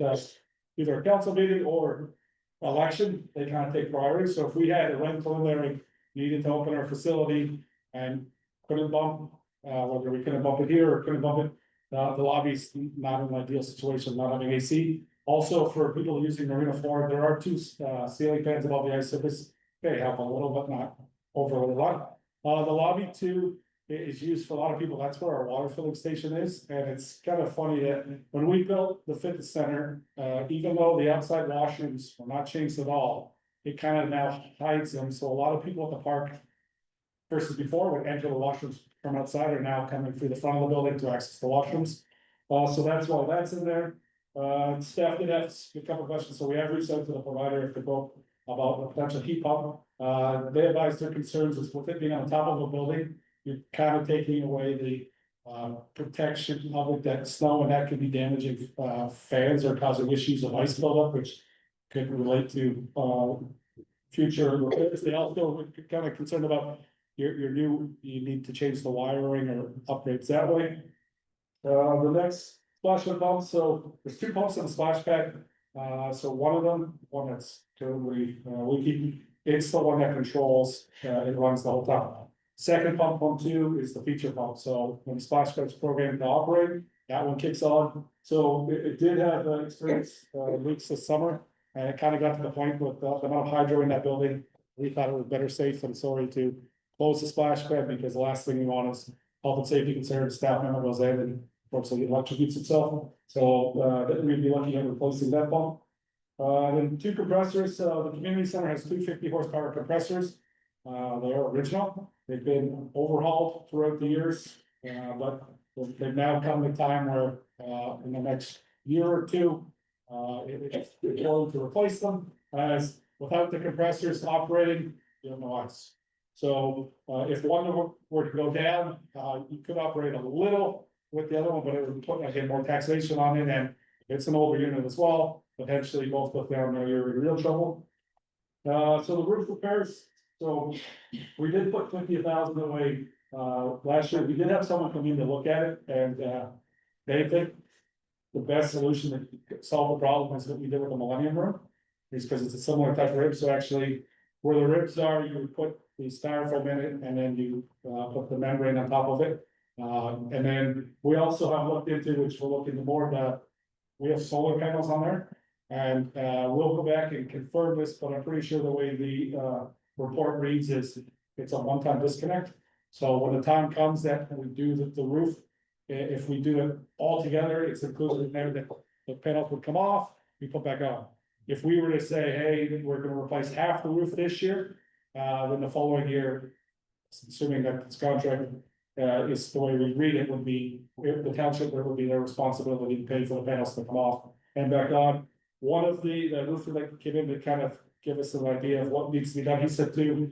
either a council meeting or election, they kind of take priority. So if we had a rental in there and needed to open our facility and couldn't bump, whether we couldn't bump it here or couldn't bump it, the lobby's not an ideal situation, not having AC. Also, for people using marina floor, there are 2 ceiling fans above the ice surface. They help a little, but not overly a lot. The lobby too is used for a lot of people. That's where our water filling station is. And it's kind of funny that when we built the fitness center, even though the outside washrooms were not changed at all, it kind of now hides them. So a lot of people at the park versus before would enter the washrooms from outside are now coming through the front of the building to access the washrooms. So that's why that's in there. Staff did have a couple of questions. So we have reached out to the provider of the book about the potential heat pump. They advised their concerns is with it being on top of a building, you're kind of taking away the protection of it, that snow, and that could be damaging fans or causing issues of ice buildup, which could relate to future repairs. They also were kind of concerned about your new, you need to change the wiring or upgrades that way. The next splash pad pump, so there's 2 pumps in the splash pad. So one of them, one that's totally leaky, it's the one that controls, it runs the whole time. Second pump 2 is the feature pump. So when the splash pad's programmed to operate, that one kicks on. So it did have experience leaks this summer, and it kind of got to the point with the amount of hydro in that building. We thought it was better safe than sorry to close the splash pad, because the last thing we want is health and safety concerns, staff member goes in and unfortunately electrocutes itself. So we'd be looking at replacing that pump. Then 2 compressors. The community center has 2 50 horsepower compressors. They're original. They've been overhauled throughout the years, but they've now come to a time where in the next year or 2, it's going to replace them, as without the compressors operating, you have no ice. So if one were to go down, you could operate a little with the other one, but it would put again more taxation on it, and it's an older unit as well. Potentially both go down, you're in real trouble. So the roof repairs. So we did put 50,000 away, last year. We did have someone come in to look at it and, they think the best solution to solve the problem is what we did with the Millennium Room. Is because it's a similar type of rib, so actually where the ribs are, you would put the styrofoam in it and then you, put the membrane on top of it. And then we also have looked into, which we'll look into more about, we have solar panels on there. And, we'll go back and confirm this, but I'm pretty sure the way the, report reads is it's a one-time disconnect. So when the time comes that we do the roof, if we do it all together, it's included in there that the panels would come off, we put back on. If we were to say, hey, we're gonna replace half the roof this year, then the following year, assuming that this contract, is the way we read it, would be, if the township, it would be their responsibility to pay for the panels to come off and back on. One of the roofer that came in to kind of give us an idea of what needs to be done, he said too,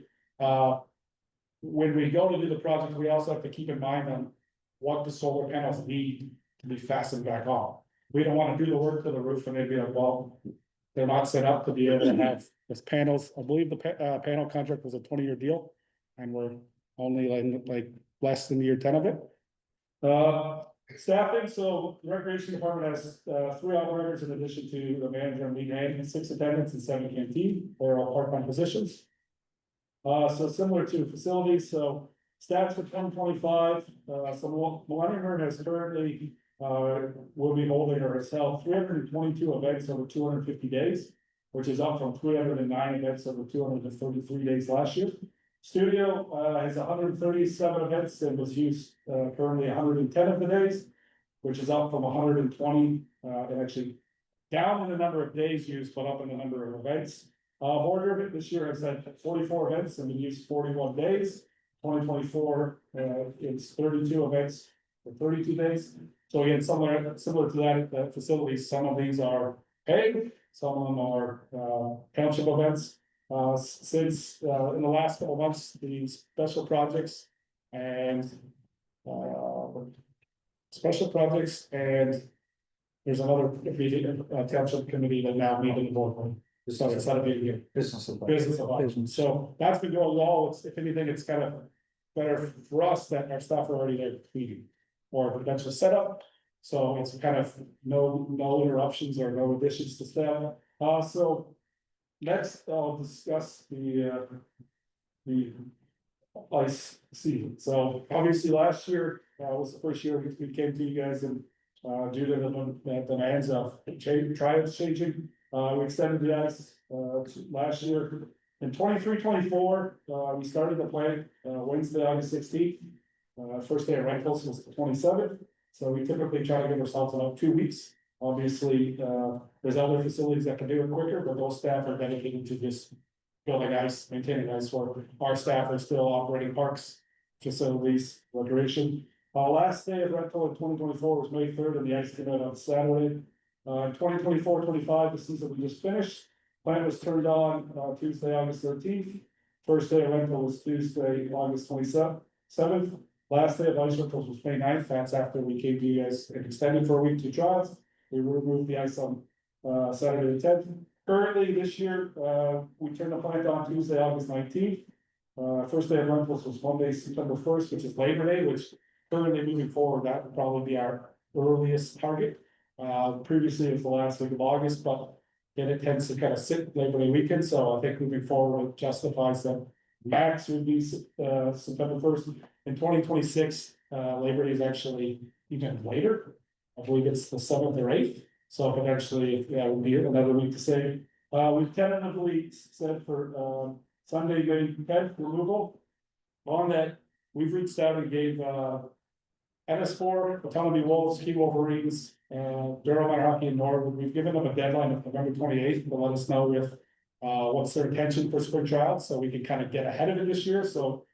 when we go to do the project, we also have to keep in mind on what the solar panels need to be fastened back on. We don't wanna do the work to the roof and they'd be like, well, they're not set up to be able to have this panels. I believe the panel contract was a 20-year deal. And we're only like less than year 10 of it. Staffing, so the recreation department has 3 operators in addition to the manager and lead hand, 6 attendants and 7 canteen. They're all part-time positions. So similar to facilities, so stats for 2025, so Millennium Room has currently, will be holding or has held 322 events over 250 days, which is up from 309 events over 233 days last year. Studio has 137 events and was used currently 110 of the days, which is up from 120, and actually down in the number of days used, but up in the number of events. Border this year has had 44 events and been used 41 days. 2024, it's 32 events for 32 days. So again, similar to that facilities, some of these are paid, some of them are township events. Since in the last couple of months, the special projects and there's another township committee that now meet in the boardroom. So it's not a big deal. Business of. Business of options. So that's been going well. It's, if anything, it's kind of better for us that our staff are already there meeting or potential setup. So it's kind of no interruptions or no additions to staff. So next I'll discuss the ice season. So obviously last year was the first year we came to you guys and due to the demands of trials changing, we extended the ice last year. In 23-24, we started the play Wednesday, August 16th. First day of rentals was the 27th. So we typically try to give ourselves about 2 weeks. Obviously, there's other facilities that can do it quicker, but those staff are dedicated to just building ice, maintaining ice work. Our staff are still operating parks, facilities, recreation. Last day of rental in 2024 was May 3rd, and the ice came out on Saturday. 2024-25, the season we just finished. Plant was turned on Tuesday, August 13th. First day of rental was Tuesday, August 27th. Last day of ice rentals was May 9th. That's after we came to you guys and extended for a week to trials. We removed the ice on Saturday the 10th. Currently this year, we turned the plant on Tuesday, August 19th. First day of rentals was Monday, September 1st, which is Labor Day, which currently moving forward, that would probably be our earliest target. Previously it was the last week of August, but then it tends to kind of sit Labor Day weekend, so I think moving forward it justifies that max would be September 1st. In 2026, Labor Day is actually even later. I believe it's the 7th or 8th, so potentially, yeah, it would be another week to save. We've tentatively said for Sunday, May 10th removal. On that, we've reached out and gave NS4, Autonomy Wolves, Key Wolverines, Durham Iron Hockey and Norwood. We've given them a deadline of November 28th to let us know with what's their intention for spring trials, so we can kind of get ahead of it this year. So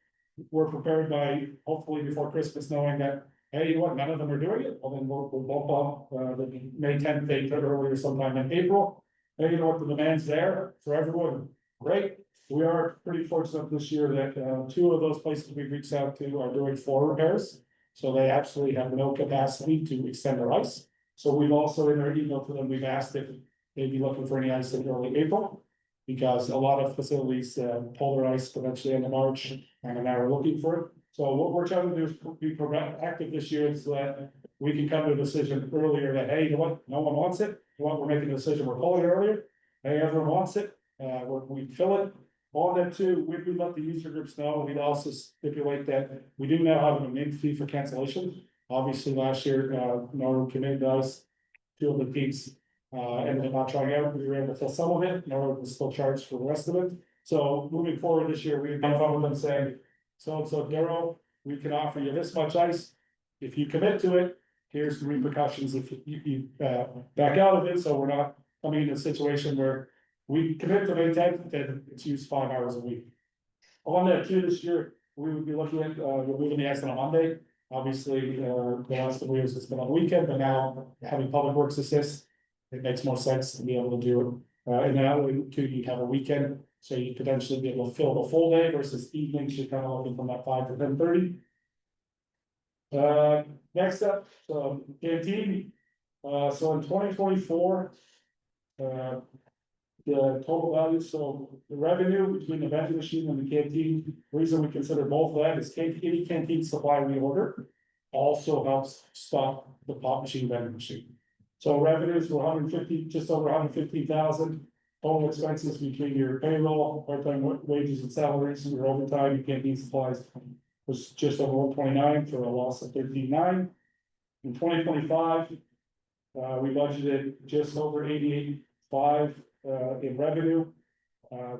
we're prepared by hopefully before Christmas, knowing that, hey, you know what, none of them are doing it. Well, then we'll bump up the May 10th date earlier sometime in April. Hey, you know what, the demand's there for everyone. Great. We are pretty fortunate this year that 2 of those places we've reached out to are doing floor repairs. So they absolutely have no capacity to extend their ice. So we've also in our email to them, we've asked if they'd be looking for any ice in early April. Because a lot of facilities polarized eventually in March, and now we're looking for it. So what we're trying to do is be proactive this year, so that we can come to a decision earlier that, hey, you know what, no one wants it, you know what, we're making a decision, we're pulling it earlier. Hey, everyone wants it, we fill it. On that too, we let the user groups know, we'd also stipulate that we do now have a min fee for cancellation. Obviously, last year, Norwood committed us, two of the peaks, ended up not trying out, we were able to fill some of it, Norwood was still charged for the rest of it. So moving forward this year, we've been with them saying, so Daryl, we can offer you this much ice. If you commit to it, here's the repercussions if you back out of it, so we're not coming in a situation where we commit to May 10th, then it's used 5 hours a week. On that too, this year, we would be looking at, removing the ice on a Monday. Obviously, the last couple years it's been on the weekend, but now having Public Works assist, it makes more sense to be able to do it. And that way too, you have a weekend, so you potentially be able to fill the full day versus evenings, you're kind of looking from that 5 to 10:30. Next up, so canteen, so in 2024. The total value, so the revenue between the vending machine and the canteen, reason we consider both of that is any canteen supply we order. Also helps stop the pop machine vending machine. So revenues were 150, just over 115,000. Total expenses between your payroll, part-time wages and salaries, your overtime, your canteen supplies. Was just over 129 for a loss of 13.9. In 2025, we budgeted just over 88.5 in revenue.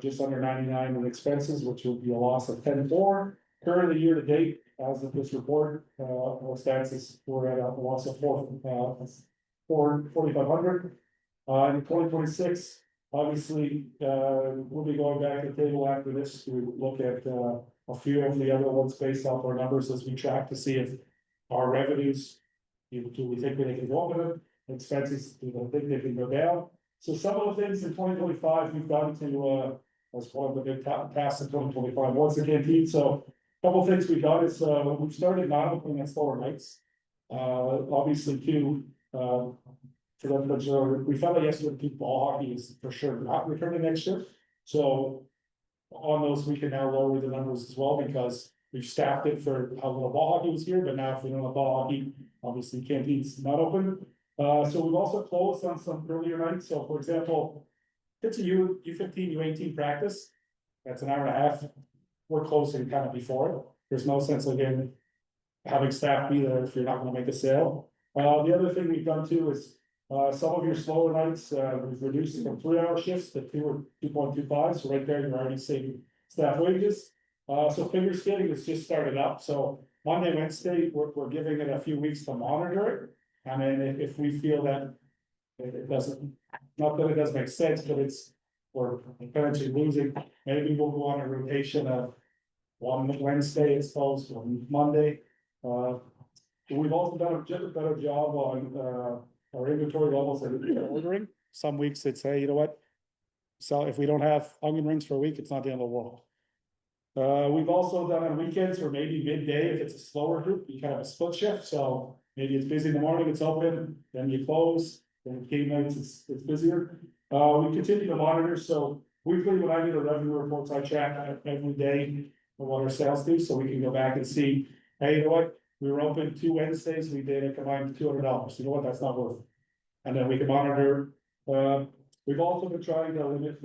Just under 99 in expenses, which would be a loss of 10.4. Currently, year to date, as of this report, stats is we're at a loss of 4,500. In 2026, obviously, we'll be going back to the table after this to look at a few of the other ones based off our numbers as we track to see if our revenues, do we think they can go up with it? Expenses, do we think they can go down? So some of the things in 2025, we've gotten to, as one of the big tasks in 2025, once the canteen, so a couple of things we've done is, we've started not opening at slower nights. Obviously too, for them, we found out yesterday, ball hockey is for sure not returning next year. So on those, we can now lower the numbers as well, because we've staffed it for how little ball hockey was here, but now if we don't have ball hockey, obviously canteen's not open. So we've also closed on some earlier nights, so for example, if it's a U15, U18 practice, that's an hour and a half, we're closing kind of before it, there's no sense again having staff be there if you're not gonna make a sale. The other thing we've done too is, some of your slower nights, we've reduced from 3-hour shifts to 2 or 2.25, so right there, you're already saving staff wages. So figure skating has just started up, so Monday, Wednesday, we're giving it a few weeks to monitor it. And then if we feel that it doesn't, not that it doesn't make sense, but we're potentially losing, maybe we'll go on a rotation of one Wednesday exposed, one Monday. We've also done a better job on our inventory levels and ordering. Some weeks it's, hey, you know what? So if we don't have onion rings for a week, it's not the end of the world. We've also done on weekends or maybe midday, if it's a slower group, you kind of a split shift, so maybe it's busy in the morning, it's open, then you close, then game nights, it's busier. We continue to monitor, so weekly when I get a revenue reports, I track every day what our sales do, so we can go back and see, hey, you know what? We were open 2 Wednesdays, we did a combined $200, you know what, that's not worth it. And then we can monitor, we've also been trying to limit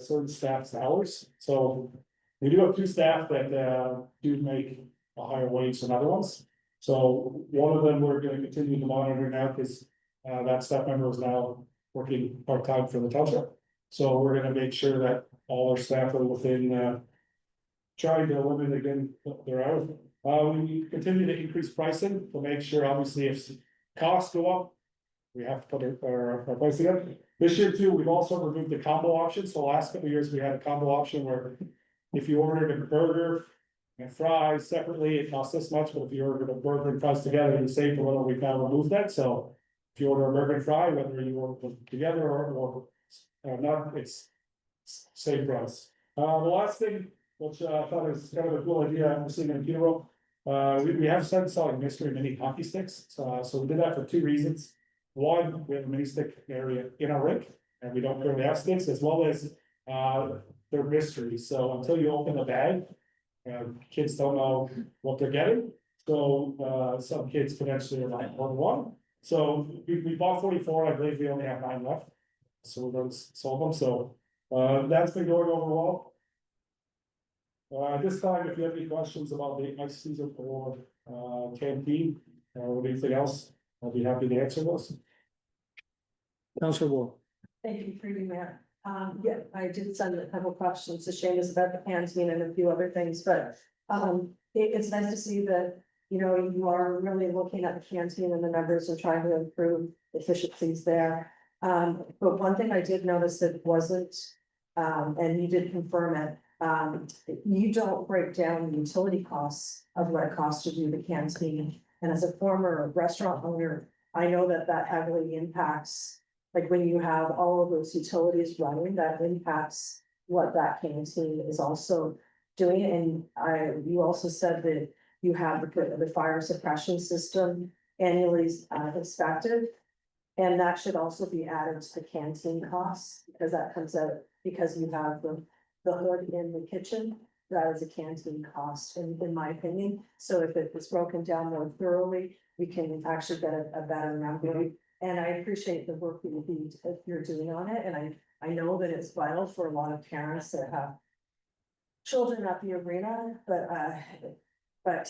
certain staff's hours, so we do have 2 staff that do make a higher wage than other ones. So one of them we're gonna continue to monitor now, because that staff member is now working part-time for the township. So we're gonna make sure that all our staff are within trying to limit again their hours. We continue to increase pricing to make sure, obviously, if costs go up, we have to put our pricing up. This year too, we've also removed the combo option. So last couple of years, we had a combo option where if you ordered a burger and fries separately, it costs this much, but if you ordered a burger and fries together, you saved a little, we've now removed that, so. If you order a burger and fry, whether you order them together or not, it's same price. The last thing, which I thought was kind of a cool idea, I'm seeing in Hero. We have started selling mystery mini hockey sticks, so we did that for 2 reasons. One, we have a mini stick area in our rink, and we don't currently have sticks, as well as they're mysteries, so until you open the bag. Kids don't know what they're getting, so, some kids potentially are not order one. So we bought 44, I believe we only have 9 left. So we're going to sold them, so, that's been going over well. This time, if you have any questions about the ice season or, canteen, or anything else, I'll be happy to answer those. Councillor Ward. Thank you for doing that. Yeah, I did send a couple questions to Seamus about the canteen and a few other things, but, it's nice to see that, you know, you are really looking at the canteen and the numbers and trying to improve efficiencies there. But one thing I did notice that wasn't, and you did confirm it, you don't break down the utility costs of what it costs to do the canteen. And as a former restaurant owner, I know that that heavily impacts, like when you have all of those utilities running, that impacts what that canteen is also doing. And you also said that you have the fire suppression system annually inspected. And that should also be added to the canteen costs, because that comes out, because you have the hood in the kitchen. That is a canteen cost, in my opinion. So if it was broken down more thoroughly, we can actually get a better number. And I appreciate the work that you're doing on it, and I know that it's vital for a lot of parents that have children at the arena, but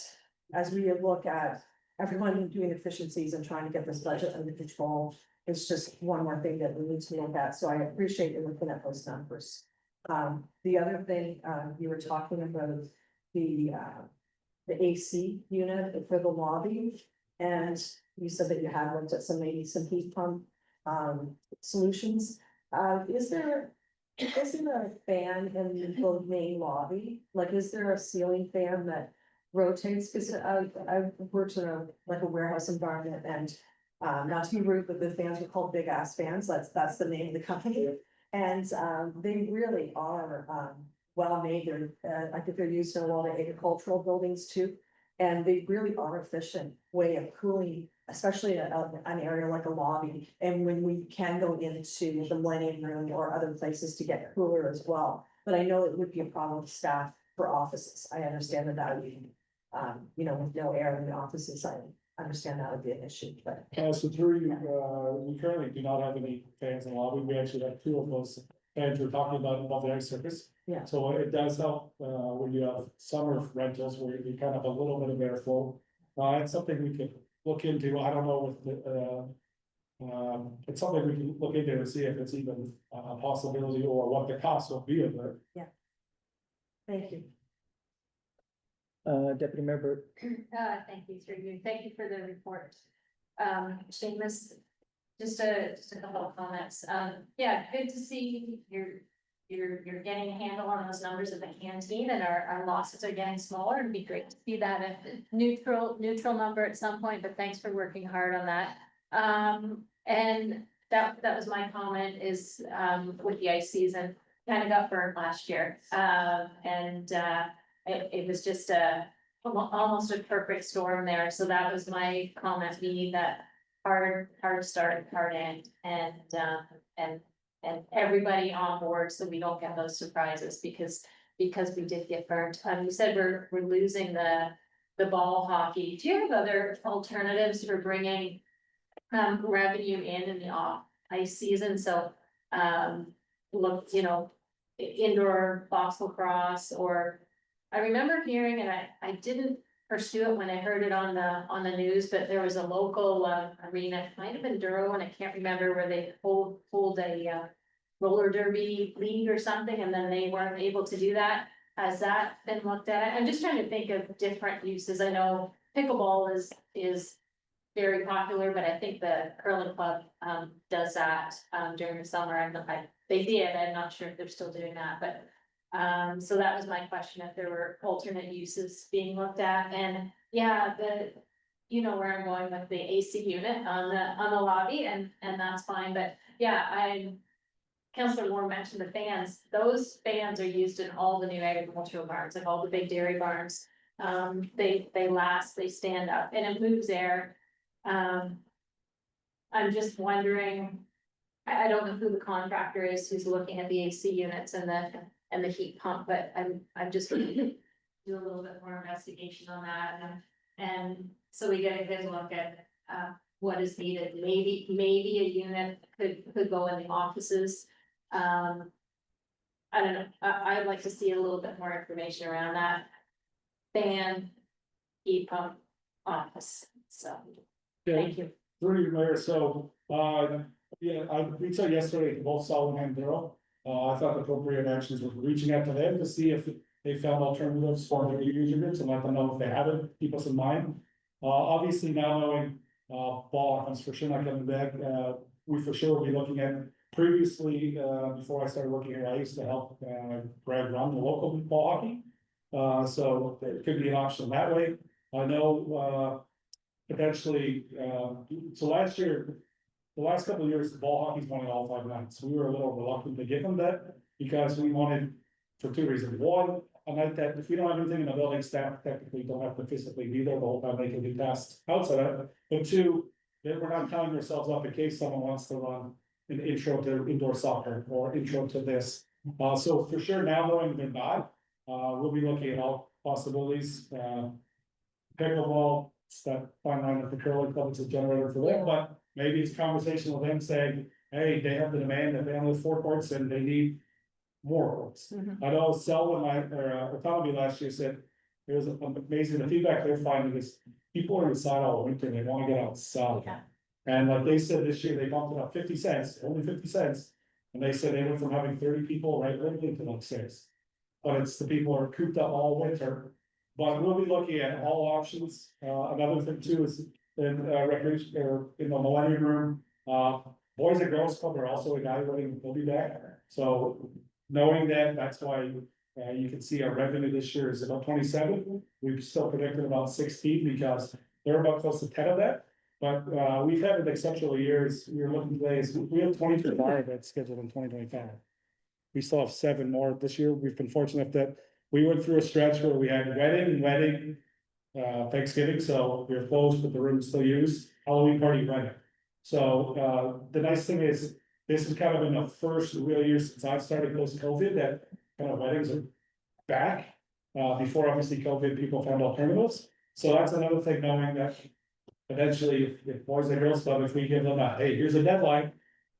as we look at everyone doing efficiencies and trying to get this budget under control, it's just one more thing that we need to look at, so I appreciate you looking at those numbers. The other thing, you were talking about the AC unit for the lobby, and you said that you had looked at maybe some heat pump solutions. Isn't a fan in the main lobby? Like, is there a ceiling fan that rotates? Cause I've worked in a warehouse environment, and not to be rude, but the fans are called big ass fans. That's the name of the company. And they really are well made. I think they're used in a lot of agricultural buildings too. And they really are efficient way of cooling, especially an area like a lobby. And when we can go into the Millennium Room or other places to get cooler as well. But I know it would be a problem with staff for offices. I understand that would be, you know, with no air in the offices, I understand that would be an issue, but. So through, we currently do not have any fans in the lobby. We actually have 2 of those fans we're talking about above the ice surface. Yeah. So it does help, when you have summer rentals where you kind of have a little bit of airflow. It's something we could look into. I don't know with the, it's something we can look into and see if it's even a possibility or what the cost will be of it. Thank you. Deputy Mayor Burt. Thank you, through you. Thank you for the report. Seamus, just a couple of comments. Yeah, good to see you're getting a handle on those numbers of the canteen, and our losses are getting smaller. It'd be great to see that a neutral number at some point, but thanks for working hard on that. And that was my comment is, with the ice season, kind of got burned last year. It was just almost a perfect storm there. So that was my comment, being that hard start, hard end, and everybody on board, so we don't get those surprises, because we did get burnt. You said we're losing the ball hockey. Do you have other alternatives for bringing revenue in the off ice season? So look, you know, indoor box lacrosse, or I remember hearing, and I didn't pursue it when I heard it on the news, but there was a local arena, it might have been Duro, and I can't remember, where they hold a roller derby league or something, and then they weren't able to do that. Has that been looked at? I'm just trying to think of different uses. I know pickleball is very popular, but I think the curling club does that during the summer. They did. I'm not sure if they're still doing that, but so that was my question, if there were alternate uses being looked at. And yeah, you know where I'm going with the AC unit on the lobby, and that's fine. But yeah, Councillor Moore mentioned the fans. Those fans are used in all the new agricultural barns, like all the big dairy barns. They last, they stand up, and it moves air. I'm just wondering, I don't know who the contractor is who's looking at the AC units and the heat pump, but I'm just gonna do a little bit more investigation on that and so we get a good look at, what is needed. Maybe a unit could go in the offices. I don't know, I'd like to see a little bit more information around that. Fan, heat pump, office, so, thank you. Through you, Mayor, so, yeah, I reached out yesterday to both Solomon and Darrell. I thought the appropriate actions was reaching out to them to see if they found alternatives for their user groups and let them know if they have it, keep us in mind. Obviously now knowing, ball is for sure not coming back, we for sure will be looking at previously, before I started working here, I used to help, Greg run the local ball hockey. So there could be an option that way. I know, potentially, so last year, the last couple of years, the ball hockey's won all 5 nights. We were a little reluctant to give them that because we wanted, for 2 reasons. One, a night that if we don't have anything in the building, staff technically don't have to physically be there the whole time, they can do tasks outside of it. But 2, that we're not counting ourselves up in case someone wants to run an intro to indoor soccer or intro to this. So for sure, now knowing they're not, we'll be looking at all possibilities, pickleball, that fine line of the curling club is a generator for them, but maybe it's a conversation with them saying, hey, they have the demand that they only have 4 courts and they need more courts. I know Selwyn, Autonomy last year said, it was amazing, the feedback they're finding is people are inside all winter, and they wanna get outside. Yeah. And like they said, this year they bumped it up 50 cents, only 50 cents, and they said they went from having 30 people right literally to like 6. But it's the people who are cooped up all winter. But we'll be looking at all options. Another thing too is in recreation or in the Millennium Room, Boys and Girls Club are also evaluating, we'll be back. So knowing that, that's why you can see our revenue this year is about 27. We've still predicted about 16 because they're about close to 10 of that. But we've had an exceptional years. We were looking today, we have 22 bar events scheduled in 2025. We still have 7 more this year. We've been fortunate that we went through a stretch where we had wedding, Thanksgiving, so we were closed, but the room is still used, Halloween party, wedding. So, the nice thing is, this is kind of in the first real year since I've started post-COVID, that kind of weddings are back. Before obviously COVID, people found alternatives, so that's another thing, knowing that eventually, if Boys and Girls Club, if we give them a, hey, here's a deadline,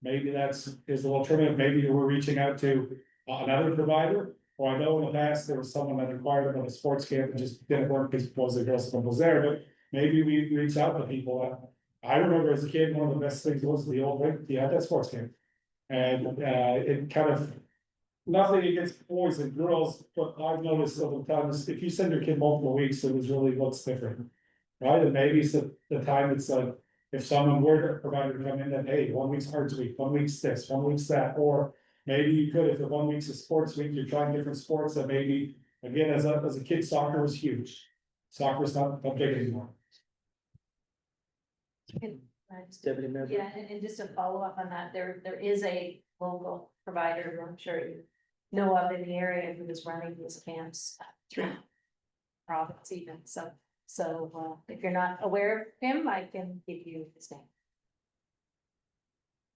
maybe is the alternative, maybe we're reaching out to another provider. Or I know in the past, there was someone that inquired about a sports camp and just didn't work because Boys and Girls Club was there, but maybe we reach out to people. I remember as a kid, one of the best things was the old rink, you had that sports camp. And it kind of, nothing against boys and girls, but I've noticed over time, is if you send your kid multiple weeks, it was really what's different. Right, and maybe it's the time it's like, if someone were to provide to come in that, hey, 1 week's Arts Week, 1 week's this, 1 week's that, or maybe you could, if the 1 week's a sports week, you're trying different sports, that maybe, again, as a kid, soccer was huge. Soccer is not big anymore. Deputy Mayor. Yeah, and just to follow up on that, there is a local provider who I'm sure you know of in the area who is running these camps through province even, so if you're not aware of him, I can give you his name.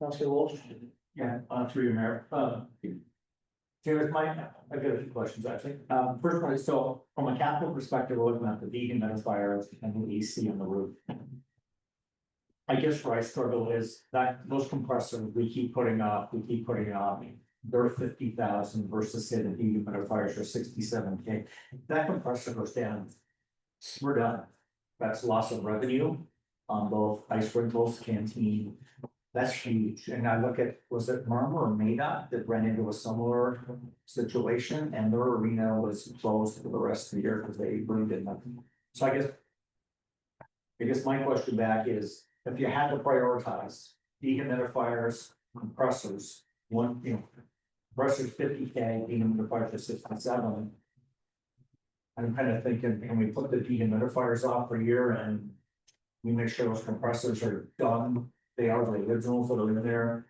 Councilor Wolf. Yeah, through your mayor. Jared, I've got a few questions actually. First one is, so from a capital perspective, we're looking at the dehumidifiers and the AC on the roof. I guess where I struggle is that those compressors we keep putting up, they're 50,000 versus say the dehumidifiers are 67K. That compressor goes down, we're done. That's loss of revenue on both ice rentals, canteen. That's huge. And I look at, was it Murmur or Maida that ran into a similar situation and their arena was closed for the rest of the year because they really did nothing. So I guess my question back is, if you had to prioritize dehumidifiers, compressors, compressors 50K, dehumidifiers are 67. I'm kind of thinking, can we put the dehumidifiers off for a year and we make sure those compressors are done? They are the originals that are in there.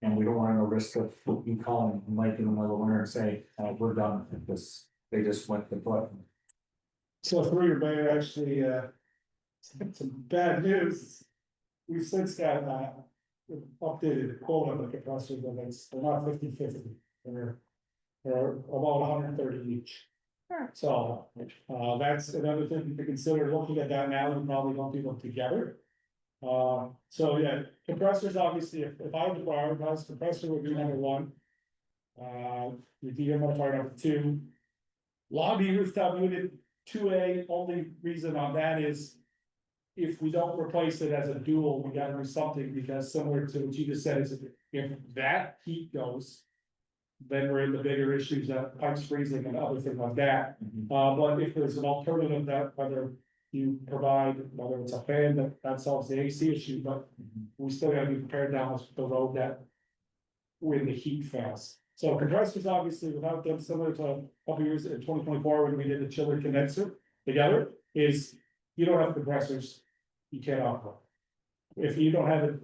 And we don't want to risk of you calling Mike in the middle of winter and say, we're done because they just went the button. So through your mayor, actually, some bad news. We've since got updated quote on the compressors, and they're not 50/50. They're about 130 each. Sure. So, that's another thing to consider, looking at that now, and probably don't do them together. So yeah, compressors, obviously, if I had to prioritize, compressor would be number one. The dehumidifier number two. Lobby rooftop unit 2A, only reason on that is. If we don't replace it as a dual, we gotta do something, because similar to what you just said, is if that heat goes. Then we're in the bigger issues of pipes freezing and other things like that. But if there's an alternative that whether you provide, whether it's a fan that solves the AC issue, but we still gotta be prepared down the road that. When the heat fails. So compressors, obviously, without them, similar to a couple years in 2024 when we did the chiller condenser together, is you don't have compressors, you can't operate. If you don't have it,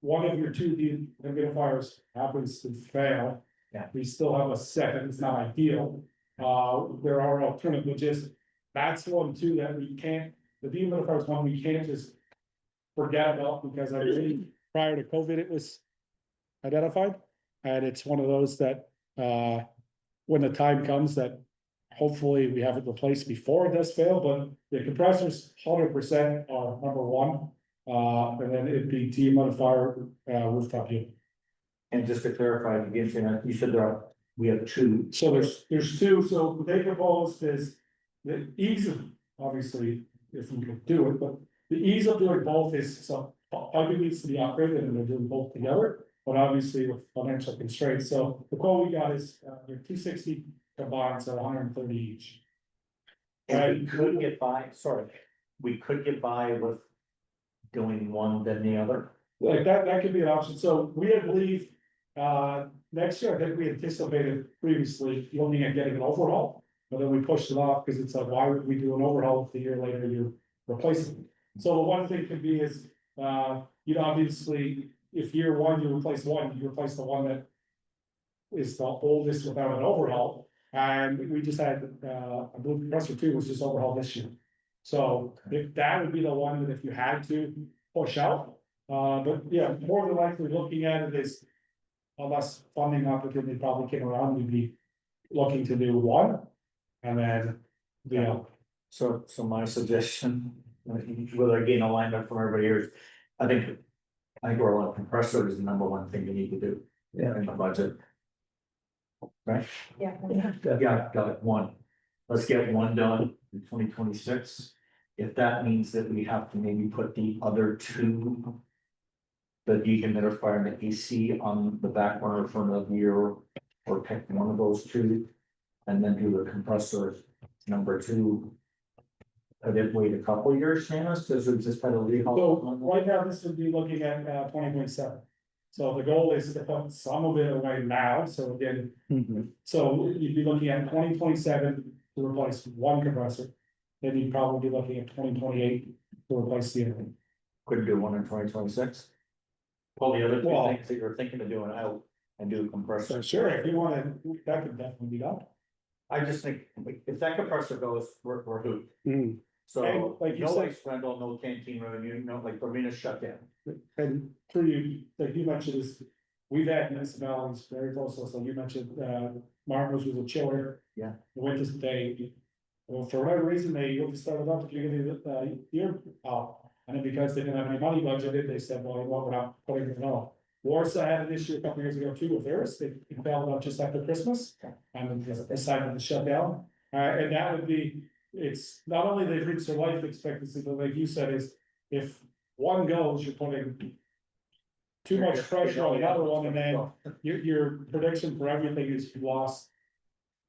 one of your two dehumidifiers happens to fail. Yeah. We still have a second, it's not ideal. There are alternatives, which is, that's one too that we can't, the dehumidifier is one we can't just. Forget about, because I believe prior to COVID it was identified. And it's one of those that, when the time comes that. Hopefully we have it replaced before it does fail, but the compressors 100% are number one. And then it'd be dehumidifier, rooftop unit. And just to clarify, you said we have two. So there's two, so what they proposed is the ease of, obviously, if we could do it, but the ease of doing both is, so piping needs to be upgraded and they're doing both together, but obviously with financial constraints, so the quote we got is, they're 260 combined, so 130 each. And we could get by, we could get by with doing one than the other. Like that could be an option, so we, I believe, next year, I think we anticipated previously looking at getting an overhaul. But then we pushed it off, because it's like, why would we do an overhaul if the year later you're replacing it? So the one thing could be is, obviously, if year one, you replace one, you replace the one that. Is the oldest without an overhaul, and we just had, I believe compressor two was just overhauled this year. So if that would be the one that if you had to push out, but yeah, more than likely looking at it is. Unless funding opportunity probably came around, we'd be looking to do one. And then, So my suggestion, whether I gain alignment from everybody here, I think we're on compressor is the number one thing you need to do. Yeah. In the budget. Right? Yeah. Yeah, got it, one. Let's get one done in 2026. If that means that we have to maybe put the other two. The dehumidifier and the AC on the back burner for another year, or pick one of those two. And then do the compressor number two. I did wait a couple years, Shannon, because we just had a so rehaul. right now, this would be looking at 2027. So the goal is to put some of it away now, so again, so you'd be looking at 2027 to replace one compressor. Then you'd probably be looking at 2028 to replace the other one. Couldn't do one in 2026. Pull the other two Well- things that you're thinking of doing out and do a compressor. So sure, if you wanna, that could definitely be done. I just think, if that compressor goes, we're hooped. So, And like you no said- waste rental, no canteen revenue, no, like, the arena's shut down. And through you, like you mentioned, is we've had municipalities very close to us, like you mentioned, Martin's was a chiller. Yeah. The winter day, well, for whatever reason, they started up at the beginning of the year, and then because they didn't have any money budgeted, they said, well, we're not putting it on. Warsaw had an issue a couple years ago too with theirs, they failed out just after Christmas, and they decided to shut down. And that would be, it's not only they've reached their life expectancy, but like you said, is if one goes, you're putting. Too much pressure on the other one, and then your prediction for everything is you lost.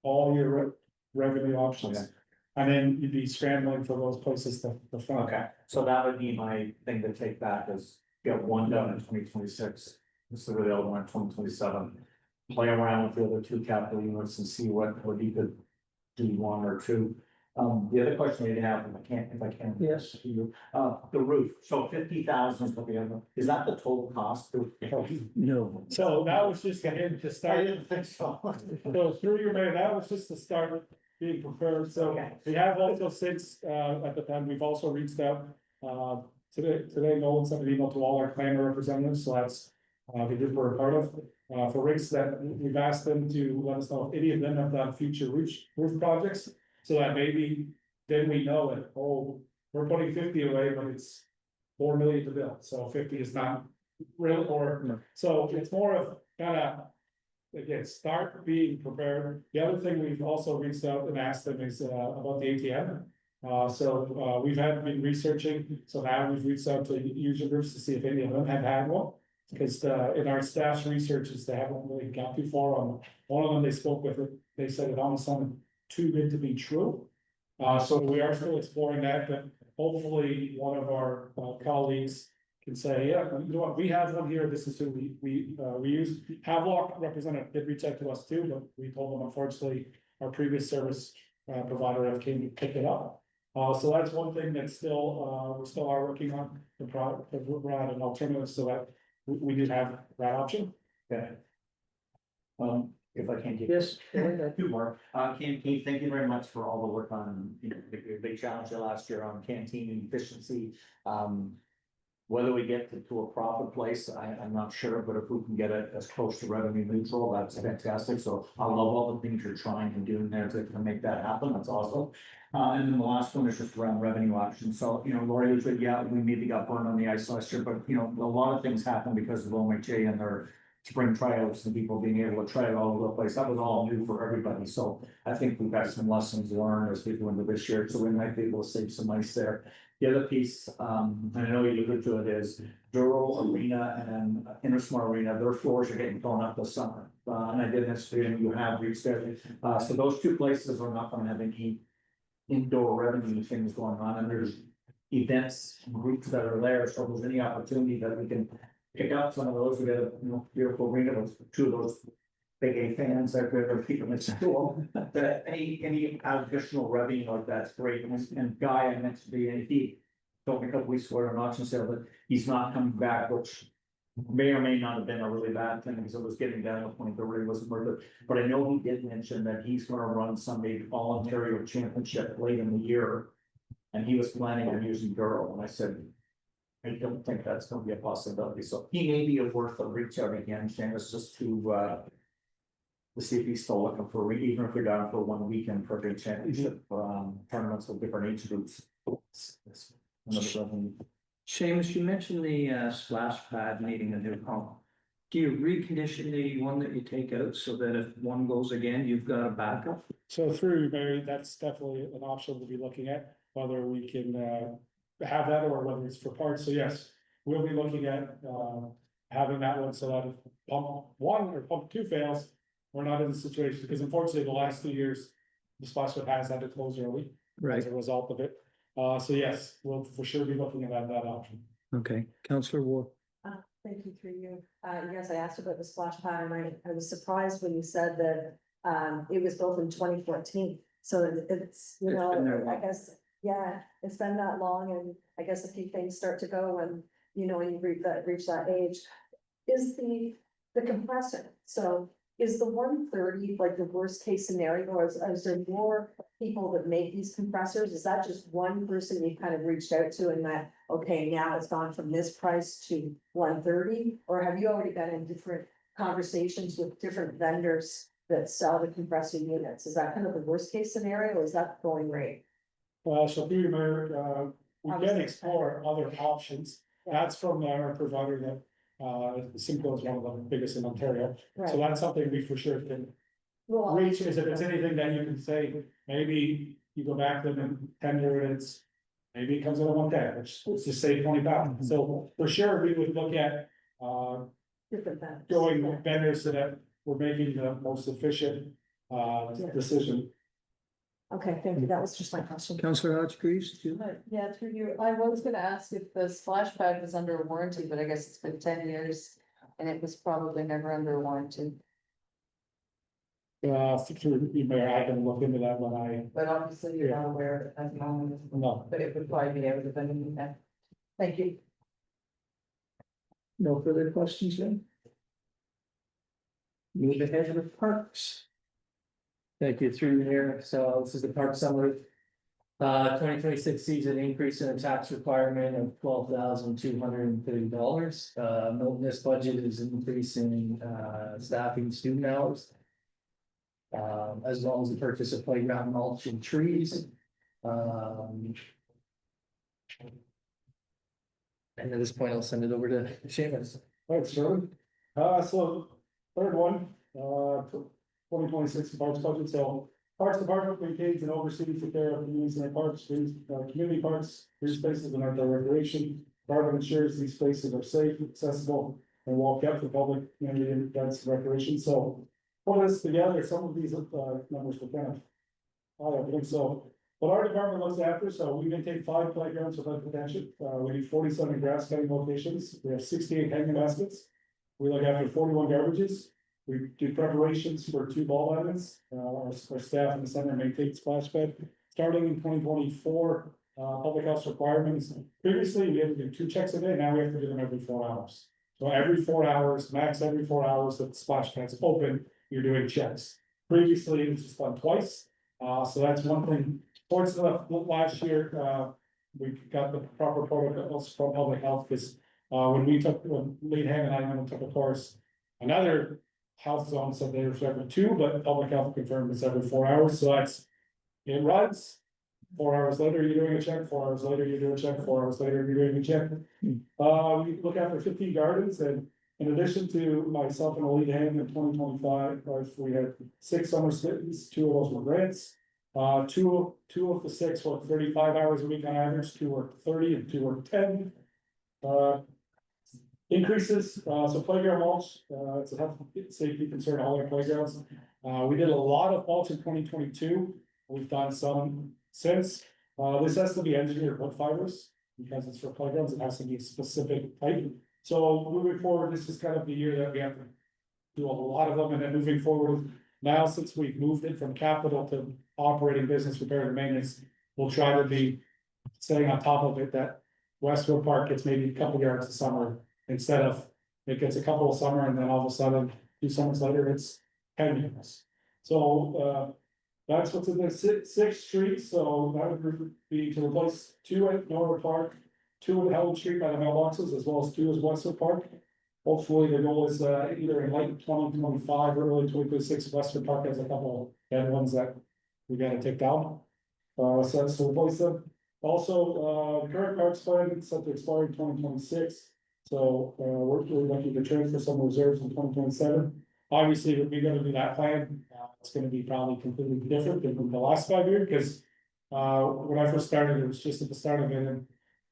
All your revenue options, Okay. and then you'd be scrambling for those places to fund. Okay, so that would be my thing to take back is get one done in 2026, instead of the other one in 2027. Play around with the other two capital units and see what you could do one or two. The other question I have, if I can. Yes. The roof, so 50,000 is what the other, is that the total cost? No. So that was just to start, didn't think so. so through your mayor, that was just to start being prepared, so Okay. we have also since, at the time, we've also reached out. Today Nolan sent an email to all our climate representatives, so that's the group we're a part of. For rigs that we've asked them to let us know if any of them have done future roof projects, so that maybe then we know it, oh, we're putting 50 away, but it's 4 million to build, so 50 is not real, or, so it's more of kinda. Again, start being prepared. The other thing we've also reached out and asked them is about the ATM. We've been researching, so now we've reached out to user groups to see if any of them have had one. Because in our staff's researches, they haven't really got too far on, one of them they spoke with, they said it almost sounded too good to be true. So we are still exploring that, but hopefully one of our colleagues can say, yeah, you know what, we have one here, this is who we use. Havelock representative did reach out to us too, but we told them unfortunately, our previous service provider came to pick it up. So that's one thing that still, we still are working on, the product, we're at an alternative, so that we did have that option. Okay. If I can give. Yes. Two more. Keith, thank you very much for all the work on, you know, the big challenge last year on canteen efficiency. Whether we get to a profit place, I'm not sure, but if we can get it as close to revenue neutral, that's fantastic. So I love all the things you're trying and doing there to make that happen. That's awesome. And then the last one is just around revenue options. So, you know, Lori was like, yeah, we maybe got burned on the ice last year, but you know, a lot of things happen because of OMHA and their spring tryouts and people being able to try it all over the place. That was all new for everybody. So I think we've got some lessons learned as we go into this year. So we might be able to save some ice there. The other piece, and I know you alluded to it, is Durrell Arena and Innersmart Arena, their floors are getting thrown up this summer. And I did this, and you have reached there. So those two places are not gonna have any indoor revenue things going on, and there's events, groups that are there, so if there's any opportunity that we can pick up some of those, we got a, you know, beautiful arena with two of those big A fans that are keeping it cool. But any additional revenue like that's great, and Guy, I mentioned he told me a couple weeks ago at an auction sale that he's not coming back, which may or may not have been a really bad thing, because it was getting down to the point that really wasn't worth it. But I know he did mention that he's gonna run some all Ontario championship late in the year, and he was planning on using Durrell, and I said, I don't think that's gonna be a possibility, so he may be worth a reach out again, Seamus, just to see if he's still looking for, even if we're down for 1 weekend for a big championship, tournaments with different age groups. It's another revenue. Seamus, you mentioned the splash pad needing a new pump. Do you recondition the one that you take out so that if one goes again, you've got a backup? So through Mary, that's definitely an option we'll be looking at, whether we can have that or whether it's for parts. So yes, we'll be looking at having that one so that if pump 1 or pump 2 fails, we're not in the situation, because unfortunately the last 2 years, the splash pad has had to close early as a result of it. So yes, we'll for sure be looking at that option. Okay, Councillor Ward. Thank you through you. Yes, I asked about the splash pad, and I was surprised when you said that it was built in 2014. So it's, you It's know, been there I guess, yeah, it's been that long, and I guess a few things start to go when, you know, when you reach that age. Is the compressor, so is the 130 like the worst case scenario, or is there more people that make these compressors? Is that just one person you kind of reached out to and that, okay, now it's gone from this price to 130? Or have you already been in different conversations with different vendors that sell the compressor units? Is that kind of the worst case scenario, or is that going rate? Well, so through Mary, we can explore other options. That's from our provider that Simcoe is one of the biggest in Ontario. So Right. that's something we for sure can Well, reach, is if it's anything that you can say, maybe you go back to them and tender it, it's. Maybe it comes out of 110, which let's just say 20,000, so for sure, we would look at different vendors. going with vendors so that we're making the most efficient decision. Okay, thank you. That was just my question. Councillor Hodgkins, do you? Yeah, through you, I was gonna ask if the splash pad was under a warranty, but I guess it's been 10 years and it was probably never under a warranty. Through email, I can look into that when I, But obviously you're not aware of it at the moment, no. but it would probably be able to benefit that. Thank you. No further questions then? Move ahead with parks. Thank you, through here. So this is the park summary. 2026 sees an increase in the tax requirement of $12,230. Note this budget is increasing, staffing student hours. As well as the purchase of playground mulch and trees. And at this point, I'll send it over to Seamus. Thanks, Sherman. So third one, 2026 parks budget, so Parks Department maintains and oversees the care of communities and parks, community parks, green spaces and outdoor recreation. Department ensures these spaces are safe, accessible, and well kept for public, community events and recreation, so. Put this together, some of these numbers were kind of. I think so, what our department looks after, so we maintain 5 playgrounds without potential, we do 47 grass cutting locations, we have 68 hanging baskets. We look after 41 garbages, we do preparations for 2 ball diamonds, our staff in the center maintain splash pad. Starting in 2024, public health requirements, previously we had to do 2 checks a day, now we have to do them every 4 hours. So every 4 hours, max every 4 hours that the splash pad's open, you're doing checks. Previously, it was just done twice, so that's one thing. Towards the last year, we got the proper protocols from public health, because when Lee Ham and I went and took a course, another health zone said they were every 2, but public health confirmed it's every 4 hours, so that's. It runs, 4 hours later, you're doing a check, 4 hours later, you're doing a check, 4 hours later, you're doing a check. We look after 15 gardens, and in addition to myself and Lee Ham in 2025, we had 6 summer students, 2 of those were grants. Two of the 6 worked 35 hours a week on average, 2 worked 30 and 2 worked 10. Increases, so playground mulch, it's a health safety concern, all our playgrounds. We did a lot of mulch in 2022, we've done some since. This has to be engineered wood fibers, because it's for playgrounds, it has to be a specific type. So moving forward, this is kind of the year that we have to do a lot of them, and then moving forward, now since we've moved it from capital to operating business repair and maintenance, we'll try to be staying on top of it, that Westwood Park gets maybe a couple yards a summer, instead of it gets a couple of summer, and then all of a sudden, 2 summers later, it's 10 yards. So, that's what's in the 6th Street, so that would be to replace 2 at Norwood Park, 2 at Helen Street by the mailboxes, as well as 2 as Westwood Park. Hopefully, the goal is either in late 2025 or early 2026, Westwood Park has a couple dead ones that we gotta take down. So that's to replace them. Also, current parks plan set to expire in 2026. So we're looking to transfer some reserves in 2027. Obviously, we're gonna do that plan. It's gonna be probably completely different than the last 5 years, because when I first started, it was just at the start of it, and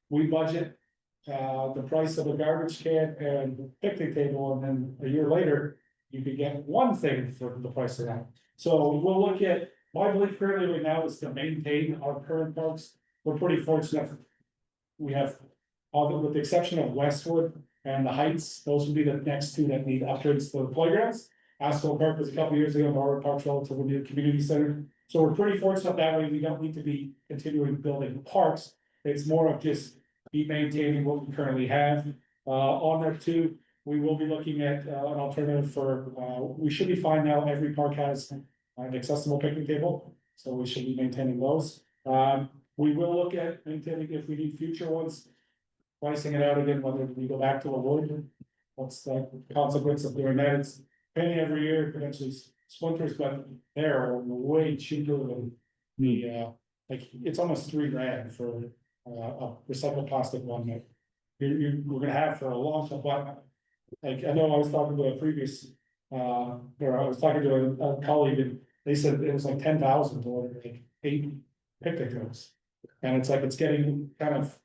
we budget the price of a garbage can and picnic table, and then a year later, you could get one thing for the price of that. So we'll look at, my belief currently right now is to maintain our current parks. We're pretty fortunate. We have, with the exception of Westwood and the Heights, those would be the next 2 that need upgrades to the playgrounds. Asphodel Park was a couple years ago, Norwood Park's relatively new community center. So we're pretty fortunate that way. We don't need to be continuing building parks. It's more of just be maintaining what we currently have. On there too, we will be looking at an alternative for, we should be fine now, every park has an accessible picnic table, so we should be maintaining those. We will look at maintaining, if we need future ones, pricing it out again, whether we go back to a wood. What's the consequence of doing that? It's paying every year, potentially splinters, but they're way cheaper than the, like, it's almost $3,000 for a recycled plastic one that we're gonna have for a long time. But like, I know I was talking to a previous, or I was talking to a colleague, and they said it was like 10,000 to order like 8 picnic tables. And it's like, it's getting kind of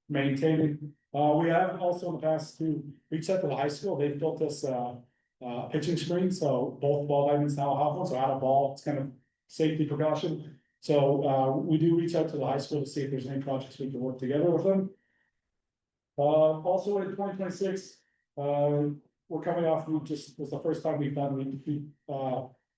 maintained. We have also in the past to reach out to the high school. They've built this pitching screen, so both ball diamonds now have one, so out of ball, it's kind of safety precaution. So we do reach out to the high school to see if there's any projects we can work together with them. Also in 2026, we're coming off, we just, was the first time we've done, we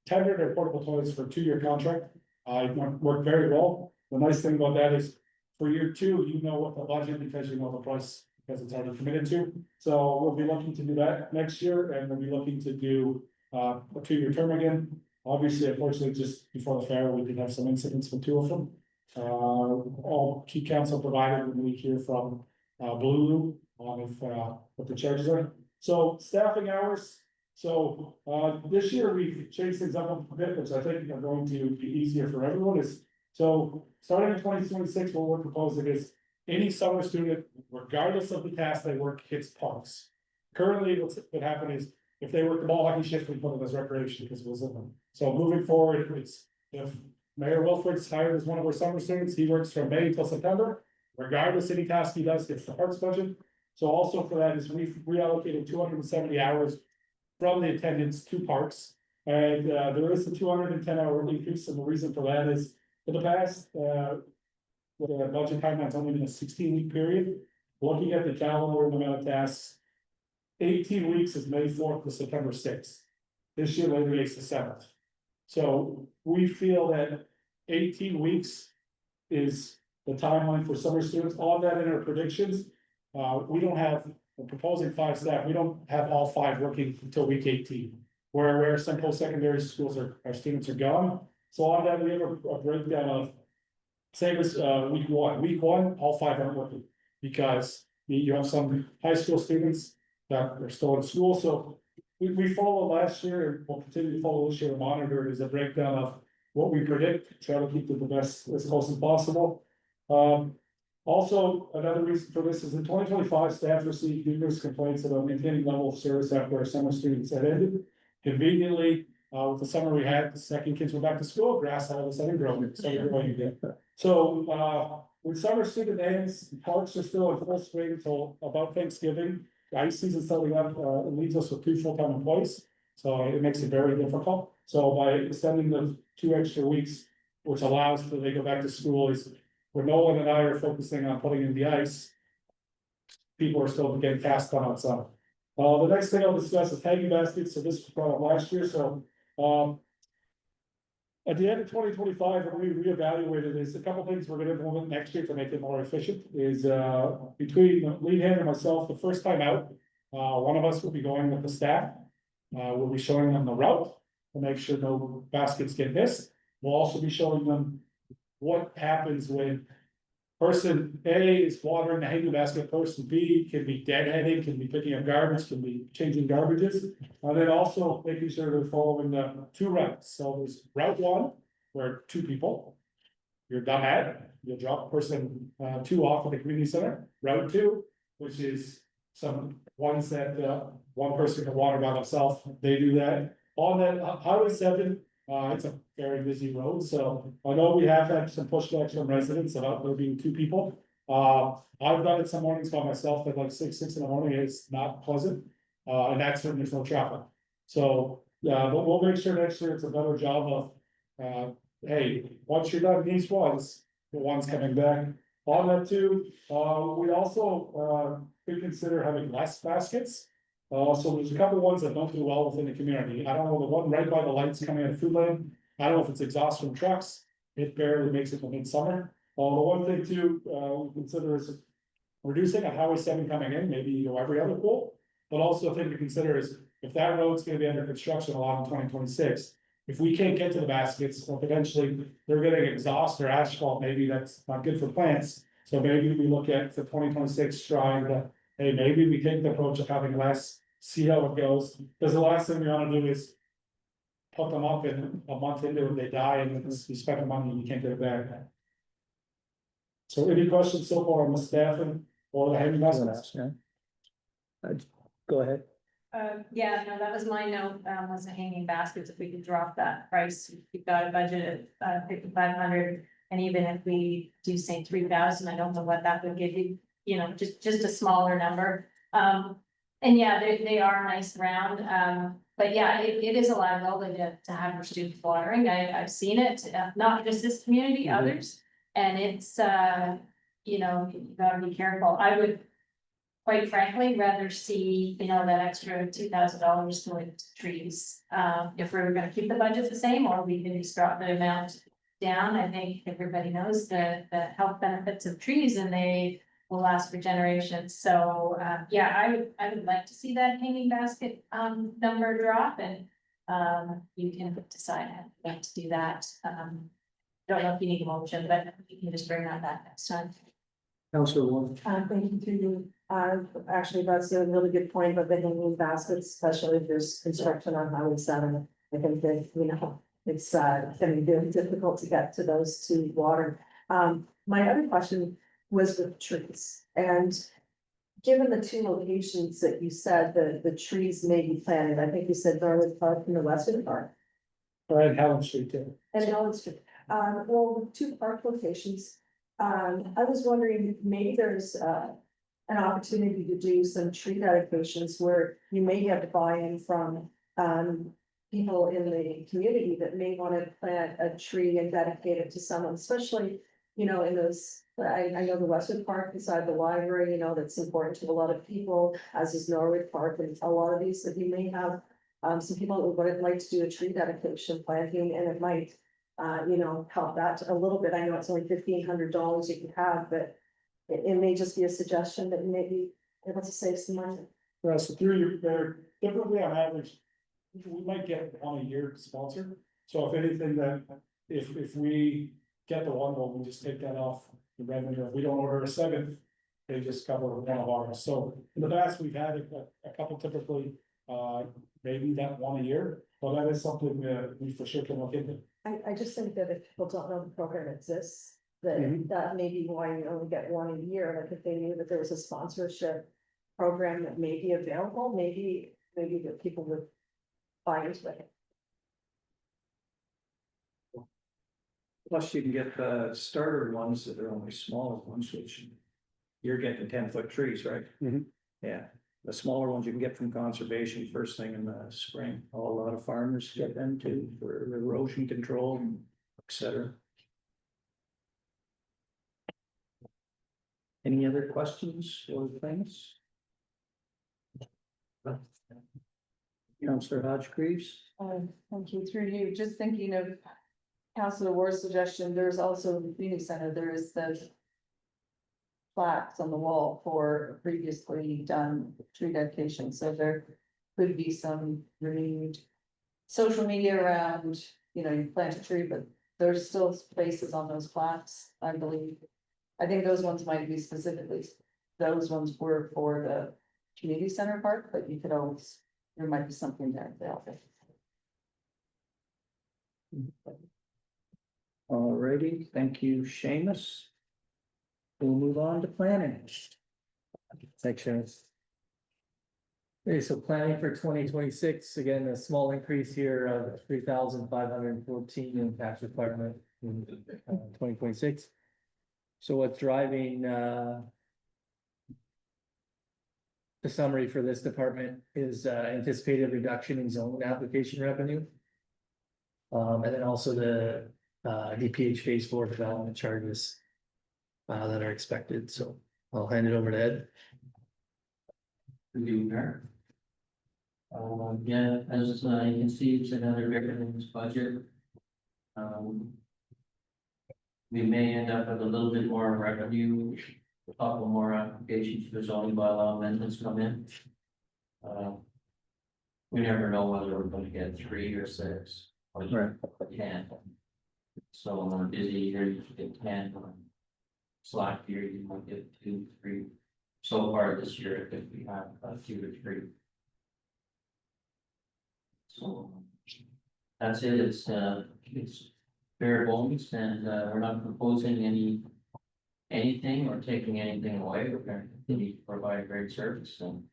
tendered our portable toilets for a 2-year contract. It worked very well. The nice thing about that is for year 2, you know what the budget, because you know the price, because it's already committed to. So we'll be looking to do that next year, and we'll be looking to do a 2-year term again. Obviously, unfortunately, just before the fair, we did have some incidents with 2 of them. All key counts are provided when we hear from, Blue on what the charges are. So staffing hours, so, this year we've changed things up a bit, which I think are going to be easier for everyone is. So starting in 2026, what we're proposing is any summer student, regardless of the task they work, hits parks. Currently, what's what happened is if they work the ball hockey shift, we put them as recreation because it was in them. So moving forward, it's if Mayor Wilfred's hired as one of our summer students, he works from May till September. Regardless, any task he does gets the parks budget. So also for that is we've reallocated 270 hours from the attendance to parks. And there is a 210-hour increase, and the reason for that is in the past, the budget timeline's only been a 16-week period. Looking at the calendar and the amount of tasks, 18 weeks is May 4th to September 6th. This year, Labor Day is the 7th. So we feel that 18 weeks is the timeline for summer students. All that in our predictions, we don't have, we're proposing 5 staff, we don't have all 5 working until week 18. Where some post-secondary schools our students are gone. So on that, we have a breakdown of, same as week one, all 5 aren't working. Because you have some high school students that are still in school, so we followed last year, and we'll continue to follow this year, monitor it as a breakdown of what we predict, try to keep it the best as close as possible. Also, another reason for this is in 2025, staff received numerous complaints about maintaining level of service after our summer students had ended. Conveniently, with the summer we had, the second kids were back to school, grass all of a sudden growing, again. So, when summer student ends, parks are still in full swing until about Thanksgiving. The ice season starting up, it leaves us with 2 full-time employees, so it makes it very difficult. So by extending the 2 extra weeks, which allows that they go back to school, is where Nolan and I are focusing on putting in the ice. People are still getting cast on outside. The next thing I'll discuss is hanging baskets. So this was brought up last year. So, at the end of 2025, when we reevaluated, there's a couple things we're gonna implement next year to make it more efficient. Is between the lead hand and myself, the first time out, one of us will be going with the staff. We'll be showing them the route to make sure no baskets get missed. We'll also be showing them what happens when person A is watering the hanging basket, person B can be deadheading, can be picking up garbage, can be changing garbages. And then also making sure they're following the 2 routes. So there's route 1, where 2 people. You're done at, you'll drop person 2 off at the community center. Route 2, which is some ones that one person can water by themselves, they do that. On that Highway 7, it's a very busy road, so I know we have had some pushbacks from residents about there being 2 people. I've done it some mornings by myself at like 6 in the morning, it's not pleasant. And that's when there's no traffic. So, but we'll make sure next year it's a better job of, hey, once you're done these ones, the ones coming back. On that too, we also, could consider having less baskets. So there's a couple ones that don't do well within the community. I don't know, the one right by the lights coming out of food lane, I don't know if it's exhaust from trucks, it barely makes it to midsummer. The one thing too, we consider is reducing a Highway 7 coming in, maybe you go every other pool. But also a thing to consider is if that road's gonna be under construction a lot in 2026. If we can't get to the baskets, or potentially they're getting exhaust or asphalt, maybe that's not good for plants. So maybe we look at for 2026 trying to, hey, maybe we take the approach of having less, see how it goes. Because the last thing we wanna do is put them up and a month into it, they die and you spend the money and you can't get it back. So any questions so far on the staffing or the heavy baskets? Go ahead. Yeah, no, that was my note, was the hanging baskets, if we could drop that price, we've got a budget of 5,500. And even if we do say 3,000, I don't know what that would give you, you know, just a smaller number. And yeah, they are nice round, but yeah, it is a liability to have your students watering, I've seen it, not just this community, others. And it's, you know, you gotta be careful, I would quite frankly rather see, you know, that extra $2,000 going to trees. If we were gonna keep the budget the same, or we can just drop the amount down, I think everybody knows the health benefits of trees and they will last for generations. So, yeah, I would like to see that hanging basket, number drop, and, you can decide how you like to do that. don't know if you need a motion, but you can just bring that back next time. Councillor Wong. Thank you to you. Actually, that's a really good point about the hanging baskets, especially if there's construction on Highway 7. I think that, it's gonna be very difficult to get to those to water. My other question was with trees, and given the two locations that you said, the trees may be planted, I think you said Norwood Park and the Western Park. Right, Helen Street too. And Elm Street, well, with two park locations, I was wondering, maybe there's, an opportunity to do some tree dedications where you may have buy-in from, people in the community that may want to plant a tree and dedicate it to someone, especially, in those, I know the Westwood Park beside the library, that's important to a lot of people, as is Norwood Park, and a lot of these that you may have, some people who would like to do a tree dedication planting, and it might, help that a little bit. I know it's only $1,500 you can have, but it may just be a suggestion that you may be able to save some money. Well, so through your, they're typically on average, we might get one a year sponsored. So if anything, then if we get the one, well, we just take that off the revenue. If we don't order a seventh, they just cover one of ours. So in the past, we've had a couple typically, maybe that one a year, but that is something we for sure can look into. I just think that if people don't know the program exists, that may be why you only get one a year, like if they knew that there was a sponsorship program that may be available, maybe that people would buy into it. Plus you can get the starter ones that are only smaller ones, which you're getting 10-foot trees, right? Mhm. Yeah, the smaller ones you can get from conservation first thing in the spring. A lot of farmers get them too for erosion control, et cetera. Any other questions or things? Councillor Hodge-Greaves? Thank you, through you, just thinking of Councilor Ward's suggestion, there's also the community center, there is the plaques on the wall for previously done tree dedication, so there could be some renewed social media around, you plant a tree, but there's still spaces on those plaques, I believe. I think those ones might be specifically, those ones were for the community center part, but you could always, there might be something there to help it. Alrighty, thank you, Seamus. We'll move on to planning. Thanks, Seamus. Okay, so planning for 2026, again, a small increase here of 3,514 in tax requirement in 2026. So what's driving the summary for this department is anticipated reduction in zone application revenue. And then also the DPH phase 4 development charges that are expected. So I'll hand it over to Ed. Good evening, Mayor. Yeah, as you can see, it's another revenue budget. We may end up with a little bit more revenue, a couple more applications for zoning bylaw amendments come in. We never know whether we're going to get 3 or 6 or 10. So on a busy year, you get 10. On slack year, you might get 2, 3. So far this year, I think we have 2 or 3. So that's it. It's bare bones, and we're not proposing anything or taking anything away. We're going to continue to provide great service and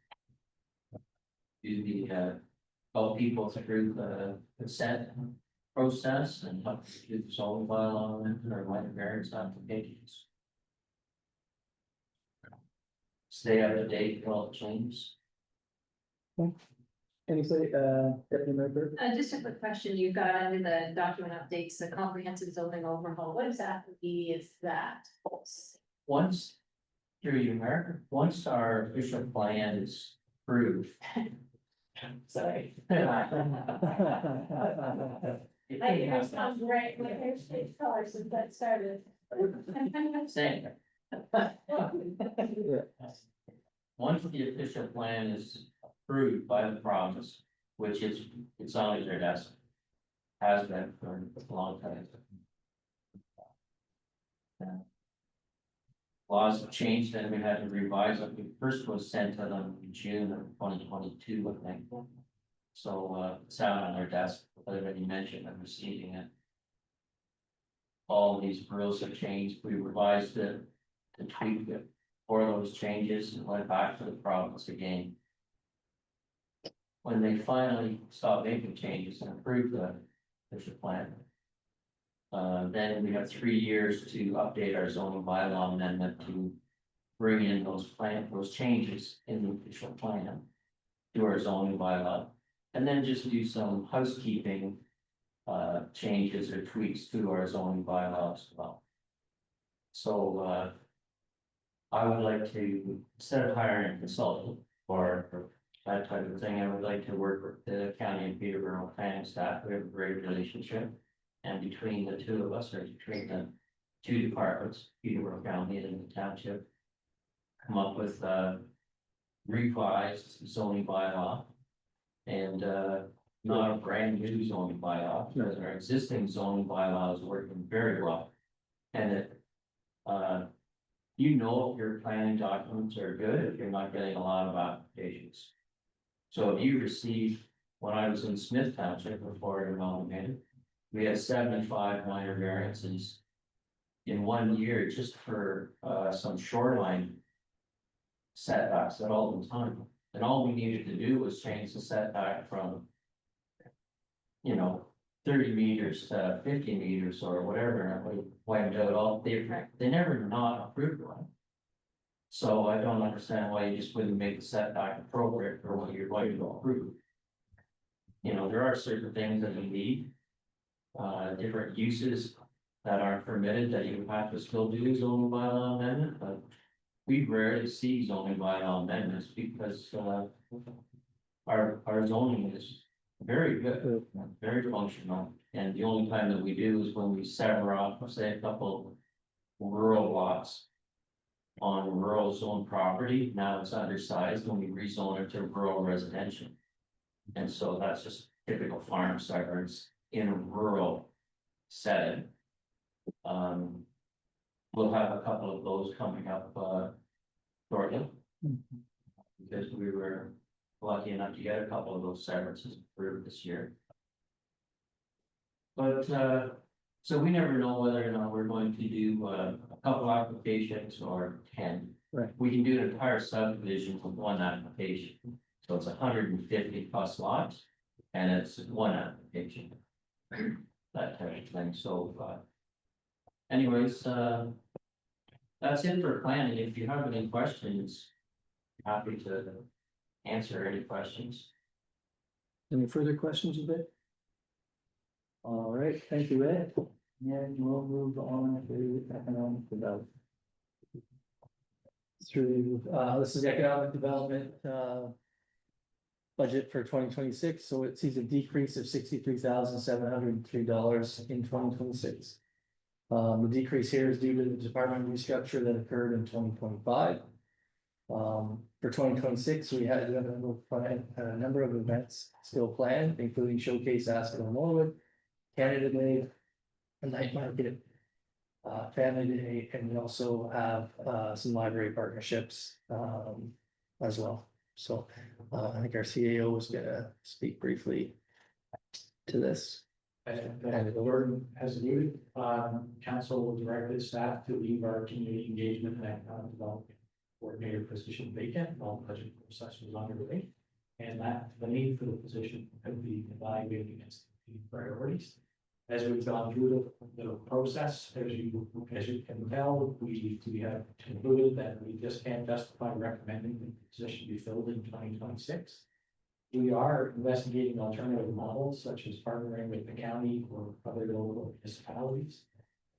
do the help people through the consent process and help do the zoning bylaw and or minor variance applications. Stay up to date with all the changes. Anybody, Deputy Mayor Burke? Just a quick question, you've got under the document updates, the comprehensive zoning overhaul, what exactly is that? Once, through you, Mayor, once our official plan is approved. Sorry. My hair's not great, my hair's changed color since that started. Same. Once the official plan is approved by the province, which it's on their desk. Has been for a long time. Laws have changed and we had to revise it. The first was sent to them in June of 2022, I think. So it's out on their desk, but I already mentioned I'm receiving it. All these rules have changed. We revised it to tweak it for those changes and went back to the province again. When they finally stopped making changes and approved the official plan. Then we have 3 years to update our zoning bylaw amendment to bring in those changes in the official plan. To our zoning bylaw, and then just do some housekeeping. Changes or tweaks to our zoning bylaw as well. So I would like to, instead of hiring a consultant for that type of thing, I would like to work with the county and Peterborough planning staff. We have a great relationship. And between the two of us, or between the two departments, Peterborough County and the township, come up with revised zoning bylaw. And not a brand new zoning bylaw, because our existing zoning bylaw is working very well. And it, you know, if your planning documents are good, if you're not getting a lot of applications. So if you received, when I was in Smith Township before it amalgamated, we had 75 minor variances in 1 year just for some shoreline setbacks at all the time. And all we needed to do was change the setback from, 30 meters to 50 meters or whatever, and it would have wiped out all, they never not approved one. So I don't understand why you just wouldn't make the setback appropriate for what you're going to approve. There are certain things that you need. Different uses that aren't permitted that you have to still do zoning bylaw amendment, but we rarely see zoning bylaw amendments because our zoning is very good, very functional. And the only time that we do is when we sever off, say, a couple rural lots on rural zone property. Now it's undersized when we rezone it to rural residential. And so that's just typical farm severance in a rural setting. We'll have a couple of those coming up shortly. Because we were lucky enough to get a couple of those severances approved this year. But so we never know whether or not we're going to do a couple applications or 10. Right. We can do an entire subdivision with one application. So it's 150 plus lots and it's one application. That type of thing. So anyways, that's it for planning. If you have any questions, happy to answer any questions. Any further questions, Ed? All right, thank you, Ed. And we'll move on to economic development. Through, this is the economic development, budget for 2026, so it sees a decrease of $63,703 in 2026. The decrease here is due to the department restructure that occurred in 2025. For 2026, we have a number of events still planned, including Showcase Asphodel-Norwood, Canada Day, a night market, Family Day, and we also have some library partnerships as well. So I think our CAO was gonna speak briefly to this. And the board has alluded, council directed staff to leave our community engagement and economic development coordinator position vacant while the budget process was underway. And that the need for the position could be evaluated against the priorities. As we've gone through the process, as you can tell, we have concluded that we just can't justify recommending the position be filled in 2026. We are investigating alternative models such as partnering with the county or other local municipalities.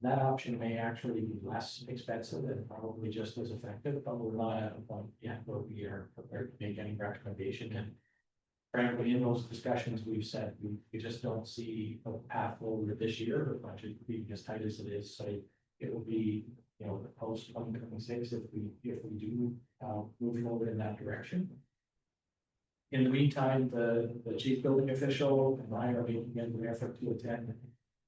That option may actually be less expensive and probably just as effective, but we're not at a point yet where we are prepared to make any recommendation. And frankly, in those discussions, we've said we just don't see a path forward this year, the budget being as tight as it is. So it will be, the post 2026 if we do move forward in that direction. In the meantime, the chief building official and I are making every effort to attend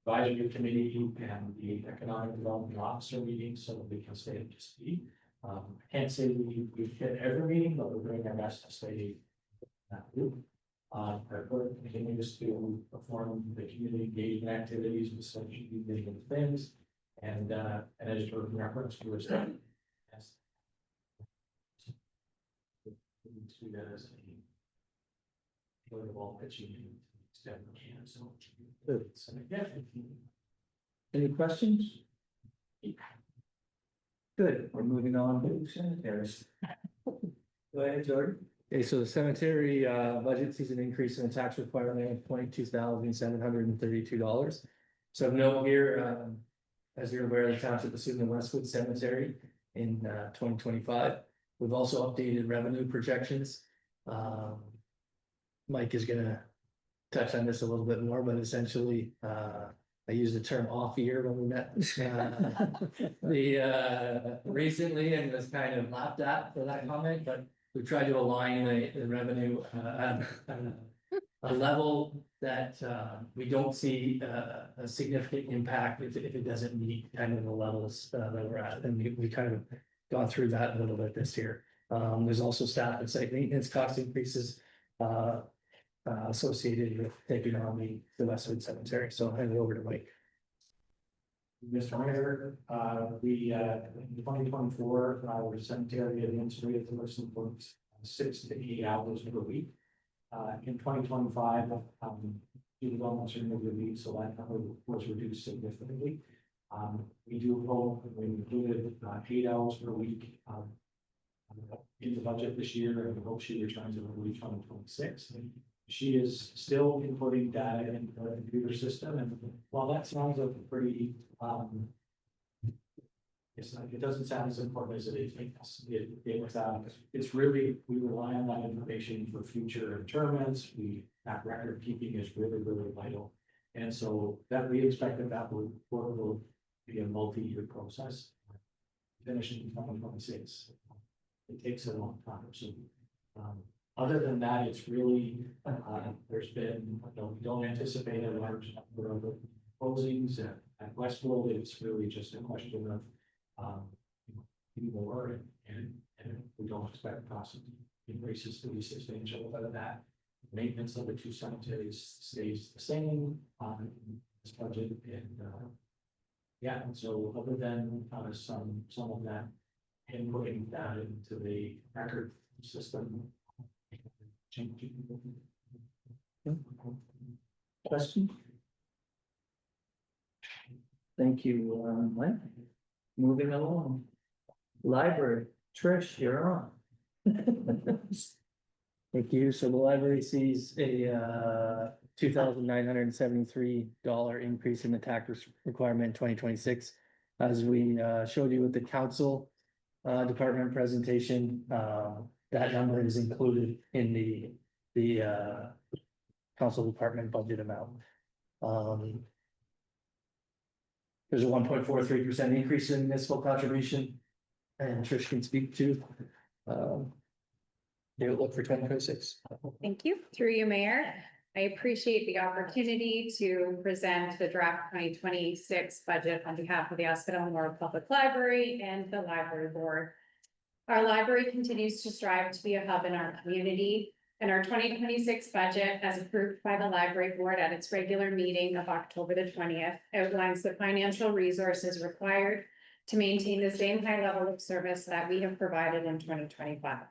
advisory committee and the economic development officer meeting, so that we can stay up to speed. I can't say we've hit every meeting, but we're doing our best to stay that loop. Our clerk continues to perform the community engagement activities with such different things. And as you reference to us. Yes. To that as a notable achievement. Good. So, yeah. Any questions? Good, we're moving on to cemeteries. Go ahead, Jordan. Okay, so the cemetery budget sees an increase in the tax requirement of $22,732. So note here, as you're aware, the township assumed the Westwood Cemetery in 2025. We've also updated revenue projections. Mike is gonna touch on this a little bit more, but essentially, I used the term off year when we met recently and was kind of laughed at for that comment, but we tried to align the revenue at a level that we don't see a significant impact if it doesn't meet kind of the levels that we're at, and we kind of gone through that a little bit this year. There's also staff and site maintenance cost increases associated with taking on the Westwood Cemetery. So I'll hand it over to Mike. Mr. Mayor, in 2024, our cemetery administrative person works 6 to 8 hours per week. In 2025, due to almost removed the week, so that number was reduced significantly. We do hope we included 8 hours per week in the budget this year, and we hope she returns in early 2026. She is still inputting data into the computer system, and while that sounds like a pretty, it doesn't sound as important as it is. It's really, we rely on that information for future interments. That record keeping is really, really vital. And so that we expect that will be a multi-year process. Finishing in 2026. It takes a long time, so, other than that, it's really, there's been, we don't anticipate a large number of closings at Westwood. It's really just a question of, more, and we don't expect cost increases to be substantial. Other than that, maintenance of the 2 cemeteries stays the same on this budget, and yeah, and so other than some of that inputting that into the record system. Question? Thank you, Mike. Moving along. Library, Trish, you're on. Thank you. So the library sees a $2,973 increase in the tax requirement in 2026. As we showed you with the council department presentation, that number is included in the council department budget amount. There's a 1.43% increase in municipal contribution, and Trish can speak to the outlook for 2026. Thank you. Through you, Mayor. I appreciate the opportunity to present the draft 2026 budget on behalf of the Asphodel-Norwood Public Library and the Library Board. Our library continues to strive to be a hub in our community, and our 2026 budget, as approved by the Library Board at its regular meeting of October the 20th, outlines the financial resources required to maintain the same high level of service that we have provided in 2025.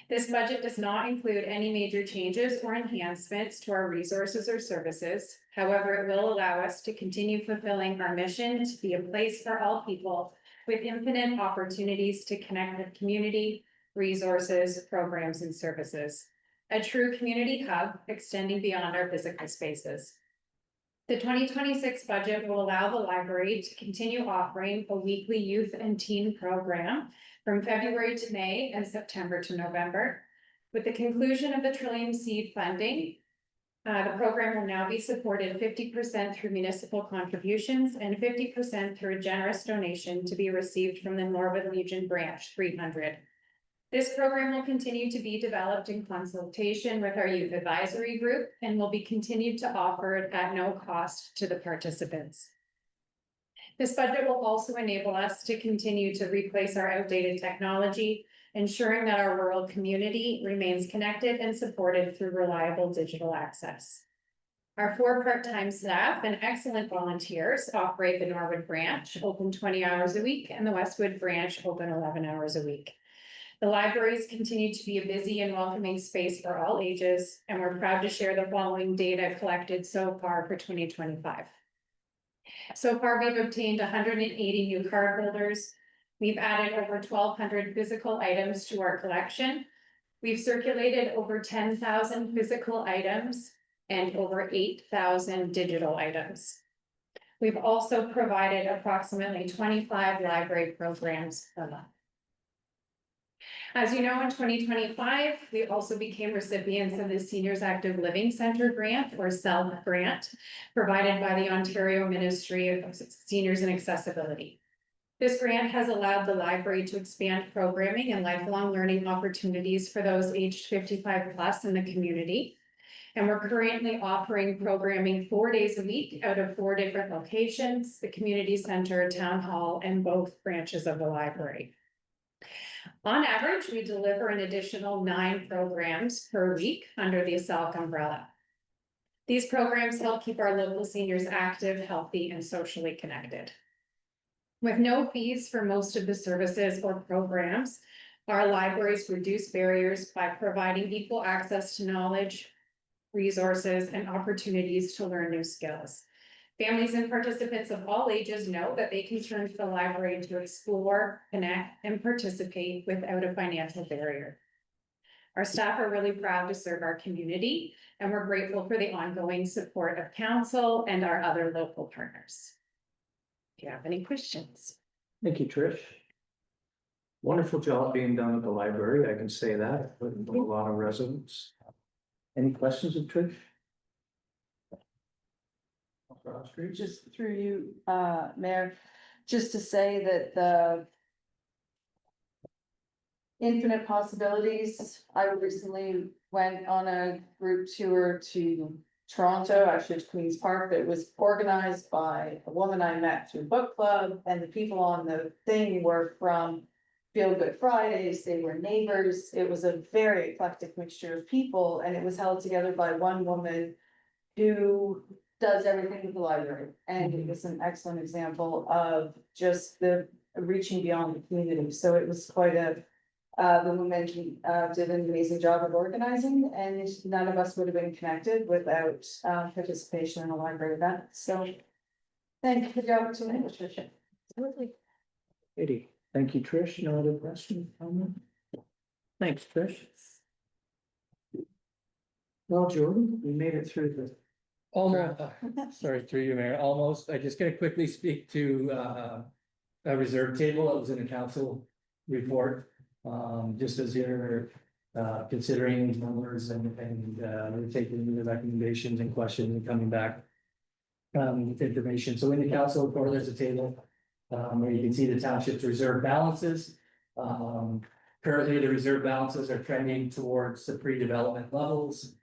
This budget does not include any major changes or enhancements to our resources or services. However, it will allow us to continue fulfilling our mission to be a place for all people with infinite opportunities to connect with community, resources, programs, and services. A true community hub extending beyond our physical spaces. The 2026 budget will allow the library to continue offering a weekly youth and teen program from February to May and September to November. With the conclusion of the Trillium Seed funding, the program will now be supported 50% through municipal contributions and 50% through a generous donation to be received from the Norwood Legion Branch 300. This program will continue to be developed in consultation with our youth advisory group and will be continued to offer it at no cost to the participants. This budget will also enable us to continue to replace our outdated technology, ensuring that our rural community remains connected and supported through reliable digital access. Our 4 part-time staff and excellent volunteers operate the Norwood branch, open 20 hours a week, and the Westwood branch, open 11 hours a week. The libraries continue to be a busy and welcoming space for all ages, and we're proud to share the following data collected so far for 2025. So far, we've obtained 180 new cardholders. We've added over 1,200 physical items to our collection. We've circulated over 10,000 physical items and over 8,000 digital items. We've also provided approximately 25 library programs per month. As you know, in 2025, we also became recipients of the Seniors Active Living Centre grant, or SELF grant, provided by the Ontario Ministry of Seniors and Accessibility. This grant has allowed the library to expand programming and lifelong learning opportunities for those aged 55+ in the community. And we're currently offering programming 4 days a week out of 4 different locations: the community center, town hall, and both branches of the library. On average, we deliver an additional 9 programs per week under the ASALC umbrella. These programs help keep our local seniors active, healthy, and socially connected. With no fees for most of the services or programs, our libraries reduce barriers by providing equal access to knowledge, resources, and opportunities to learn new skills. Families and participants of all ages know that they can turn to the library to explore, connect, and participate without a financial barrier. Our staff are really proud to serve our community, and we're grateful for the ongoing support of council and our other local partners. Do you have any questions? Thank you, Trish. Wonderful job being done at the library, I can say that, with a lot of residents. Any questions of Trish? Just through you, Mayor, just to say that the infinite possibilities, I recently went on a group tour to Toronto, actually to Queen's Park, that was organized by a woman I met through book club, and the people on the thing were from Feel Good Fridays, they were neighbors. It was a very eclectic mixture of people, and it was held together by one woman who does everything with the library. And it was an excellent example of just the reaching beyond the community. So it was quite a, the woman did an amazing job of organizing, and none of us would have been connected without participation in a library event. So thank you for the opportunity, Tricia. Absolutely. Katie, thank you, Trish. No other questions? Thanks, Trish. Well, Jordan, we made it through the. Almost, sorry, through you, Mayor, almost. I just gotta quickly speak to a reserve table that was in the council report. Just as you're considering these numbers and we're taking the recommendations and questions and coming back with information. So in the council report, there's a table where you can see the township's reserve balances. Currently, the reserve balances are trending towards the pre-development levels.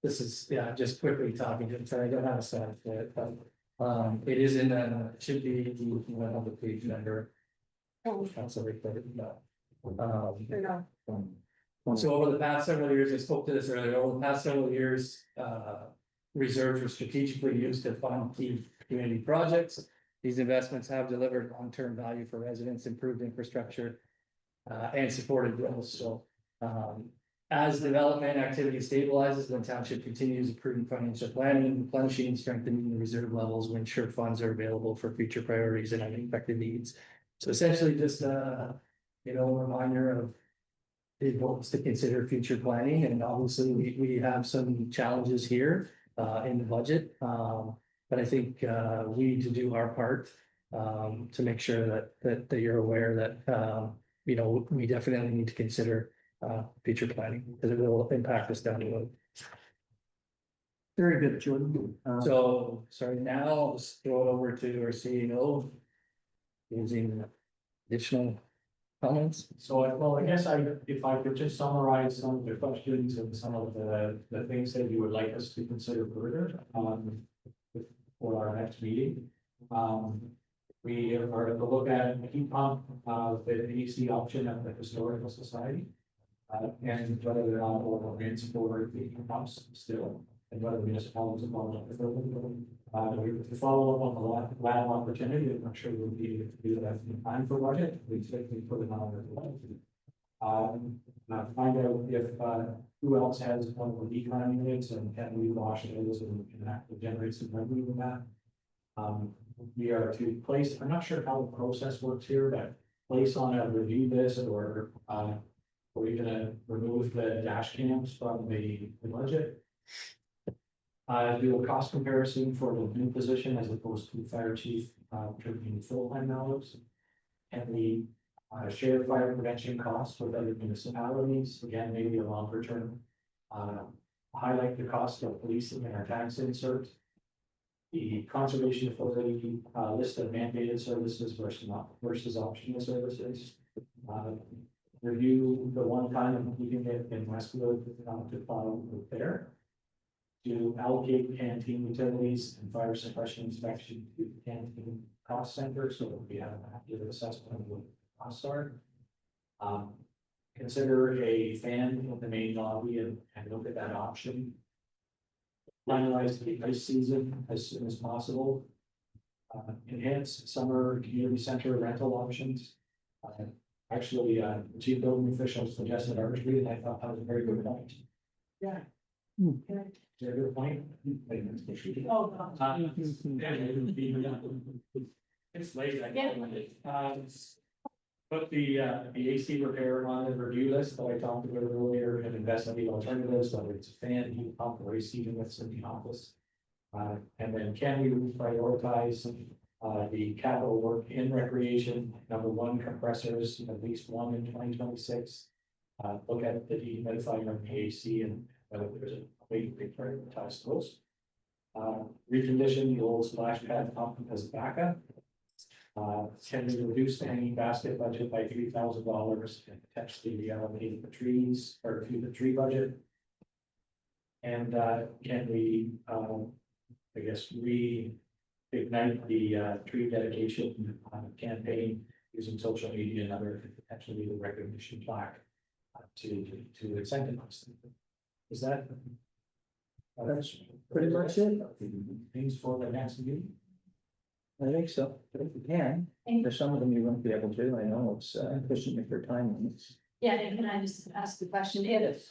This is, yeah, just quickly talking, just I don't have a slide for it, but it is in a, it should be on the page number. Oh. That's a report, no. No. So over the past several years, I spoke to this earlier, over the past several years, reserves were strategically used to fund key community projects. These investments have delivered long-term value for residents, improved infrastructure, and supported growth. So, as development activity stabilizes, the township continues improving financial planning, replenishing and strengthening the reserve levels to ensure funds are available for future priorities and unexpected needs. So essentially just a reminder of the importance to consider future planning. And obviously we have some challenges here in the budget. But I think we need to do our part to make sure that you're aware that we definitely need to consider future planning, because it will impact us down the road. Very good, Jordan. So, sorry, now I'll just throw it over to our CEO. Using additional comments? So, well, I guess if I could just summarize some of the questions and some of the things that you would like us to consider further, for our next meeting. We are going to look at the heat pump, the AC option at the Historical Society. And whether or not we're going to support the heat pumps still, and whether municipalities are involved. We follow up on the lab opportunity, and I'm sure we'll be able to do that in time for budget. We certainly put it on our. Now find out if, who else has one of the decon units and can we wash those and we can actually generate some revenue from that. We are to place, I'm not sure how the process works here, but place on a review list or, we're gonna remove the dash cams from the budget. Do a cost comparison for the new position as opposed to fire chief, tribune full-time hours. And we share fire prevention costs with other municipalities, again, maybe a longer term. Highlight the cost of policing and our tax insert. The conservation authority list of mandated services versus optional services. Review the one time of completing it in Westwood to follow repair. To allocate canteen utilities and fire suppression inspection to the canteen cost center, so we have an accurate assessment of what costs are. Consider a fan in the main lobby and look at that option. Finalize the ice season as soon as possible. Enhance summer community center rental options. Actually, the chief building official suggested archery, and I thought that was a very good point. Yeah. Is that a good point? It's late. Put the AC repair on the review list that I talked about earlier and investigate alternatives, whether it's a fan, heat pump, or AC units in the office. And then can we prioritize the capital work in recreation? Number one, compressors, at least one in 2026. Look at the dehumidifier and the AC and whether there's a way to prioritize those. Recondition the old splash pad pump as a backup. Can we reduce the hanging basket budget by $3,000 and potentially reallocate the trees or to the tree budget? And can we, I guess, reignite the tree dedication campaign using social media and other potentially the recognition plaque to incentivize them? Is that? That's pretty much it. Things for the next meeting? I think so, but if you can, there's some of them you won't be able to, I know it's pushing me for time limits. Yeah, and can I just ask the question, if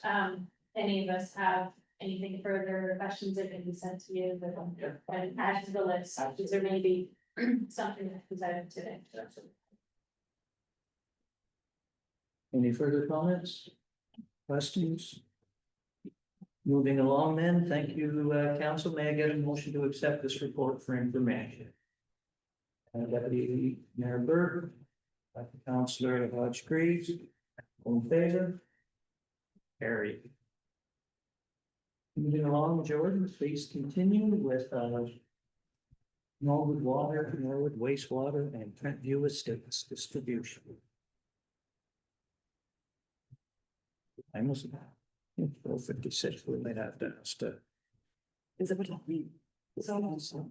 any of us have anything further questions that can be sent to you, and add to the list, is there maybe something that was added today? Any further comments? Questions? Moving along then, thank you, council. May I get a motion to accept this report for information? Deputy Mayor Berg, Councillor Hodge Greaves, all in favor? Carried. Moving along, Jordan, please continue with Norwood Water, Norwood Wastewater, and Trent View Estates distribution. I must have 456, we might have to ask to. Is it what I mean? So.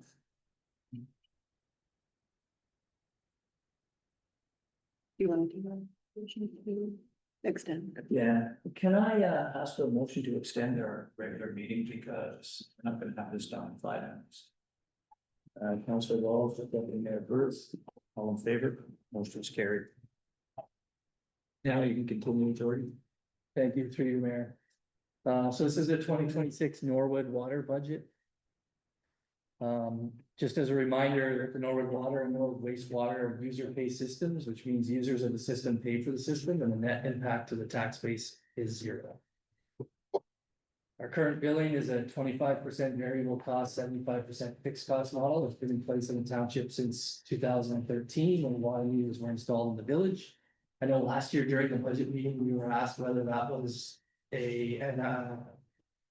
You want to do a motion to extend? Yeah, can I ask for a motion to extend our regular meeting because we're not gonna have this done in 5 minutes. Councilor Walls, Deputy Mayor Bruce, all in favor, motion is carried. Now you can continue, Jordan. Thank you, through you, Mayor. So this is the 2026 Norwood water budget. Just as a reminder, the Norwood water and Norwood wastewater are user pay systems, which means users of the system pay for the system and the net impact to the tax base is 0. Our current billing is a 25% variable cost, 75% fixed cost model. It's been in place in the township since 2013 when water meters were installed in the village. I know last year during the budget meeting, we were asked whether that was a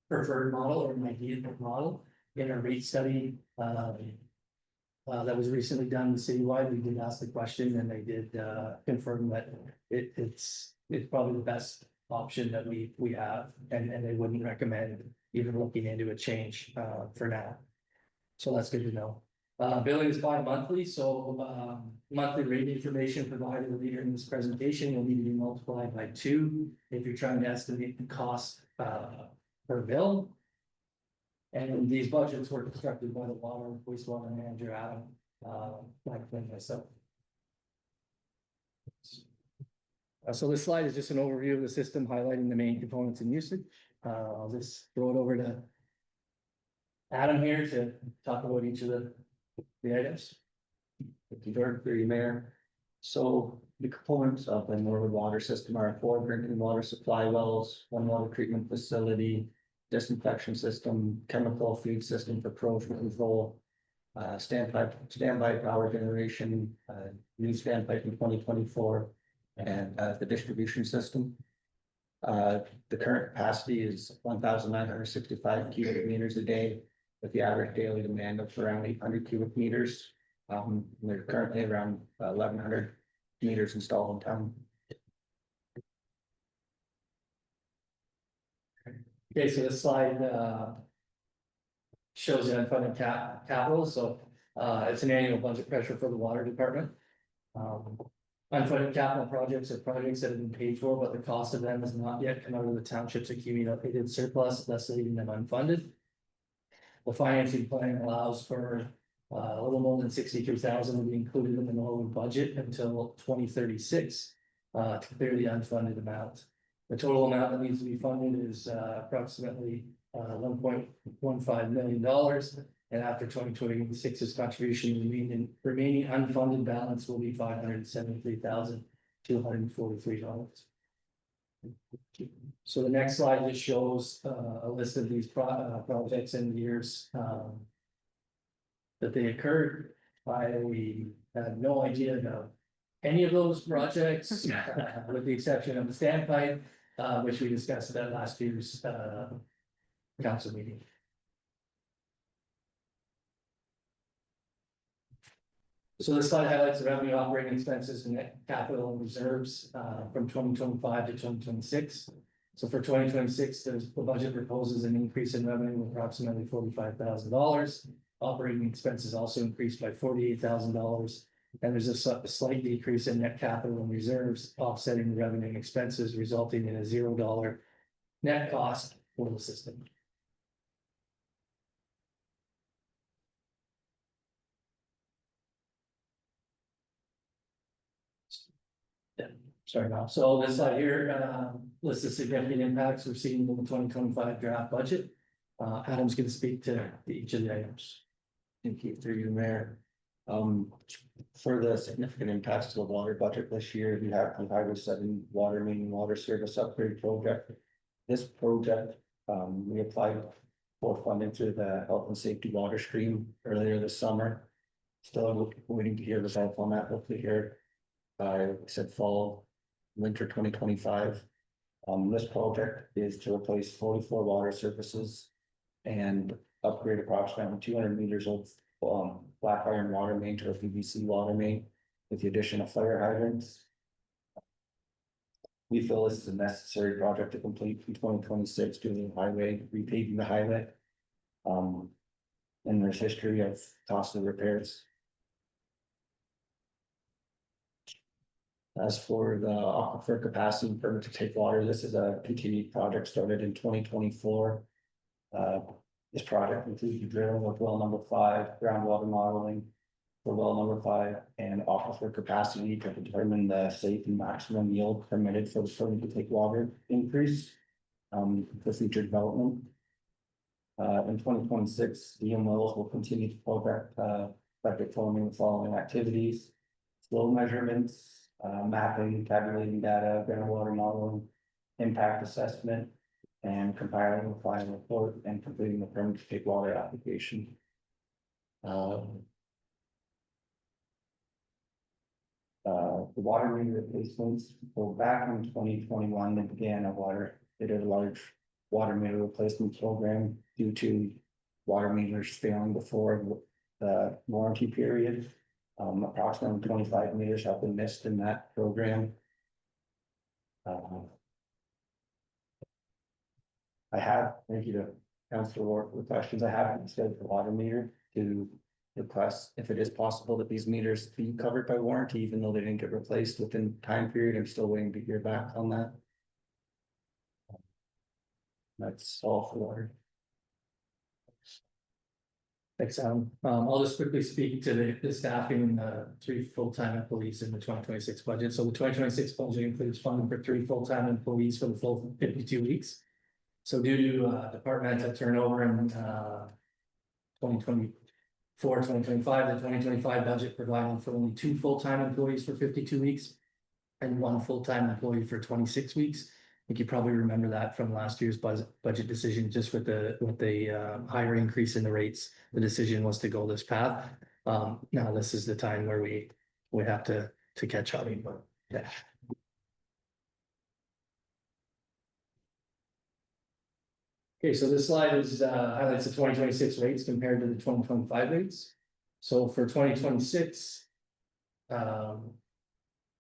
preferred model or an ideal model. In a rate study, that was recently done citywide. We did ask the question and they did confirm that it's probably the best option that we have, and they wouldn't recommend even looking into a change for now. So that's good to know. Billing is bi-monthly, so monthly rate information provided later in this presentation will need to be multiplied by 2 if you're trying to estimate the cost per bill. And these budgets were constructed by the water wastewater manager, Adam, like myself. So this slide is just an overview of the system, highlighting the main components and usage. I'll just throw it over to Adam here to talk about each of the items. Thank you, George, through you, Mayor. So the components of the Norwood water system are 4 drinking water supply wells, 1 water treatment facility, disinfection system, chemical feed system for corrosion control, standby power generation, new standpipe in 2024, and the distribution system. The current capacity is 1,965 cubic meters a day, with the average daily demand of around 800 cubic meters. We're currently around 1,100 meters installed in town. Okay, so this slide shows the unfunded capital, so it's an annual budget pressure for the water department. Unfunded capital projects are projects that have been paid for, but the cost of them has not yet come out of the township's accumulated surplus, thus leaving them unfunded. The financing plan allows for a little more than 63,000 to be included in the Norwood budget until 2036 to clear the unfunded amount. The total amount that needs to be funded is approximately $1.15 million. And after 2026's contribution, the remaining unfunded balance will be $573,243. So the next slide just shows a list of these projects and years that they occurred. We had no idea about any of those projects, with the exception of the standpipe, which we discussed at last year's council meeting. So this slide highlights the revenue, operating expenses, and net capital and reserves from 2025 to 2026. So for 2026, the budget proposes an increase in revenue of approximately $45,000. Operating expenses also increased by $48,000. And there's a slight decrease in net capital and reserves, offsetting the revenue and expenses, resulting in a $0 net cost for the system. Sorry, now. So this slide here lists the significant impacts we're seeing in the 2025 draft budget. Adam's going to speak to each of the items. Thank you, through you, Mayor. For the significant impacts to the water budget this year, we have the Highway 7 water main and water service upgrade project. This project, we applied for funding through the health and safety water stream earlier this summer. Still waiting to hear results on that, hopefully here by, said fall, winter 2025. This project is to replace 44 water surfaces and upgrade approximately 200 meters of black iron water main to a PVC water main with the addition of fire hydrants. We feel this is a necessary project to complete in 2026 due to the highway, repaving the highway. And there's history of costly repairs. As for the aquifer capacity permit to take water, this is a continued project started in 2024. This project includes the drilling of well number 5, groundwater modeling for well number 5, and aquifer capacity to determine the safe and maximum yield permitted for the permit to take water increase for future development. In 2026, DM wells will continue to performing the following activities: flow measurements, mapping, tabulating data, groundwater modeling, impact assessment, and compiling the final report and completing the permit to take water application. The water main replacements, so back in 2021, they began they did a large water main replacement program due to water meters failing before the warranty period. Approximately 25 meters have been missed in that program. I have, thank you to Councilor Ward for the questions. I have instead the water meter to request if it is possible that these meters be covered by warranty, even though they didn't get replaced within time period. I'm still waiting to hear back on that. That's all for water. Thanks, Adam. I'll just quickly speak to the staffing and the 3 full-time employees in the 2026 budget. So the 2026 budget includes funding for 3 full-time employees for the full 52 weeks. So due to departmental turnover in 2024, 2025, the 2025 budget provided for only 2 full-time employees for 52 weeks and 1 full-time employee for 26 weeks. I think you probably remember that from last year's budget decision, just with the higher increase in the rates. The decision was to go this path. Now this is the time where we have to catch up. But yeah. Okay, so this slide is highlights the 2026 rates compared to the 2025 rates. So for 2026,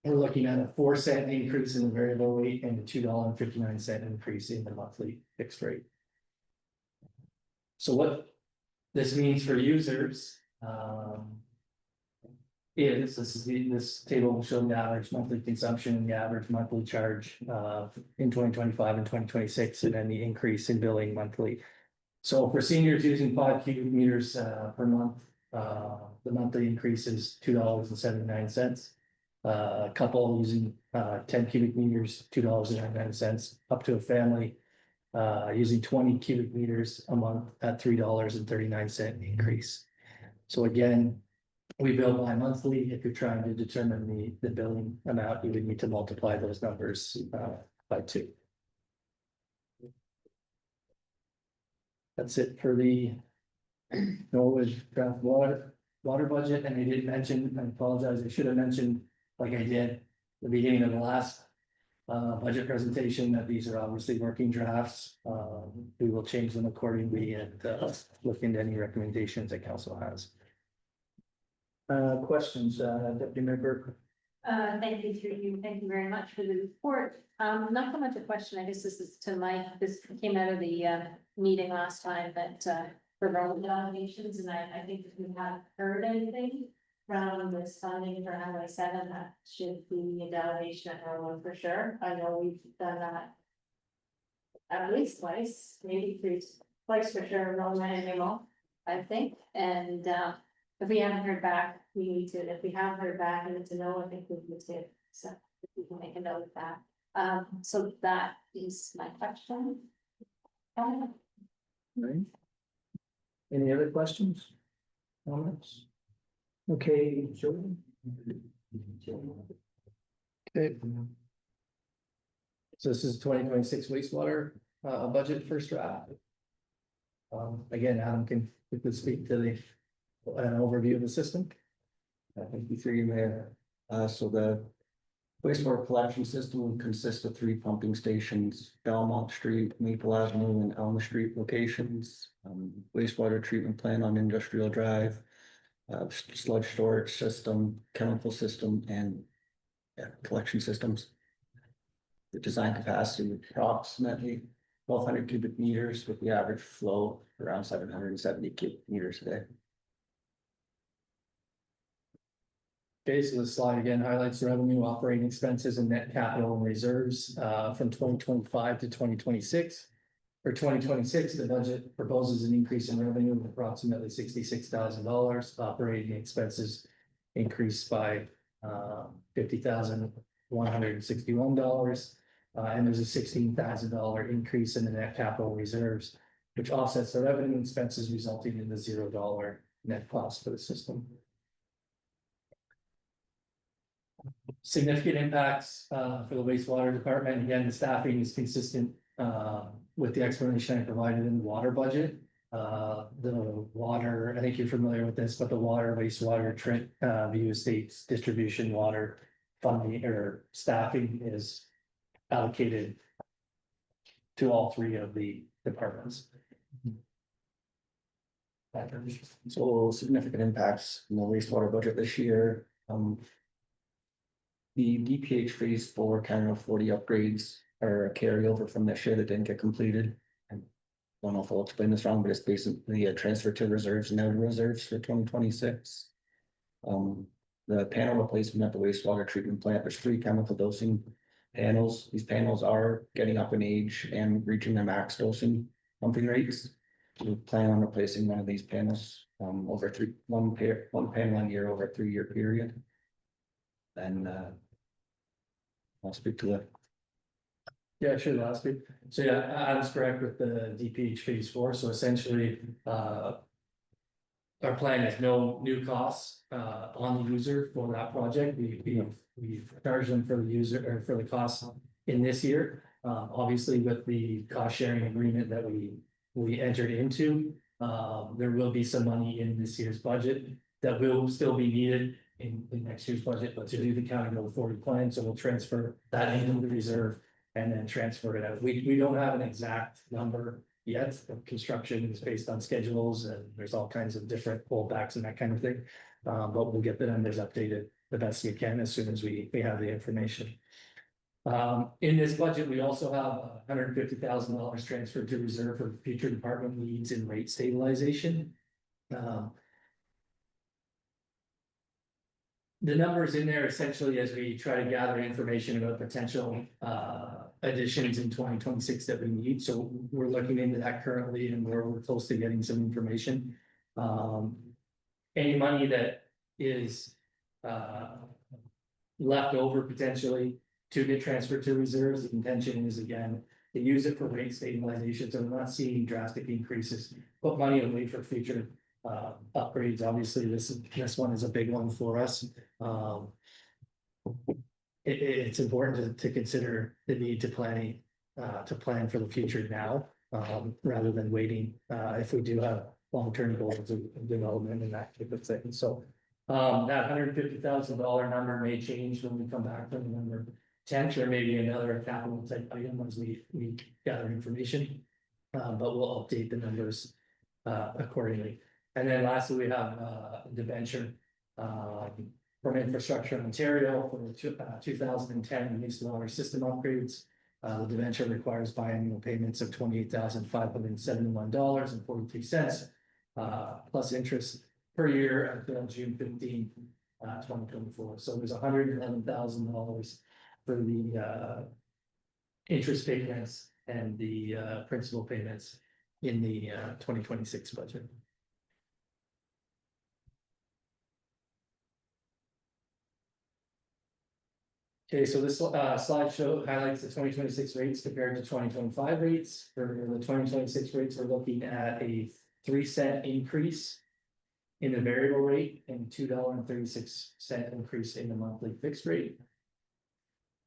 we're looking at a 4-cent increase in the variable rate and a $2.59 increase in the monthly fixed rate. So what this means for users is this table will show the average monthly consumption and the average monthly charge in 2025 and 2026, and then the increase in billing monthly. So for seniors using 5 cubic meters per month, the monthly increase is $2.79. A couple using 10 cubic meters, $2.99, up to a family using 20 cubic meters a month at $3.39 increase. So again, we bill bi-monthly. If you're trying to determine the billing amount, you would need to multiply those numbers by 2. That's it for the Norwood draft water budget. And I did mention, I apologize, I should have mentioned, like I did at the beginning of the last budget presentation, that these are obviously working drafts. We will change them accordingly and look into any recommendations that council has. Questions, Deputy Member? Thank you through you. Thank you very much for the report. Not so much a question. I guess this is to Mike. This came out of the meeting last time that for road delegations, and I think if we haven't heard anything from this funding for Highway 7, that should be a delegation at Norwood for sure. I know we've done that at least twice, maybe twice for sure, Roland and Nemo, I think. And if we haven't heard back, we need to, if we haven't heard back, I need to know, I think we need to, so if we can make a note of that. So that is my question. Right. Any other questions? Comments? Okay, Jordan. Okay. So this is 2026 wastewater budget first draft. Again, Adam can speak to the an overview of the system. Thank you through you, Mayor. So the wastewater collection system will consist of 3 pumping stations: Belmont Street, Maple Avenue, and Elm Street locations. Wastewater treatment plant on Industrial Drive, sludge storage system, chemical system, and collection systems. The design capacity is approximately 1,200 cubic meters, with the average flow around 770 cubic meters a day. Okay, so this slide again highlights the revenue, operating expenses, and net capital and reserves from 2025 to 2026. For 2026, the budget proposes an increase in revenue of approximately $66,000. Operating expenses increased by $50,161, and there's a $16,000 increase in the net capital reserves, which offsets the revenue expenses, resulting in the $0 net cost for the system. Significant impacts for the wastewater department. Again, the staffing is consistent with the explanation I provided in the water budget. The water, I think you're familiar with this, but the water, wastewater, View Estates distribution water funding or staffing is allocated to all 3 of the departments. So significant impacts in the wastewater budget this year. The DPH phase 4 Canada 40 upgrades are a carryover from this year that didn't get completed. I don't know if I'll explain this wrong, but it's basically a transfer to reserves and out of reserves for 2026. The panel replacement at the wastewater treatment plant, there's 3 chemical dosing panels. These panels are getting up in age and reaching their max dosing pumping rates. We plan on replacing one of these panels over one panel a year over a 3-year period. And I'll speak to it. Yeah, sure, last week. So yeah, Adam's correct with the DPH phase 4. So essentially, our plan is no new costs on the user for that project. We've charged them for the user or for the costs in this year. Obviously, with the cost sharing agreement that we entered into, there will be some money in this year's budget that will still be needed in next year's budget, but to do the county road forward plan, so we'll transfer that into the reserve and then transfer it out. We don't have an exact number yet. The construction is based on schedules and there's all kinds of different pullbacks and that kind of thing. But we'll get the numbers updated the best we can as soon as we have the information. In this budget, we also have $150,000 transferred to reserve for future department needs and rate stabilization. The numbers in there essentially as we try to gather information about potential additions in 2026 that we need. So we're looking into that currently and we're close to getting some information. Any money that is left over potentially to get transferred to reserves, the intention is again to use it for rate stabilization. So we're not seeing drastic increases, put money away for future upgrades. Obviously, this one is a big one for us. It's important to consider the need to plan for the future now, rather than waiting if we do have long-term goals of development and that type of thing. So that $150,000 number may change when we come back from November 10th, or maybe another capital type item as we gather information. But we'll update the numbers accordingly. And then lastly, we have debenture from Infrastructure Ontario for the 2010 wastewater system upgrades. The debenture requires biannual payments of $28,571.43 plus interest per year until June 15, 2024. So there's $111,000 for the interest payments and the principal payments in the 2026 budget. Okay, so this slideshow highlights the 2026 rates compared to 2025 rates. For the 2026 rates, we're looking at a 3-cent increase in the variable rate and $2.36 increase in the monthly fixed rate.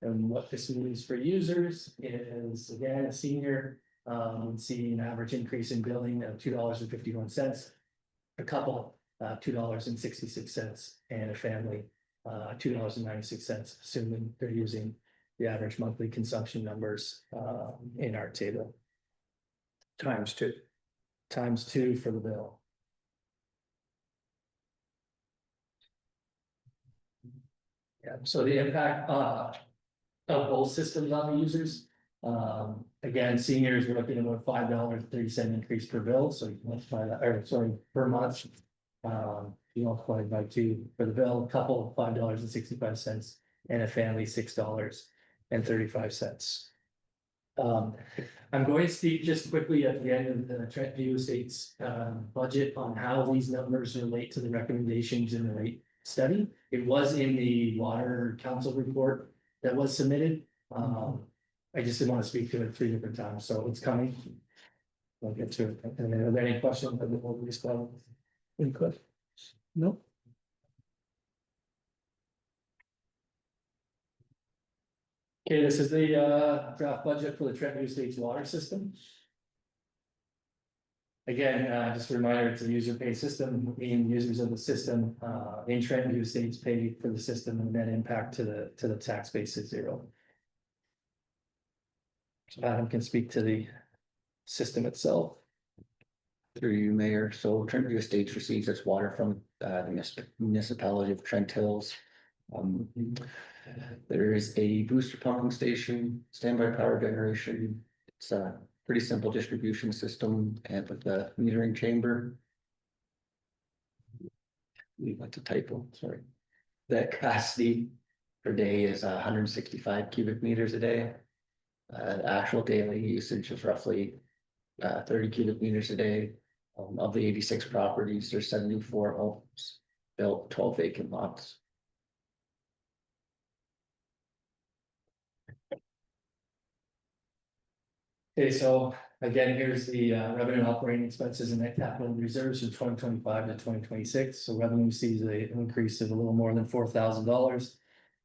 And what this means for users is, again, a senior seeing an average increase in billing of $2.51, a couple $2.66, and a family $2.96, assuming they're using the average monthly consumption numbers in our table. Times two for the bill. Yeah, so the impact of both systems on the users. Again, seniors are looking at about $5.30 increase per bill, so you can multiply that, or sorry, per month. You multiply by 2 for the bill, couple $5.65, and a family $6.35. I'm going to speak just quickly at the end of the Trent View Estates budget on how these numbers relate to the recommendations in the rate study. It was in the Water Council report that was submitted. I just didn't want to speak to it 3 different times, so it's coming. I'll get to it. And then are there any questions that we'll respond? Any questions? No. Okay, this is the draft budget for the Trent View Estates water system. Again, just a reminder, it's a user pay system, being users of the system in Trent View Estates pay for the system, and net impact to the tax base is 0. So Adam can speak to the system itself. Through you, Mayor. So Trentview Estates receives its water from the municipality of Trent Hills. Um, there is a booster pumping station, standby power generation. It's a pretty simple distribution system and with the metering chamber. We went to typo, sorry. The capacity per day is 165 cubic meters a day. Actual daily usage is roughly 30 cubic meters a day. Of the 86 properties, there's 74 homes built, 12 vacant lots. Okay, so again, here's the revenue and operating expenses and net capital reserves from 2025 to 2026. So revenue sees an increase of a little more than $4,000.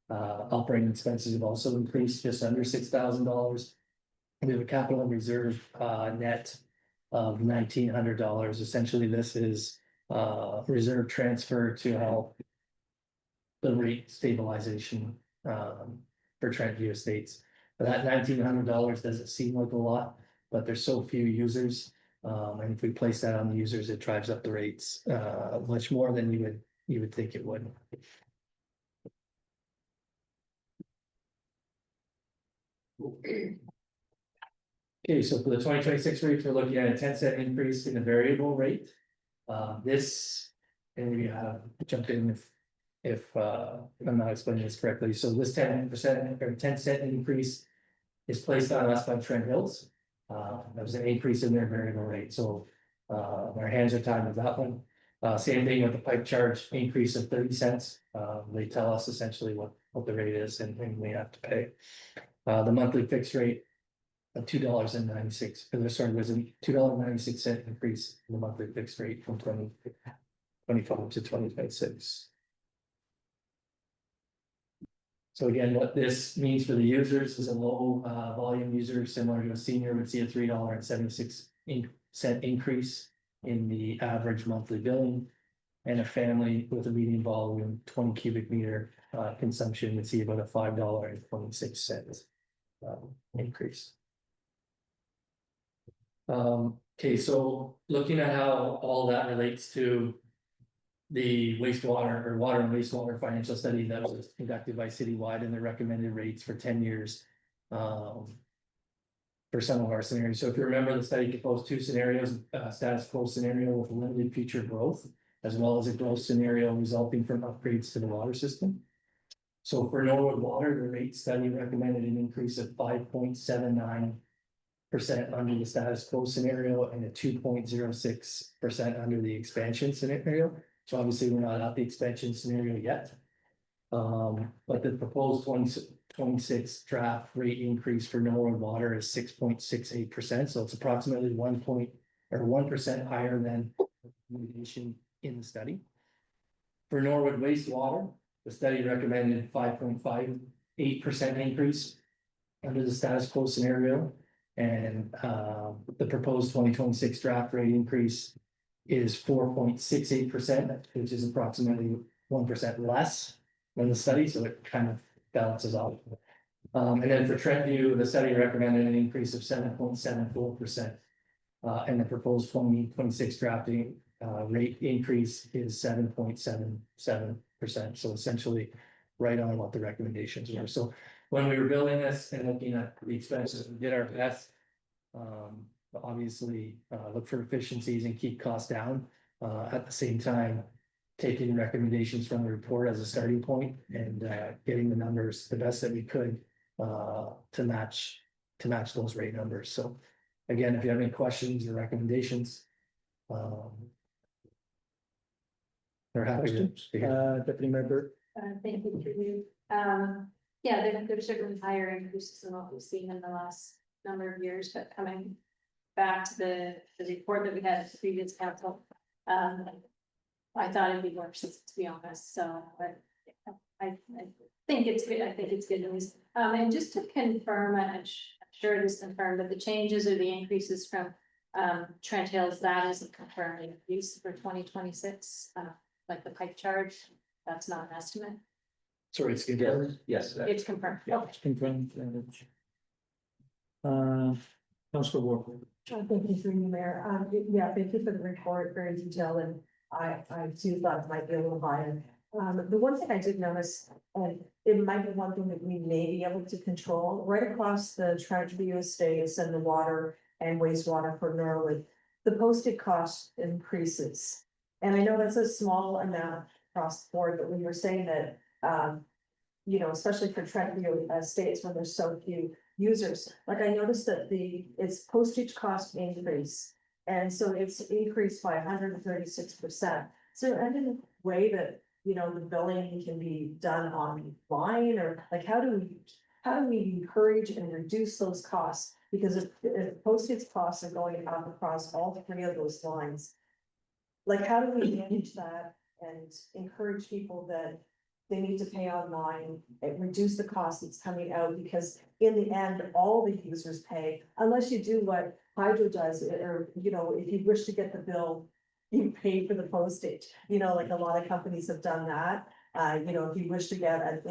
Operating expenses have also increased just under $6,000. We have a capital reserve net of $1,900. Essentially, this is reserve transfer to help the rate stabilization for Trentview Estates. That $1,900 doesn't seem like a lot, but there's so few users. And if we place that on the users, it drives up the rates much more than you would think it would. Okay, so for the 2026 rates, we're looking at a 10-cent increase in the variable rate. This, and we jump in if I'm not explaining this correctly. So this 10% or 10-cent increase is placed on us by Trent Hills. That was an increase in their variable rate, so our hands are tied with that one. Same thing with the pipe charge increase of 30 cents. They tell us essentially what the rate is and we have to pay. The monthly fixed rate of $2.96, sorry, was a $2.96 increase in the monthly fixed rate from 2025 to 2026. So again, what this means for the users is a low volume user similar to a senior would see a $3.76 increase in the average monthly billing. And a family with a medium volume 20 cubic meter consumption would see about a $5.26 increase. Okay, so looking at how all that relates to the wastewater or water and wastewater financial study that was conducted by Citywide and the recommended rates for 10 years for some of our scenarios. So if you remember, the study proposed two scenarios, status quo scenario with limited future growth, as well as a growth scenario resulting from upgrades to the water system. So for Norwood Water, the rate study recommended an increase of 5.79% under the status quo scenario and a 2.06% under the expansion scenario. So obviously, we're not at the expansion scenario yet. But the proposed 2026 draft rate increase for Norwood Water is 6.68%. So it's approximately 1% higher than recommendation in the study. For Norwood Wastewater, the study recommended 5.58% increase under the status quo scenario. And the proposed 2026 draft rate increase is 4.68%, which is approximately 1% less than the study, so it kind of balances out. And then for Trentview, the study recommended an increase of 7.74%. And the proposed 2026 drafting rate increase is 7.77%. So essentially right on what the recommendations were. So when we were building this and looking at the expenses, we did our best. Obviously, look for efficiencies and keep costs down. At the same time, taking recommendations from the report as a starting point and getting the numbers the best that we could to match those rate numbers. So again, if you have any questions or recommendations, they're happy to hear. Deputy Member. Thank you for you. Yeah, there's certainly higher increases than what we've seen in the last number of years, but coming back to the report that we had at the previous council, I thought it'd be worse, to be honest. So, but I think it's good. I think it's good news. And just to confirm, I'm sure it is confirmed that the changes or the increases from Trent Hills, that isn't confirmed in use for 2026, like the pipe charge. That's not an estimate. Sorry, it's confirmed. Yes. It's confirmed. Yeah. Okay. Confirmed. Councilor Walker. Thank you, through you, Mayor. Yeah, thank you for the report, very detailed, and I too thought it might be a little higher. The one thing I did notice, and it might be one thing that we may be able to control, right across the Tragedy Estates and the water and wastewater for Norwood, the posted cost increases. And I know that's a small amount across the board, but when you're saying that, you know, especially for Tragedy Estates when there's so few users, like I noticed that it's postage cost increase. And so it's increased by 136%. So any way that, you know, the billing can be done online, or like, how do we encourage and reduce those costs? Because if postage costs are going up across all three of those lines, like, how do we manage that and encourage people that they need to pay online and reduce the cost that's coming out? Because in the end, all the users pay, unless you do what Hydro does, or, you know, if you wish to get the bill, you pay for the postage, you know, like a lot of companies have done that. You know, if you wish to get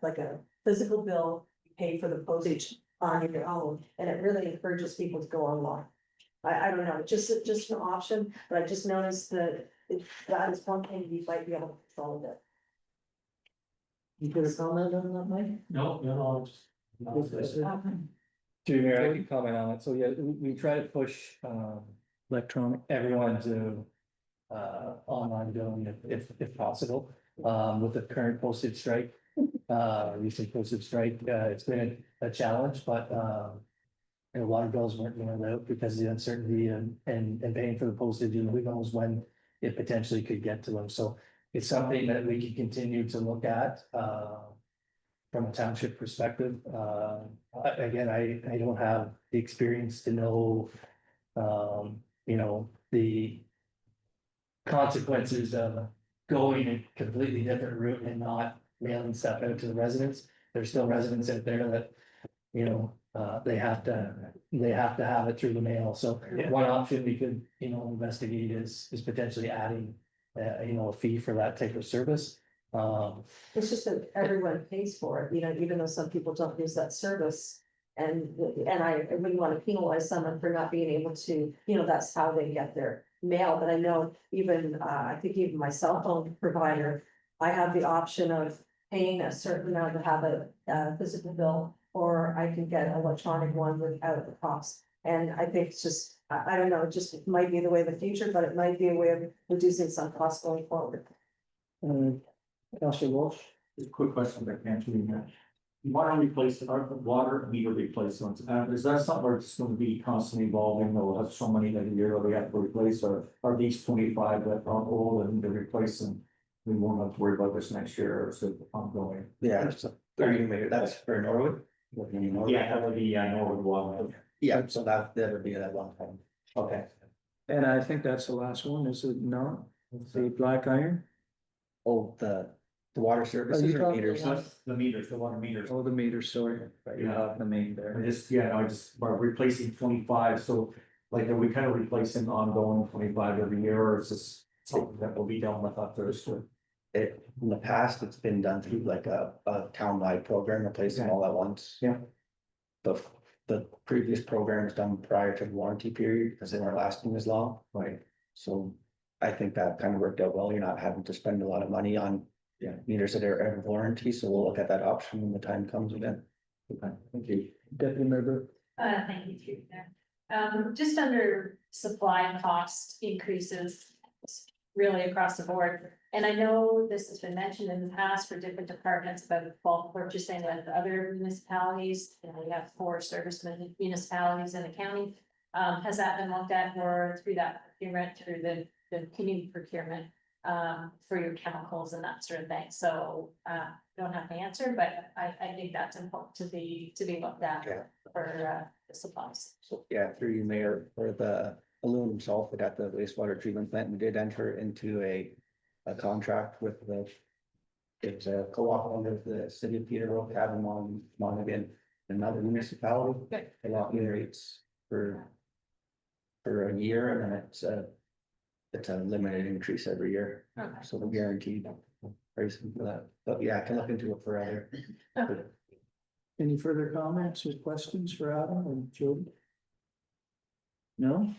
like a physical bill, you pay for the postage on your own, and it really encourages people to go online. I don't know, just an option, but I just noticed that that is one thing we might be able to control a bit. You got a comment on that, Mike? No, Through Mayor, I can comment on it. So yeah, we try to push Electronic. everyone to online billing if possible. With the current postage strike, recent postage strike, it's been a challenge, but and a lot of bills weren't going out because of the uncertainty and paying for the postage, and who knows when it potentially could get to them. So it's something that we can continue to look at from a township perspective. Again, I don't have the experience to know, you know, the consequences of going a completely different route and not mailing stuff out to the residents. There's still residents out there that, you know, they have to have it through the mail. So one option we could, you know, investigate is potentially adding, you know, a fee for that type of service. It's just that everyone pays for it, you know, even though some people don't use that service. And I wouldn't want to penalize someone for not being able to, you know, that's how they get their mail. But I know even, I think even my cell phone provider, I have the option of paying a certain amount to have a physical bill, or I can get an electronic one without the cost. And I think it's just, I don't know, it just might be the way of the future, but it might be a way of reducing some costs going forward. Councillor Walsh. Just a quick question that can't read that. Water replacement, or water meter replacements, is that something that's going to be constantly evolving, or we'll have so many that a year that we have to replace, or are these 25 that are old and they're replacing? We won't have to worry about this next year, or is it ongoing? Yeah, so that's for Norwood. Yeah, that would be, I know, water. Yeah, so that would be that long time. Okay. And I think that's the last one, is it not? The black iron? Oh, the water services you or talking meters? about- The meters, the water meters. Oh, the meter, sorry. Yeah. The main there. I just, we're replacing 25, so like, are we kind of replacing ongoing 25 every year, or is this something that will be done with after this year? In the past, it's been done through like a town-wide program, replacing all at once. Yeah. The previous program was done prior to the warranty period, because they weren't lasting as long. Right. So I think that kind of worked out well. You're not having to spend a lot of money on meters that are out of warranty, so we'll look at that option when the time comes again. Okay, thank you. Deputy Mayor. Thank you, Chief. Just under supply cost increases, really across the board. And I know this has been mentioned in the past for different departments about bulk purchasing with other municipalities. You know, we have 4 service municipalities in the county. Has that been looked at more through that procurement, through the community procurement, for your chemicals and that sort of thing? So, don't have to answer, but I think that's important to be looked at for the supplies. So, yeah, through you, Mayor, for the aluminum sulfate at the wastewater treatment plant, we did enter into a contract with it's a co-op under the city of Peterborough, having on Monaghan, another municipality. They lock in rates for a year, and then it's a limited increase every year. Okay. So the guaranteed pricing for that, but yeah, I can look into it further. Okay. Any further comments or questions for Adam or Jody? No?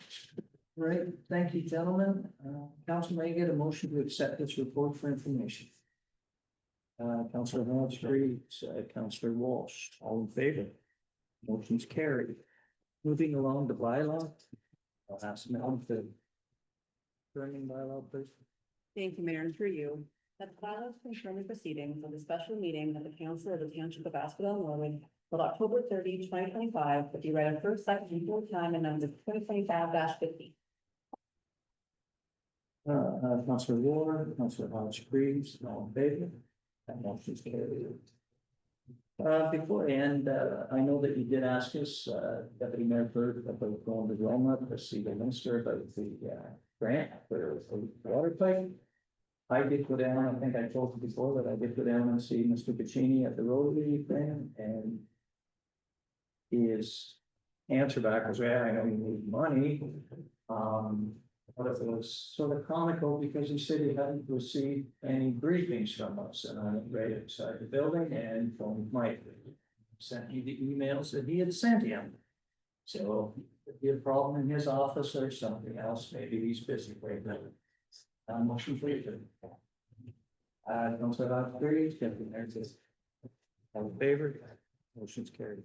Right, thank you, gentlemen. Council, may I get a motion to accept this report for information? Councillor Hodge, Councillor Walsh, all in favor? Motion's carried. Moving along to bylaw. I'll ask Mel to. Turning bylaw, please. Thank you, Mayor, and through you. That the bylaws confirm the proceedings of the special meeting of the Council of the Township of Asphodel-Norwood on October 30, 2025, but be read at first, second, and fourth time in number 2025-50. Councillor Ward, Councillor Hodge, all in favor? That motion's carried. Before I end, I know that you did ask us, Deputy Mayor Bird, about going to Roma to see the minister about the grant for the water pipe. I did go down, I think I told you before that I did go down and see Mr. Piccini at the Rotary thing, and his answer back was, yeah, I know you need money. But it was sort of comical because he said he hadn't received any briefings from us, and I'm right outside the building and from Mike. Sent me the emails that he had sent him. So if he had a problem in his office or something else, maybe he's busy right now. Motion for you. Councilor Hodge, Deputy Mayor says. All in favor? Motion's carried.